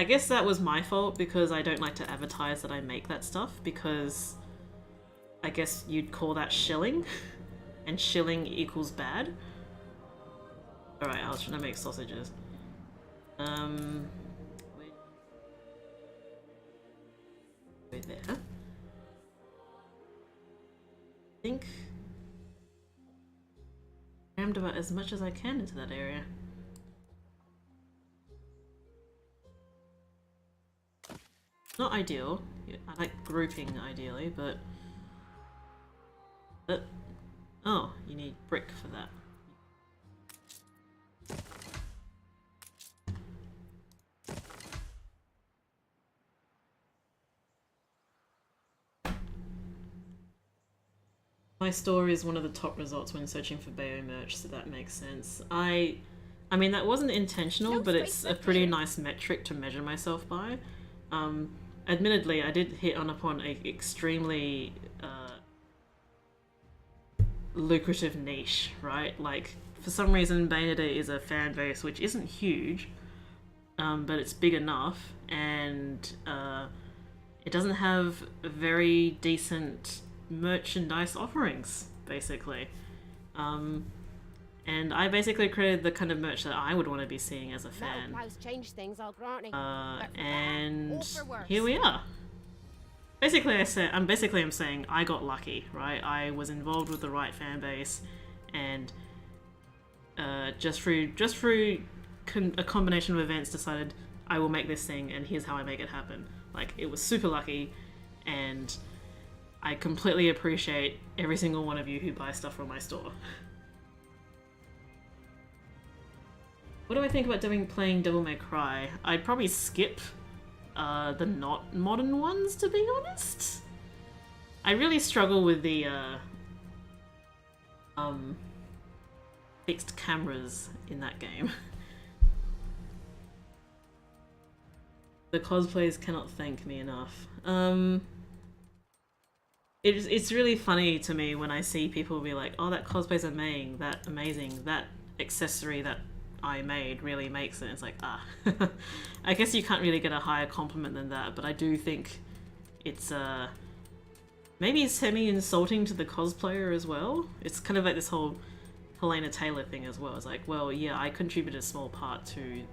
guess that was my fault because I don't like to advertise that I make that stuff, because I guess you'd call that shilling, and shilling equals bad. Alright, I was trying to make sausages. Wait there. I think I rammed about as much as I can into that area. Not ideal. I like grouping ideally, but oh, you need brick for that. My store is one of the top results when searching for Bayo merch, so that makes sense. I mean, that wasn't intentional, but it's a pretty nice metric to measure myself by. Admittedly, I did hit upon a extremely lucrative niche, right? Like, for some reason, Bayonetta is a fan base which isn't huge, but it's big enough, and it doesn't have very decent merchandise offerings, basically. And I basically created the kind of merch that I would want to be seeing as a fan. Metal plows change things, I'll grant you. But for better And or for worse. here we are. Basically, I'm saying I got lucky, right? I was involved with the right fan base, and just through a combination of events, decided I will make this thing, and here's how I make it happen. Like, it was super lucky, and I completely appreciate every single one of you who buy stuff from my store. What do I think about playing Devil May Cry? I'd probably skip the not modern ones, to be honest. I really struggle with the fixed cameras in that game. The cosplayers cannot thank me enough. It's really funny to me when I see people be like, oh, that cosplay's amazing, that accessory that I made really makes it. It's like, I guess you can't really get a higher compliment than that, but I do think it's maybe semi-insulting to the cosplayer as well. It's kind of like this whole Helena Taylor thing as well. It's like, well, yeah, I contributed a small part to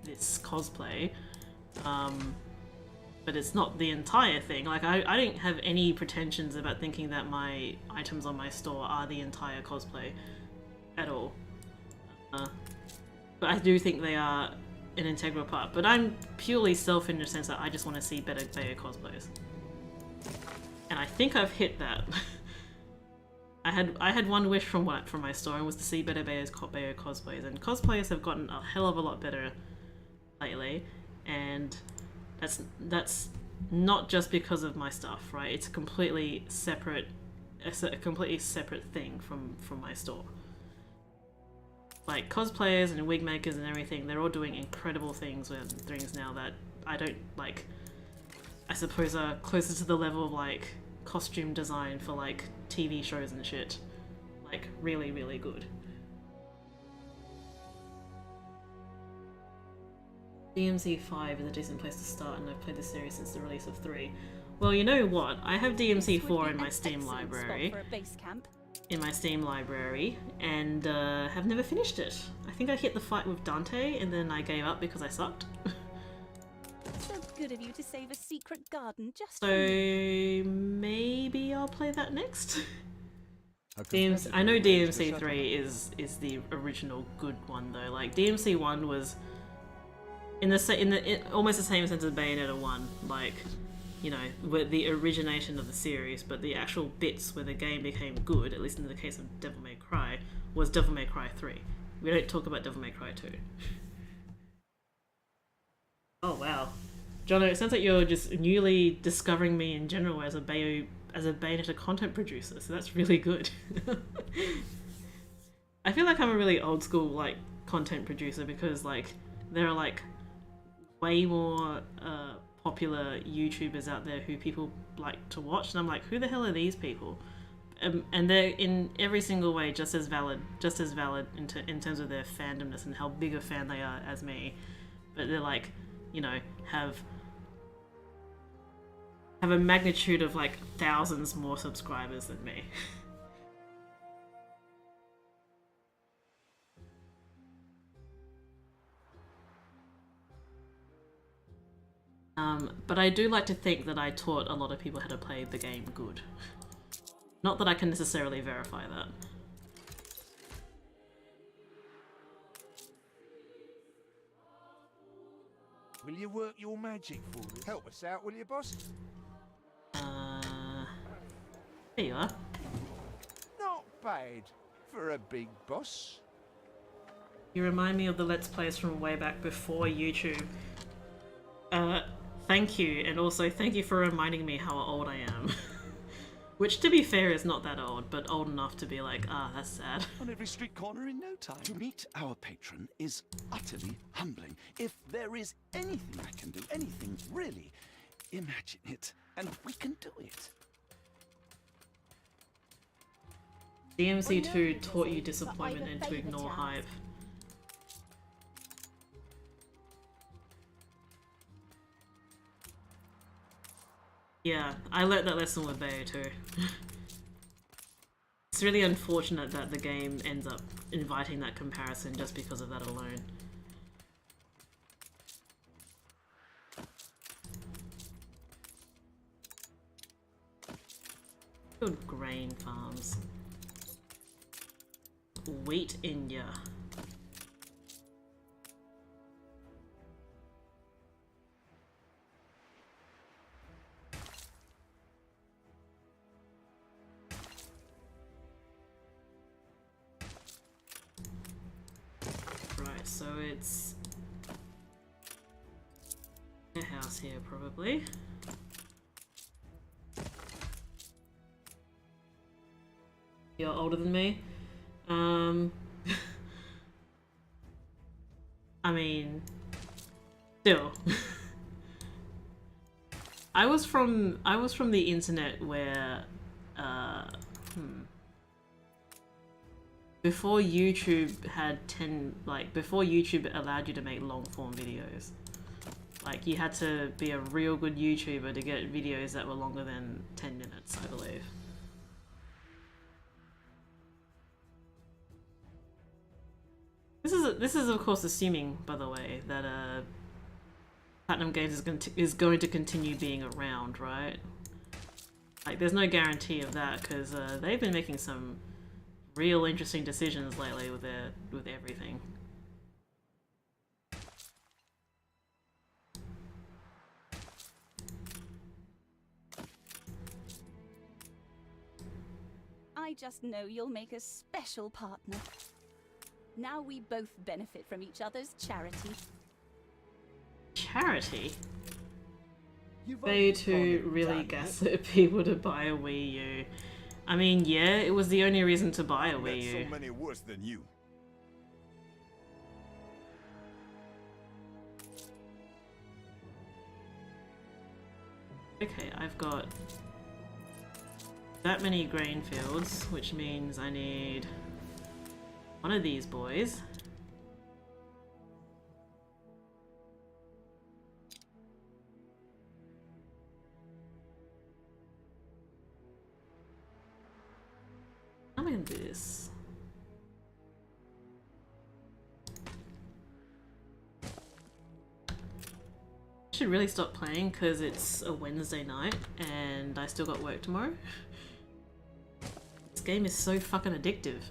this cosplay, but it's not the entire thing. Like, I don't have any pretensions about thinking that my items on my store are the entire cosplay at all. But I do think they are an integral part. But I'm purely selfish in the sense that I just want to see better Bayo cosplays. And I think I've hit that. I had one wish from my store, and was to see better Bayo cosplays. And cosplayers have gotten a hell of a lot better lately. And that's not just because of my stuff, right? It's a completely separate thing from my store. Like, cosplayers and wig makers and everything, they're all doing incredible things with things now that I don't, like, I suppose are closer to the level of, like, costume design for, like, TV shows and shit. Like, really, really good. DMC 5 is a decent place to start, and I've played the series since the release of 3. Well, you know what? I have DMC 4 in my Steam library. And have never finished it. I think I hit the fight with Dante, and then I gave up because I sucked. So good of you to save a secret garden just So for me. maybe I'll play that next. A I know competitive way to DMC shut 3 is the original good one though. Like, DMC 1 was in almost the same sense as Bayonetta 1. Like, you know, with the origination of the series, but the actual bits where the game became good, at least in the case of Devil May Cry, was Devil May Cry 3. We don't talk about Devil May Cry 2. Oh wow. Jono, it sounds like you're just newly discovering me in general as a Bayonetta content producer, so that's really good. I feel like I'm a really old school, like, content producer because, like, there are, like, way more popular YouTubers out there who people like to watch, and I'm like, who the hell are these people? And they're in every single way just as valid in terms of their fandomness and how big a fan they are as me. But they're like, you know, have a magnitude of like thousands more subscribers than me. But I do like to think that I taught a lot of people how to play the game good. Not that I can necessarily verify that. Will you work your magic for us? Help us out, will you, boss? There you are. Not bad for a big boss. You remind me of the Let's Plays from way back before YouTube. Thank you, and also thank you for reminding me how old I am. Which, to be fair, is not that old, but old enough to be like, that's sad. On every street corner in no time. To meet our patron is utterly humbling. If there is anything I can do, anything really, imagine it, and we can do it. DMC2 taught you disappointment and to ignore hype. Yeah, I learnt that lesson with Bayo too. it's really unfortunate that the game ends up inviting that comparison just because of that alone. Good grain farms. Wheat India. Right, so it's a house here probably. You're older than me. I mean, still. I was from the internet where before YouTube had before YouTube allowed you to make long form videos. Like, you had to be a real good YouTuber to get videos that were longer than 10 minutes, I believe. This is of course assuming, by the way, that Platinum Games is going to continue being around, right? Like, there's no guarantee of that because they've been making some real interesting decisions lately with everything. I just know you'll make a special partner. Now we both benefit from each other's charity. Charity? You've They only to gone and really done gaslit people to buy a Wii U. I mean, yeah, it was the only reason to buy a Met Wii so U. many worse than you. Okay, I've got that many grain fields, which means I need one of these boys. How am I gonna do this? I should really stop playing because it's a Wednesday night and I still got work tomorrow. This game is so fucking addictive.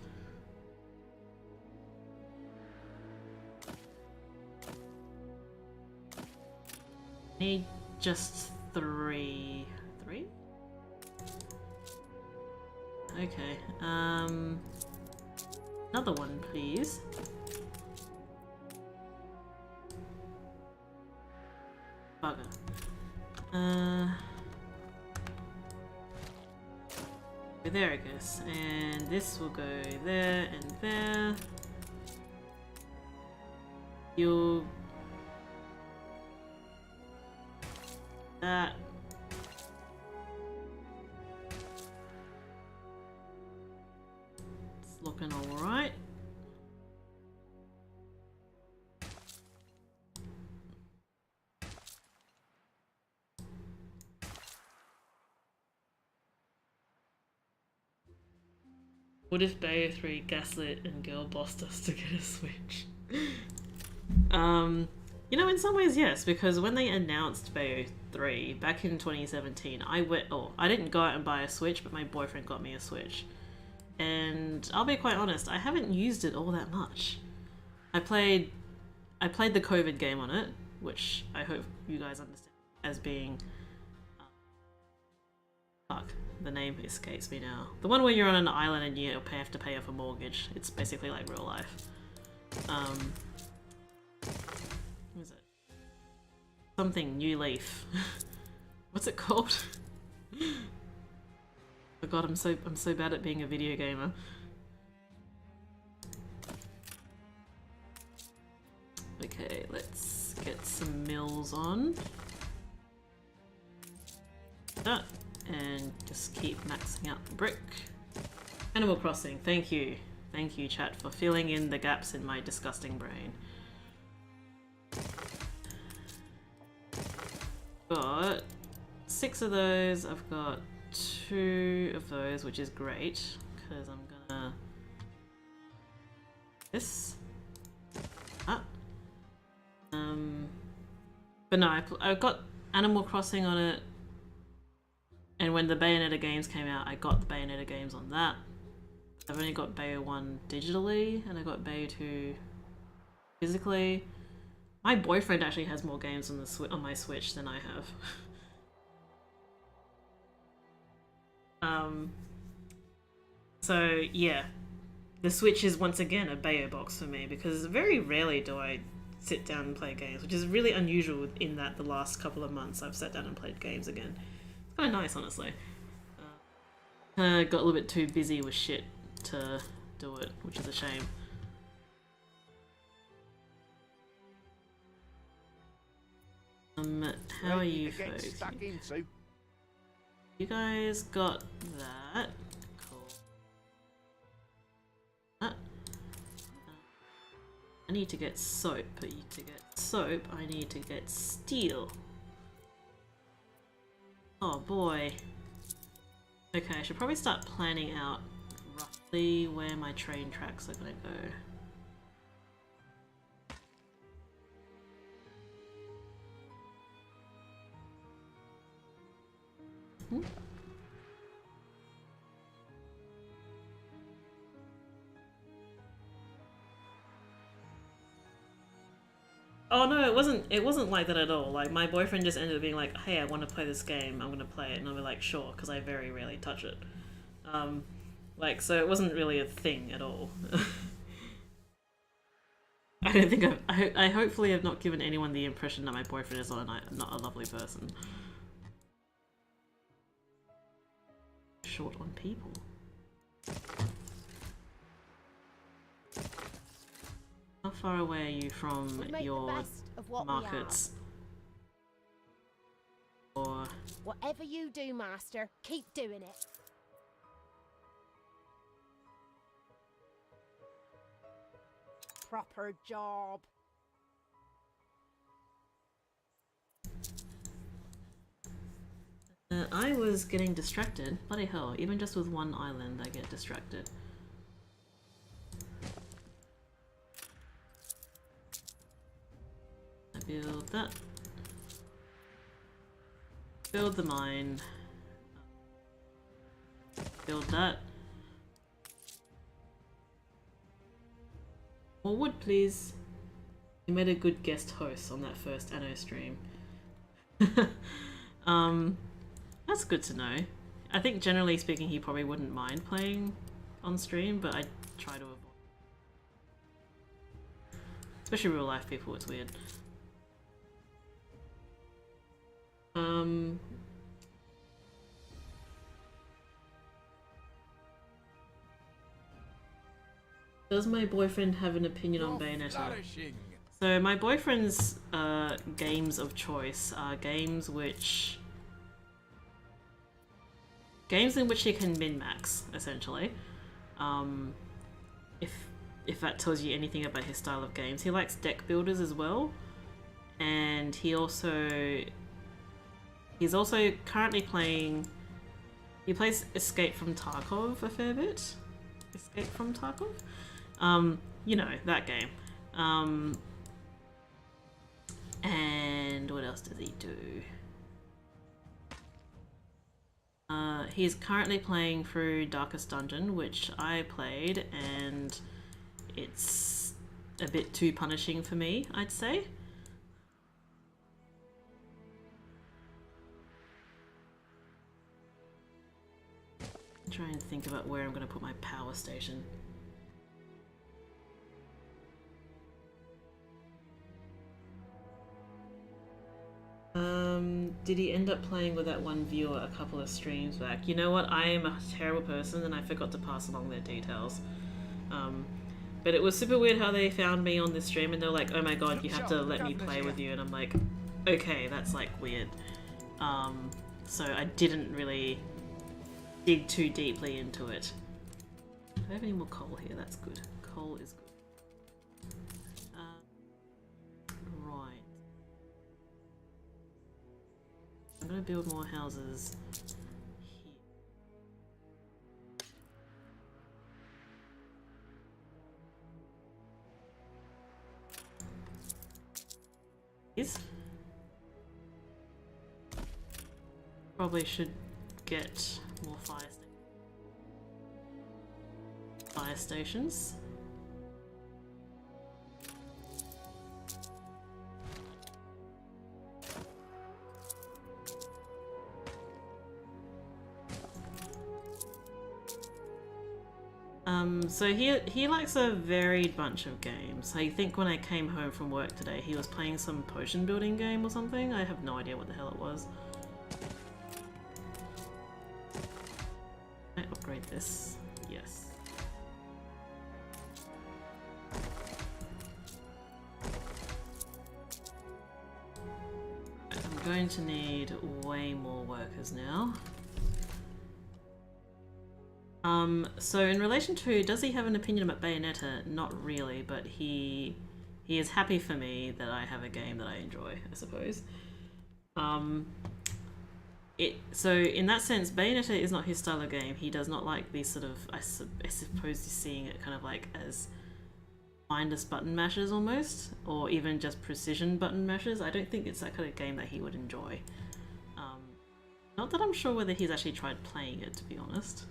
Need just three. Three? Okay, another one, please. Bugger. There, I guess. And this will go there and there. You'll... that. It's looking alright. What if Bayo 3 gaslit and girl bossed us to get a Switch? You know, in some ways, yes, because when they announced Bayo 3 back in 2017, I didn't go out and buy a Switch, but my boyfriend got me a Switch. And I'll be quite honest, I haven't used it all that much. I played the COVID game on it, which I hope you guys understand as being... fuck, the name escapes me now. The one where you're on an island and you have to pay off a mortgage. It's basically like real life. What is it? Something New Leaf. What's it called? Oh god, I'm so bad at being a video gamer. Okay, let's get some mills on. That, and just keep maxing out the brick. Animal Crossing, thank you. Thank you, chat, for filling in the gaps in my disgusting brain. Got 6 of those, I've got 2 of those, which is great, because I'm gonna this. But no, I got Animal Crossing on it, and when the Bayonetta games came out, I got the Bayonetta games on that. I've only got Bayo 1 digitally, and I got Bayo 2 physically. My boyfriend actually has more games on the on my Switch than I have. So yeah, the Switch is once again a Bayo box for me because very rarely do I sit down and play games, which is really unusual in that the last couple of months I've sat down and played games again. It's kind of nice, honestly. Got a little bit too busy with shit to do it, which is a shame. How are you folks? Stuck into. You guys got that. Cool. I need to get soap, but to get soap, I need to get steel. Oh boy. Okay, I should probably start planning out roughly where my train tracks are gonna go. Oh no, it wasn't like that at all. Like my boyfriend just ended up being like, "Hey, I want to play this game. I'm gonna play it," and I'll be like, "Sure," because I very rarely touch it. Like so, it wasn't really a thing at all. I don't think I hopefully have not given anyone the impression that my boyfriend is not a lovely person. Short on people. How far away are you from your markets? Or Whatever you do, Master, keep doing it. Proper job. I was getting distracted. Bloody hell, even just with one island I get distracted. I build that. Build the mine. Build that. More wood, please. You made a good guest host on that first Anno stream. That's good to know. I think generally speaking he probably wouldn't mind playing on stream, but I try to avoid. Especially real life people, it's weird. Does my boyfriend have an opinion on Bayonetta? So my boyfriend's games of choice are games in which he can min-max, essentially. If that tells you anything about his style of games. He likes deck builders as well, and he's also currently playing. He plays Escape from Tarkov a fair bit. Escape from Tarkov, you know that game. And what else does he do? He's currently playing through Darkest Dungeon, which I played, and it's a bit too punishing for me, I'd say. Try and think about where I'm going to put my power station. Did he end up playing with that one viewer a couple of streams back? You know what, I am a terrible person and I forgot to pass along their details. But it was super weird how they found me on this stream and they're like, oh my god, you have to let me play with you, and I'm like, okay, that's like weird. So I didn't really dig too deeply into it. Do I have any more coal here? That's good. Coal is good. Right. I'm gonna build more houses here. Please. Probably should get more fire stations. So he likes a varied bunch of games. I think when I came home from work today, he was playing some potion building game or something. I have no idea what the hell it was. Can I upgrade this? Yes. I'm going to need way more workers now. So in relation to, does he have an opinion about Bayonetta? Not really, but he is happy for me that I have a game that I enjoy, I suppose. So in that sense, Bayonetta is not his style of game. He does not like these sort of, I suppose he's seeing it kind of like as mindless button mashers almost, or even just precision button mashers. I don't think it's that kind of game that he would enjoy. Not that I'm sure whether he's actually tried playing it, to be honest.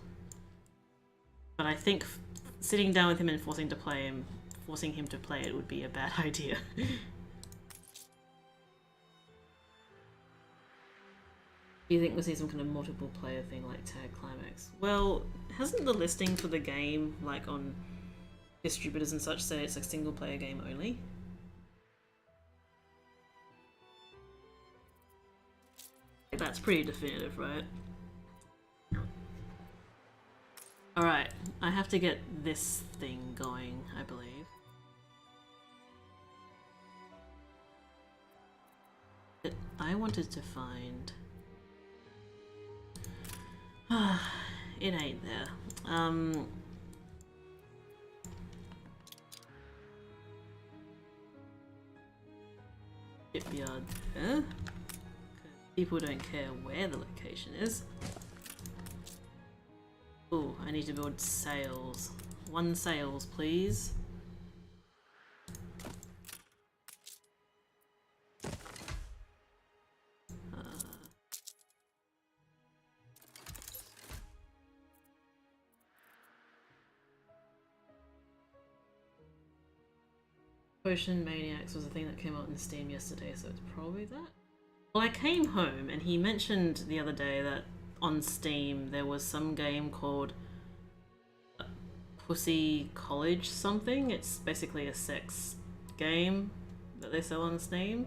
But I think sitting down with him and forcing him to play it would be a bad idea. Do you think we'll see some kind of multiple player thing like Tag Climax? Well, hasn't the listing for the game, like on distributors and such, said it's a single player game only? That's pretty definitive, right? Alright, I have to get this thing going, I believe. I wanted to find... it ain't there. Shipyard there. 'Cause people don't care where the location is. Oh, I need to build sails. 1 sails, please. Potion Maniacs was a thing that came out in Steam yesterday, so it's probably that. Well, I came home and he mentioned the other day that on Steam there was some game called Pussy College something. It's basically a sex game that they sell on Steam.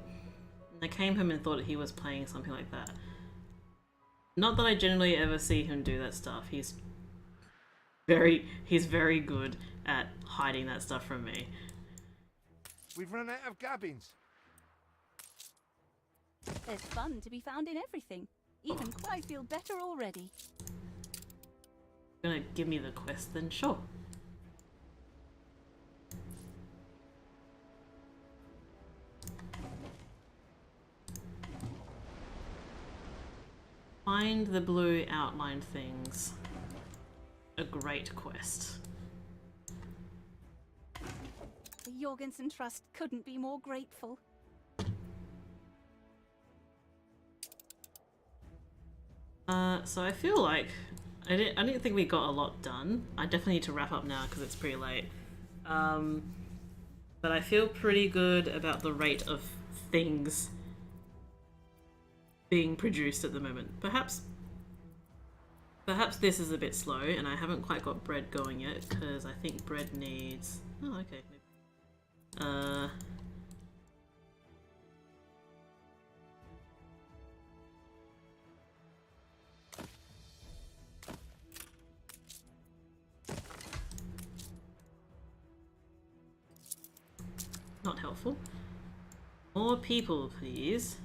And I came home and thought he was playing something like that. Not that I generally ever see him do that stuff. He's very good at hiding that stuff from me. We've run out of gubbins. There's fun to be found in everything. Even I feel better already. Gonna give me the quest then? Sure. Find the blue outlined things. A great quest. The Jorgensen Trust couldn't be more grateful. So I feel like I didn't think we got a lot done. I definitely need to wrap up now because it's pretty late. But I feel pretty good about the rate of things being produced at the moment. Perhaps this is a bit slow and I haven't quite got bread going yet because I think bread needs... Oh, okay. Not helpful. More people, please.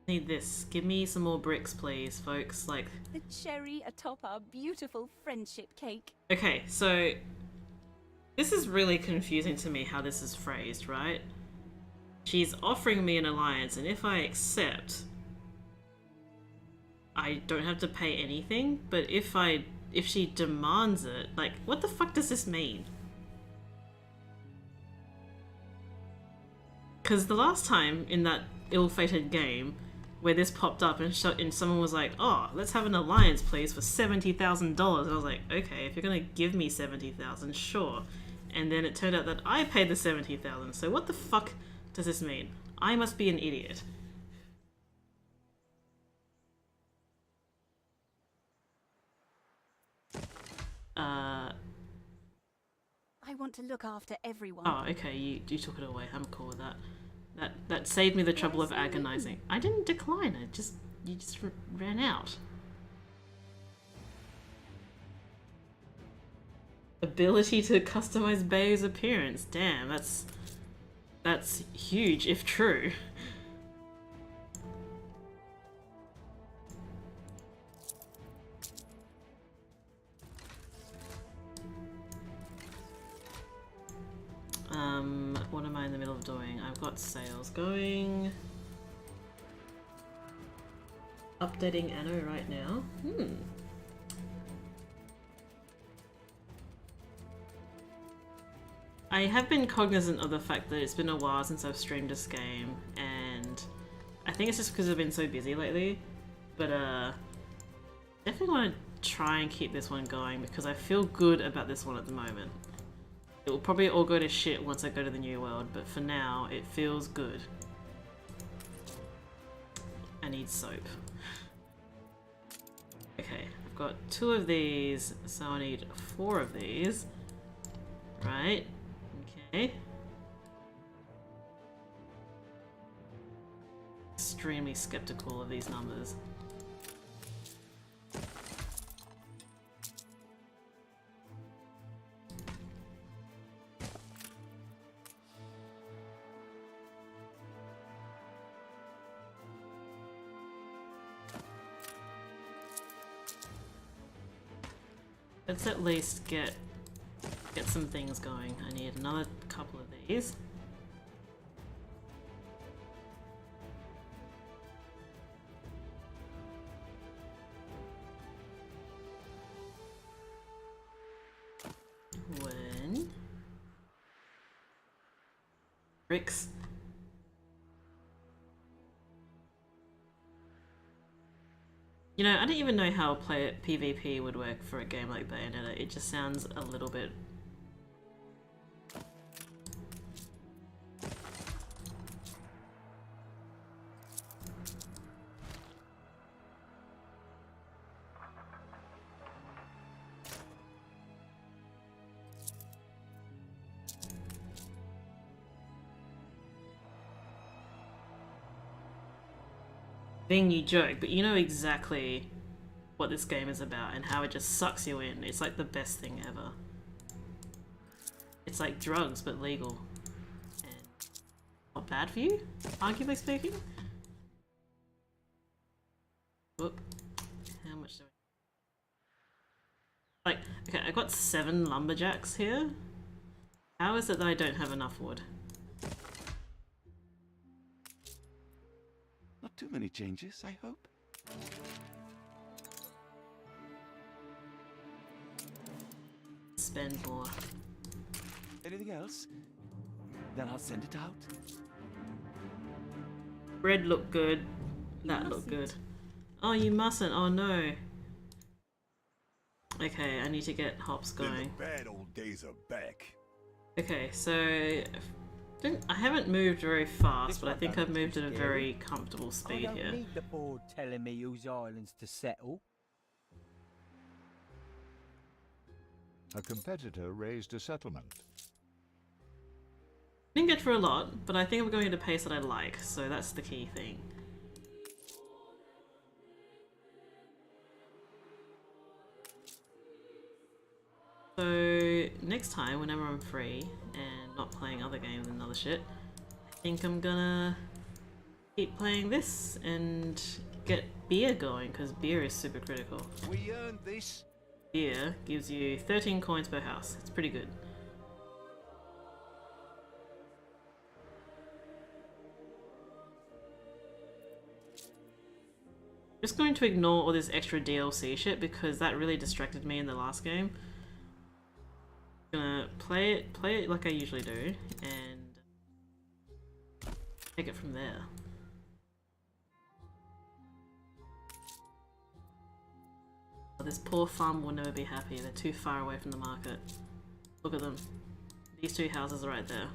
Need this. Give me some more bricks, please, folks. Like... The cherry atop our beautiful friendship cake. Okay, so... This is really confusing to me how this is phrased, right? She's offering me an alliance, and if I accept, I don't have to pay anything, but if she demands it, like, what the fuck does this mean? Because the last time in that ill-fated game where this popped up and someone was like, oh, let's have an alliance please for $70,000, I was like, okay, if you're gonna give me $70,000, sure. And then it turned out that I paid the $70,000, so what the fuck does this mean? I must be an idiot. I want to look after everyone. Oh, okay, you took it away. I'm cool with that. That saved me the trouble of agonizing. I didn't decline it. You just ran out. Ability to customize Bayo's appearance. Damn, that's huge if true. What am I in the middle of doing? I've got sales going. Updating Anno right now. I have been cognizant of the fact that it's been a while since I've streamed this game, and I think it's just because I've been so busy lately, but definitely want to try and keep this one going because I feel good about this one at the moment. It will probably all go to shit once I go to the new world, but for now, it feels good. I need soap. Okay, I've got 2 of these, so I need 4 of these. Right, okay. Extremely skeptical of these numbers. Let's at least get some things going. I need another couple of these. When bricks. You know, I don't even know how PvP would work for a game like Bayonetta. It just sounds a little bit... Being you joke, but you know exactly what this game is about and how it just sucks you in. It's like the best thing ever. It's like drugs, but legal. And not bad for you, arguably speaking. Whoop. How much do I... Like, okay, I've got 7 lumberjacks here. How is it that I don't have enough wood? Not too many changes, I hope. Spend more. Anything else? Then I'll send it out. Bread looked good. That looked good. Oh, you mustn't. Oh no. Okay, I need to get hops going. The bad old days are back. Okay, so I haven't moved very fast, but I think I've moved at a very comfortable speed I don't here. need the board telling me whose islands to settle. A competitor raised a settlement. Didn't get through a lot, but I think I'm going at a pace that I like, so that's the key thing. So next time, whenever I'm free and not playing other games and other shit, I think I'm gonna keep playing this and get beer going, because beer is super critical. We earned this. Beer gives you 13 coins per house. It's pretty good. just going to ignore all this extra DLC shit because that really distracted me in the last game. I'm gonna play it like I usually do, and take it from there. Oh, this poor farm will never be happy. They're too far away from the market. Look at them. These two houses are right there.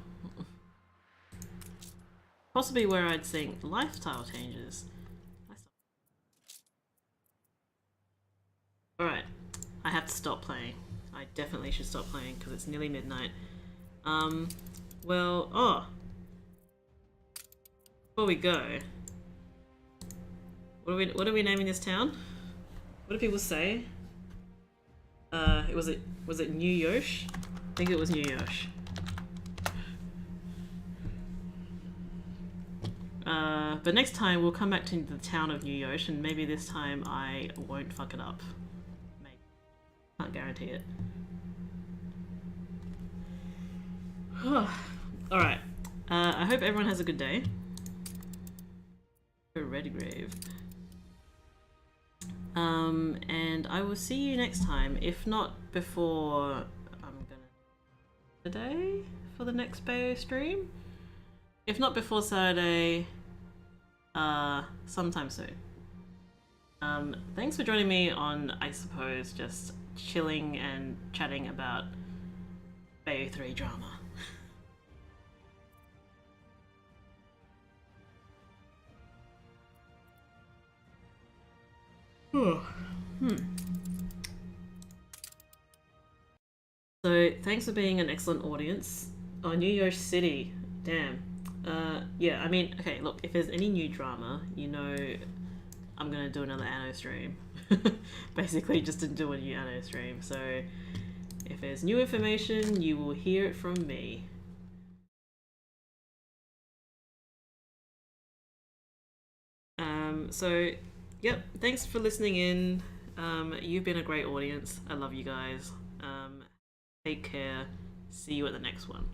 Possibly where I'd think lifestyle changes. Alright, I have to stop playing. I definitely should stop playing because it's nearly midnight. Well, oh! Before we go, what are we naming this town? What do people say? Was it New Yosh? I think it was New Yosh. But next time we'll come back to the town of New Yosh, and maybe this time I won't fuck it up. Maybe. Can't guarantee it. Alright. I hope everyone has a good day. Redgrave. And I will see you next time, if not before I'm gonna today for the next Bayo stream. If not before Saturday, sometime soon. Thanks for joining me on, I suppose, just chilling and chatting about Bayo 3 drama. So, thanks for being an excellent audience. Oh, New York City. Damn. Yeah, I mean, okay, look, if there's any new drama, you know I'm gonna do another Anno stream. Basically, just to do a new Anno stream. So, if there's new information, you will hear it from me. So, yep, thanks for listening in. You've been a great audience. I love you guys. Take care. See you at the next one.